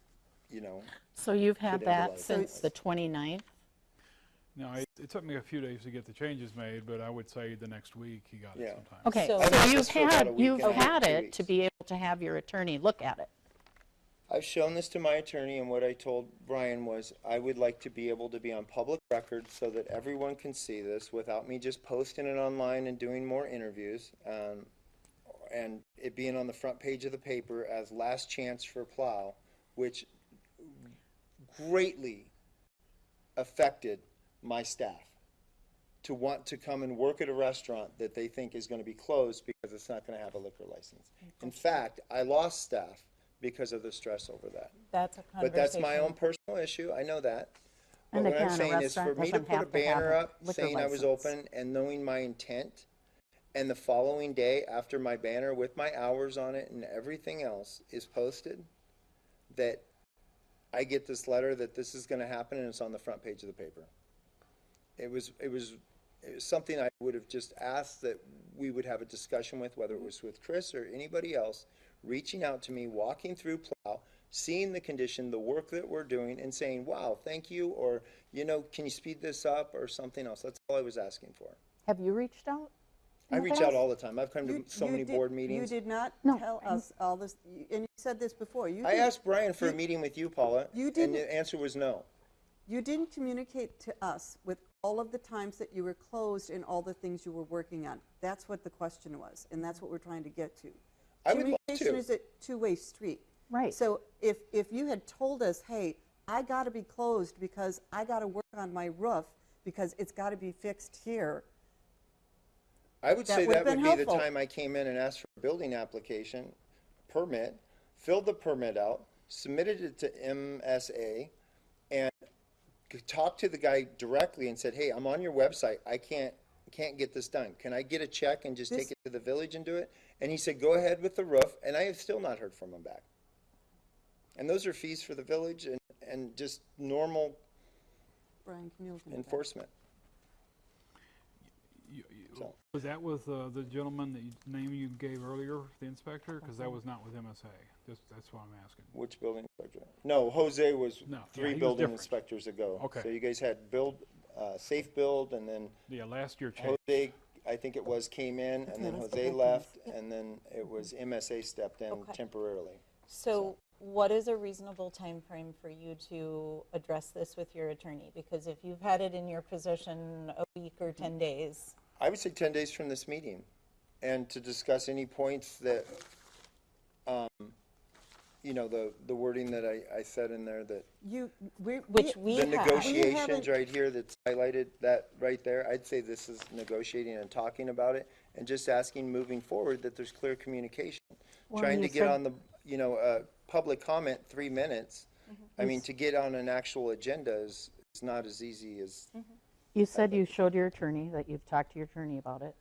So you've had Could have a lot that of since the 29th? No, it took me a few days to get the changes made, but I would say the next week he got it Yeah. sometime. Okay, So- so I've you've just for about a week you've and a half, had 2 it weeks. to be able to have your attorney look at it. I've shown this to my attorney, and what I told Brian was I would like to be able to be on public record so that everyone can see this without me just posting it online and doing more interviews. and it being on the front page of the paper as last chance for plow, which greatly affected my staff to want to come and work at a restaurant that they think is going to be closed because it's not going to have a liquor license. In fact, I lost staff because of the stress over that. That's a But that's my conversation. own personal issue, I know that. But And what again, I'm a saying is for restaurant me to doesn't put a have to have banner a up liquor saying I was license. open and knowing my intent, and the following day after my banner with my hours on it and everything else is posted, that I get this letter that this is going to happen and it's on the front page of the paper. It was something I would have just asked that we would have a discussion with, whether it was with Chris or anybody else, reaching out to me, walking through Plow, seeing the condition, the work that we're doing, and saying, wow, thank you, or, you know, can you speed this up, or something else. That's all I was asking for. Have you reached out? I reach out all the time. I've come to so many board You meetings. did not No, tell us all this, and you said this before. You I didn't- asked Brian for a you- meeting with you, Paula, you and didn't- the answer was no. You didn't communicate to us with all of the times that you were closed and all the things you were working on. That's what the question was, and that's what we're trying to get to. I would love Communication to. is a two-way street. Right. So if you had told us, hey, I got to be closed because I got to work on my roof because it's got to be fixed here, I would That say would've that would been be the helpful. time I came in and asked for a building application, permit, filled the permit out, submitted it to MSA, and talked to the guy directly and said, hey, I'm on your website. I can't get this done. Can I get a check and just take it to the village and do it? And he said, go ahead with the roof, and I have still not heard from him back. And those are fees for the village and just normal Brian, can you look into that? enforcement. So. Was that with the gentleman that name you gave earlier, the inspector? Because that was not with MSA. That's what I'm asking. Which building inspector? No, Jose was No, yeah, three he was building different. inspectors ago. Okay. So you guys had Safe Build, and then Yeah, last year changed. Jose, I think it was, came in, and then let's go Jose back to left, and then it was MSA stepped in Okay. temporarily. So what is a reasonable time frame for you to address this with your attorney? Because if you've had it in your possession a week or 10 days, I would say 10 days from this meeting, and to discuss any points that, you know, the wording that I said in there, that which we the have. negotiations right here that's highlighted, that right there, I'd say this is negotiating and talking about it, and just asking moving forward that there's clear communication. Well, Trying you to get said- on the, you know, public comment 3 minutes, I mean, to get on an actual agenda is not as easy as, You said you showed your attorney, that you've talked to your attorney about it.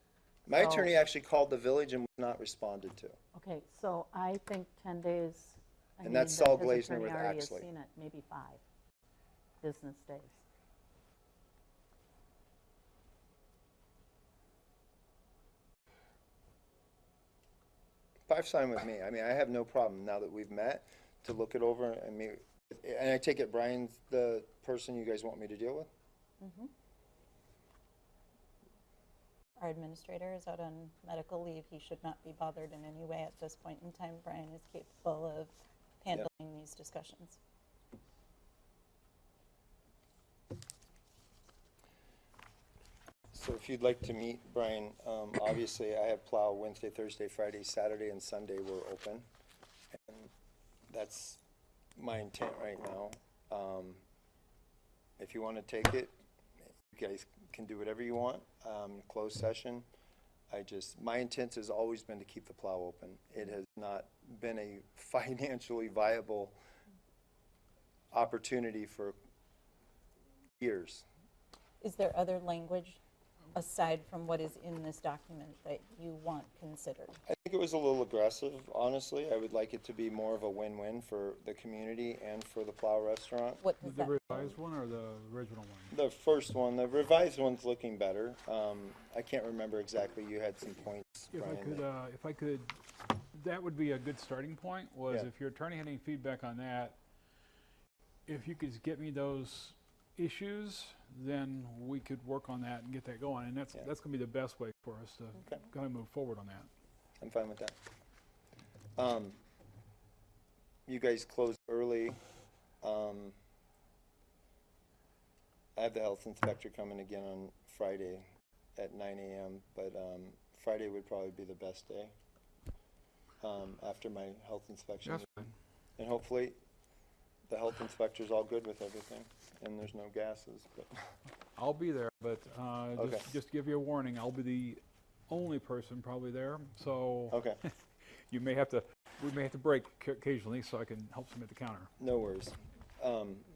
my So- attorney actually called the village and was not responded to. Okay, so I think 10 days. I And that's mean, Saul his Glazner attorney with already has Axley. seen it, maybe 5 business days. Five's fine with me. I mean, I have no problem now that we've met to look it over. I mean, and I take it Brian's the person you guys want me to deal with? Our administrator is out on medical leave. He should not be bothered in any way at this point in time. Brian is capable of handling these discussions. So if you'd like to meet Brian, obviously I have plow Wednesday, Thursday, Friday, Saturday, and Sunday we're open. And that's my intent right now. If you want to take it, you guys can do whatever you want. Closed session. My intent has always been to keep the plow open. It has not been a financially viable opportunity for years. Is there other language aside from what is in this document that you want considered? I think it was a little aggressive, honestly. I would like it to be more of a win-win for the community and for the Plow Restaurant. What does The that revised one or the original one? The first one, the revised one's looking better. I can't remember exactly. You had some points, Brian. If I could, that would be a good starting point, was Yeah. if your attorney had any feedback on that, if you could just get me those issues, then we could work on that and get that going. And that's going to be the best way for us to Okay. kind of move forward on that. I'm fine with that. You guys closed early. I have the health inspector coming again on Friday at 9 a.m., but Friday would probably be the best day. after my health inspection. That's fine. And hopefully, the health inspector's all good with everything, and there's no gases, but. I'll be there, but Okay. just to give you a warning, I'll be the only person probably there, so Okay, we may have to break occasionally so I can help them at the counter. no worries.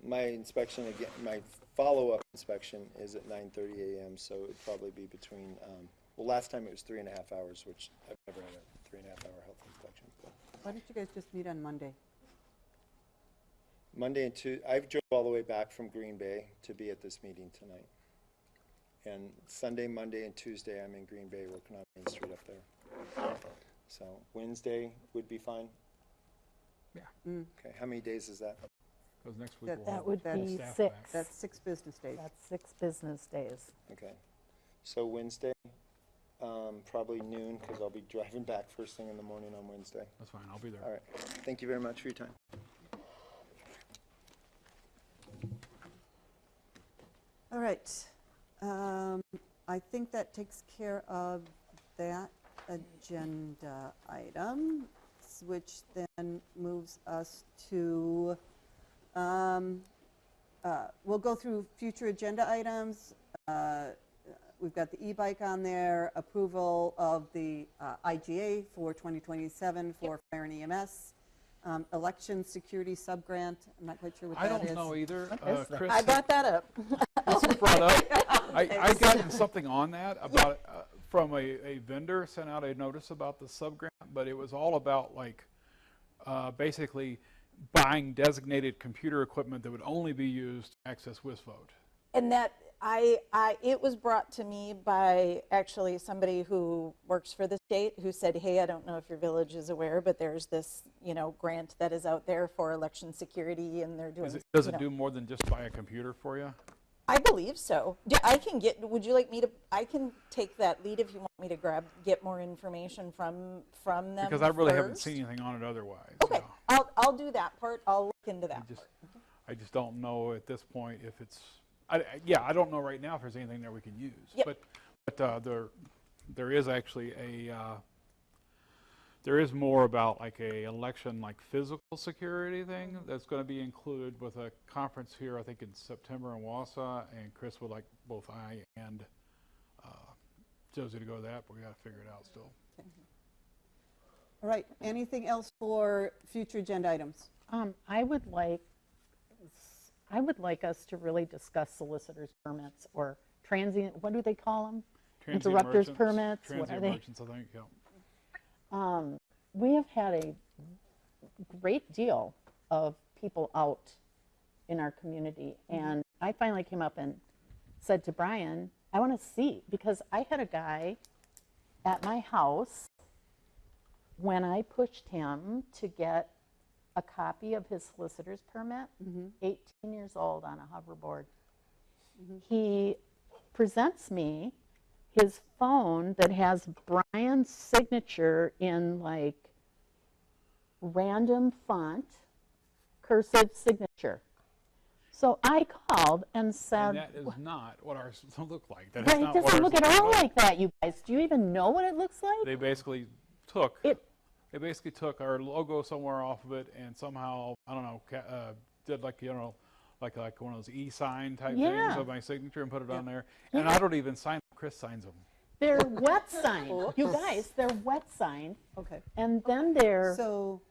My inspection again, my follow-up inspection is at 9:30 a.m., so it'd probably be between, well, last time it was 3.5 hours, which I've never had a 3.5 hour health inspection. But Why don't you guys just meet on Monday? Monday and Tuesday, I've drove all the way back from Green Bay to be at this meeting tonight. And Sunday, Monday, and Tuesday, I'm in Green Bay working on Main Street up there. So Wednesday would be fine? Yeah. Okay, how many days is that? Because next week That- we'll That have would that be is staff 6. back. That's 6 business days. That's 6 business days. Okay, so Wednesday, probably noon, because I'll be driving back first thing in the morning on Wednesday. That's fine, I'll be there. All right, thank you very much for your time. All right. I think that takes care of that agenda item, which then moves us to, we'll go through future agenda items. We've got the e-bike on there, approval of the IGA for 2027 for fire and EMS, election security subgrant. I'm not quite sure what I that is. don't know either. What is that? Chris I brought that up. Chris brought up, I gotten something on that about, from a vendor, sent out a notice about the subgrant, but it was all about like, basically buying designated computer equipment that would only be used to access WisVote. And that, it was brought to me by actually somebody who works for the state who said, hey, I don't know if your village is aware, but there's this, grant that is out there for election security, and they're doing, Does it do more than just buy a computer for you? I believe so. I can would you like me to, I can take that lead if you want me to get more information from them Because I really haven't first. seen anything on it otherwise. Okay, yeah. I'll do that part. I'll look into that. I just don't know at this point if it's, I don't know right now if there's anything there we can use. Yep. But there is actually there is more about like a election like physical security thing that's going to be included with a conference here I think in September in Wausau, and Chris would like both I and Josie to go to that, but we got to figure it out still. All right. Anything else for future agenda items? I would like us to really discuss solicitor's permits or transient, what do they call them? Transient Interrupters merchants, permits, what are transient they? merchants, I think, yeah. We have had a great deal of people out in our community, and I finally came up and said to Brian, I want to see, because I had a guy at my house when I pushed him to get a copy of his solicitor's permit, 18 years old on a hoverboard. He presents me his phone that has Brian's signature in like random font, cursive signature. So I called and said, And that is not what ours look like. That is right, it not what doesn't ours look at all like. like that, you guys. Do you even know what it looks like? They basically took It- our logo somewhere off of it and somehow, I don't know, did like, like one of those e-sign type Yeah. things of my signature and put it on there. And I don't even sign them. Chris signs them. They're wet signed. You guys, they're wet signed. Okay. And then they're So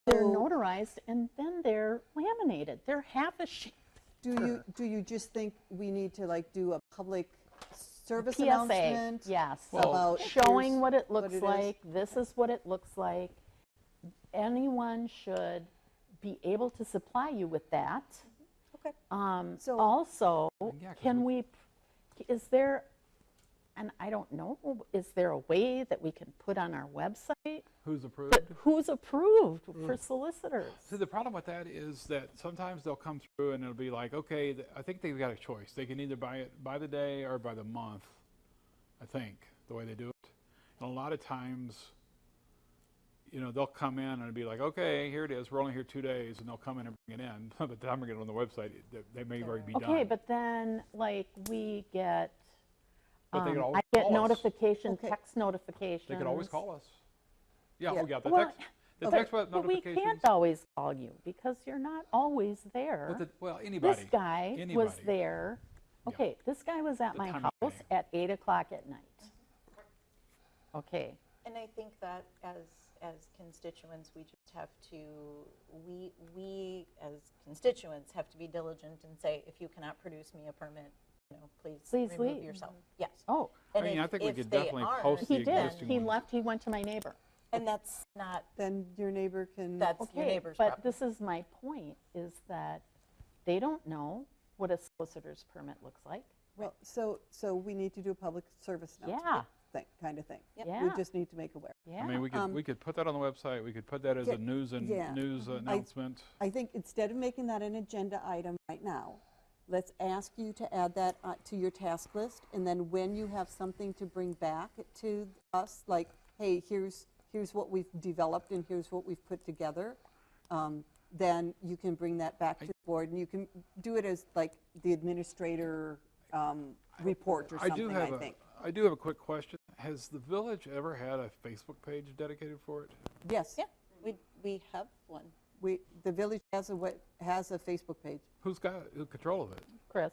notarized, and then they're laminated. They're half a sheet. do you just think we need to like do a public service PSA, announcement? yes. About Showing here's what it looks it is? like. This is what it looks like. Anyone should be able to supply you with that. Okay. So also, Yeah, 'cause can we, is there, and I don't know, is there a way that we can put on our website? Who's approved? But who's approved for solicitors? So the problem with that is that sometimes they'll come through and it'll be like, okay, I think they've got a choice. They can either buy it by the day or by the month, I think, the way they do it. And a lot of times, they'll come in and it'll be like, okay, here it is. We're only here 2 days, and they'll come in and bring it in. By the time we get it on the website, they may already be done. Okay, but then, like, we get, But they could always I get call us. notification, Okay. text notifications. They could always call us. Yeah, Yeah. oh, yeah, the Well, text, the text But we notifications. can't always call you because you're not always there. Well, anybody. This guy was anybody. there. Okay, this guy was at The my time of house day. at 8 o'clock at night. Okay, And I think that as constituents, we just have to, we as constituents have to be diligent and say, if you cannot produce me a permit, please Please remove leave. yourself. Yes. oh, I And mean, if- I think we if could they definitely aren't, post he the did. existing He ones. left, he went to my neighbor. And that's not, Then your neighbor can. that's your Okay, neighbor's but problem. this is my point, is that they don't know what a solicitor's permit looks like. Well, so we need to do a public service Yeah. announcement thing, kind of thing. We Yeah. just need to make aware. Yeah. I mean, we could put that on the website. We could put that as a Yeah, news yeah. announcement. I think instead of making that an agenda item right now, let's ask you to add that to your task list, and then when you have something to bring back to us, like, hey, here's what we've developed and here's what we've put together, then you can bring that back to the board, and you can do it as like the administrator report or something, I think. I do have a quick question. Has the village ever had a Facebook page dedicated for it? Yes. Yeah, we have one. The village has a Facebook page. Who's got control of it? Chris,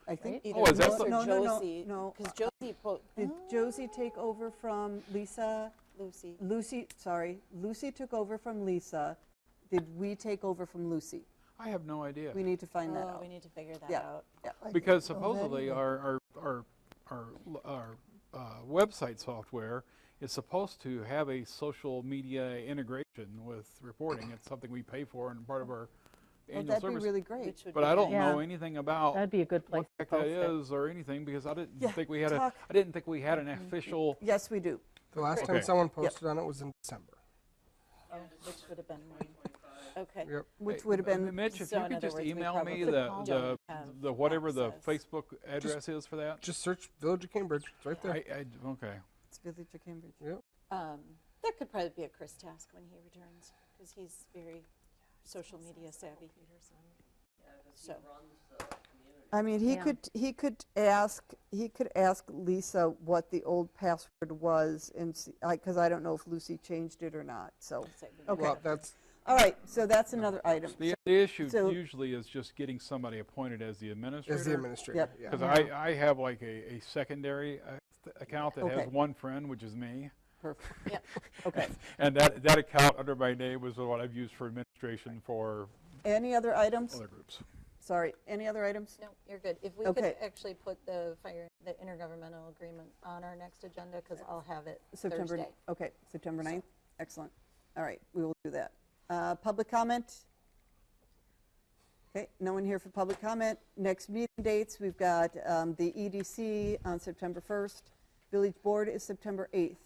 I think. Either Oh, is that Chris the- or No, Josie. no. Because Josie, Did Josie take over from Lisa? Lucy. Lucy took over from Lisa. Did we take over from Lucy? I have no idea. We need to find that Oh, out. we need to figure that Yeah. out. Because supposedly our website software is supposed to have a social media integration with reporting. It's something we pay for and part of our Well, annual that'd be service. really great. Which would But be I don't good. know anything about that'd be a good place what the to heck that post it. is or anything because I didn't Yeah, think we had talk. I didn't think we had an official. Yes, we do. The last Okay. time someone posted on it was in December. Oh, which would have been mine. Okay. Yep. Which would have been, Mitch, if So you in could other just words, we email me probably the don't have the whatever the access. Facebook address is for that. Just search Village of Cambridge. It's right there. Okay. it's Village of Cambridge. Yep. That could probably be a Chris task when he returns, because he's very social media savvy. So, I mean, he could ask Lisa what the old password was, and because I don't know if Lucy changed it or not. So, okay. Well, that's All right. So that's another item. The issue so- usually is just getting somebody appointed as the administrator. as the administrator. Yep. Yeah. Because I have like a secondary account that Okay. has one friend, which is me. Perfect. yeah. Okay. And that account under my name was what I've used for administration for Any other items? other groups. Sorry. Any other items? No, you're good. If we Okay. could actually put the intergovernmental agreement on our next agenda, because I'll have it September. Thursday. Okay. September 9th. Excellent. All right. We will do that. Public comment? Okay, no one here for public comment. Next meeting dates, we've got the EDC on September 1st. Village Board is September 8th.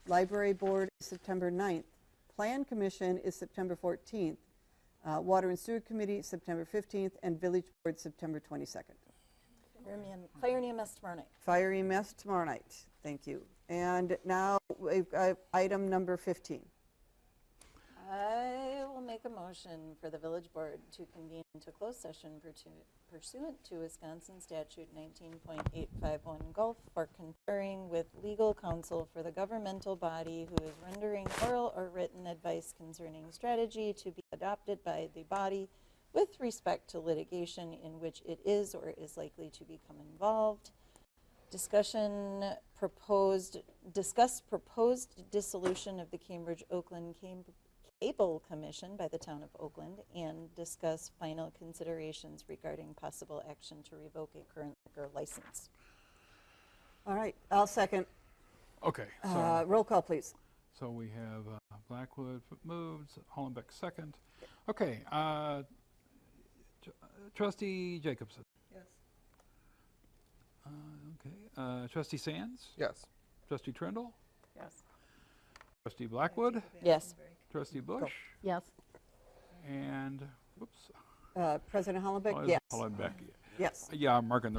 Library Board is September 9th. Plan Commission is September 14th. Water and Sewer Committee, September 15th. And Village Board, September 22nd. Fire and EMS tomorrow night. Fire EMS tomorrow night. Thank you. And now we've got item number 15. I will make a motion for the village board to convene into closed session pursuant to Wisconsin statute 19.851 Gulf for conferring with legal counsel for the governmental body who is rendering oral or written advice concerning strategy to be adopted by the body with respect to litigation in which it is or is likely to become involved. Discuss proposed dissolution of the Cambridge-Oakland Cable Commission by the Town of Oakland, and discuss final considerations regarding possible action to revoke a current liquor license. All right, I'll second. Okay. So, Roll call, please. so we have Blackwood moved, Hollenbeck second. Okay. Trustee Jacobson. Yes. Okay. Trustee Sands. Yes. Trustee Trindle. Yes. Trustee Blackwood. Yes. Trustee Bush. Yes. And whoops. President Hollenbeck, Oh, yes. Hollenbeck. Yes. Yeah, I'm marking the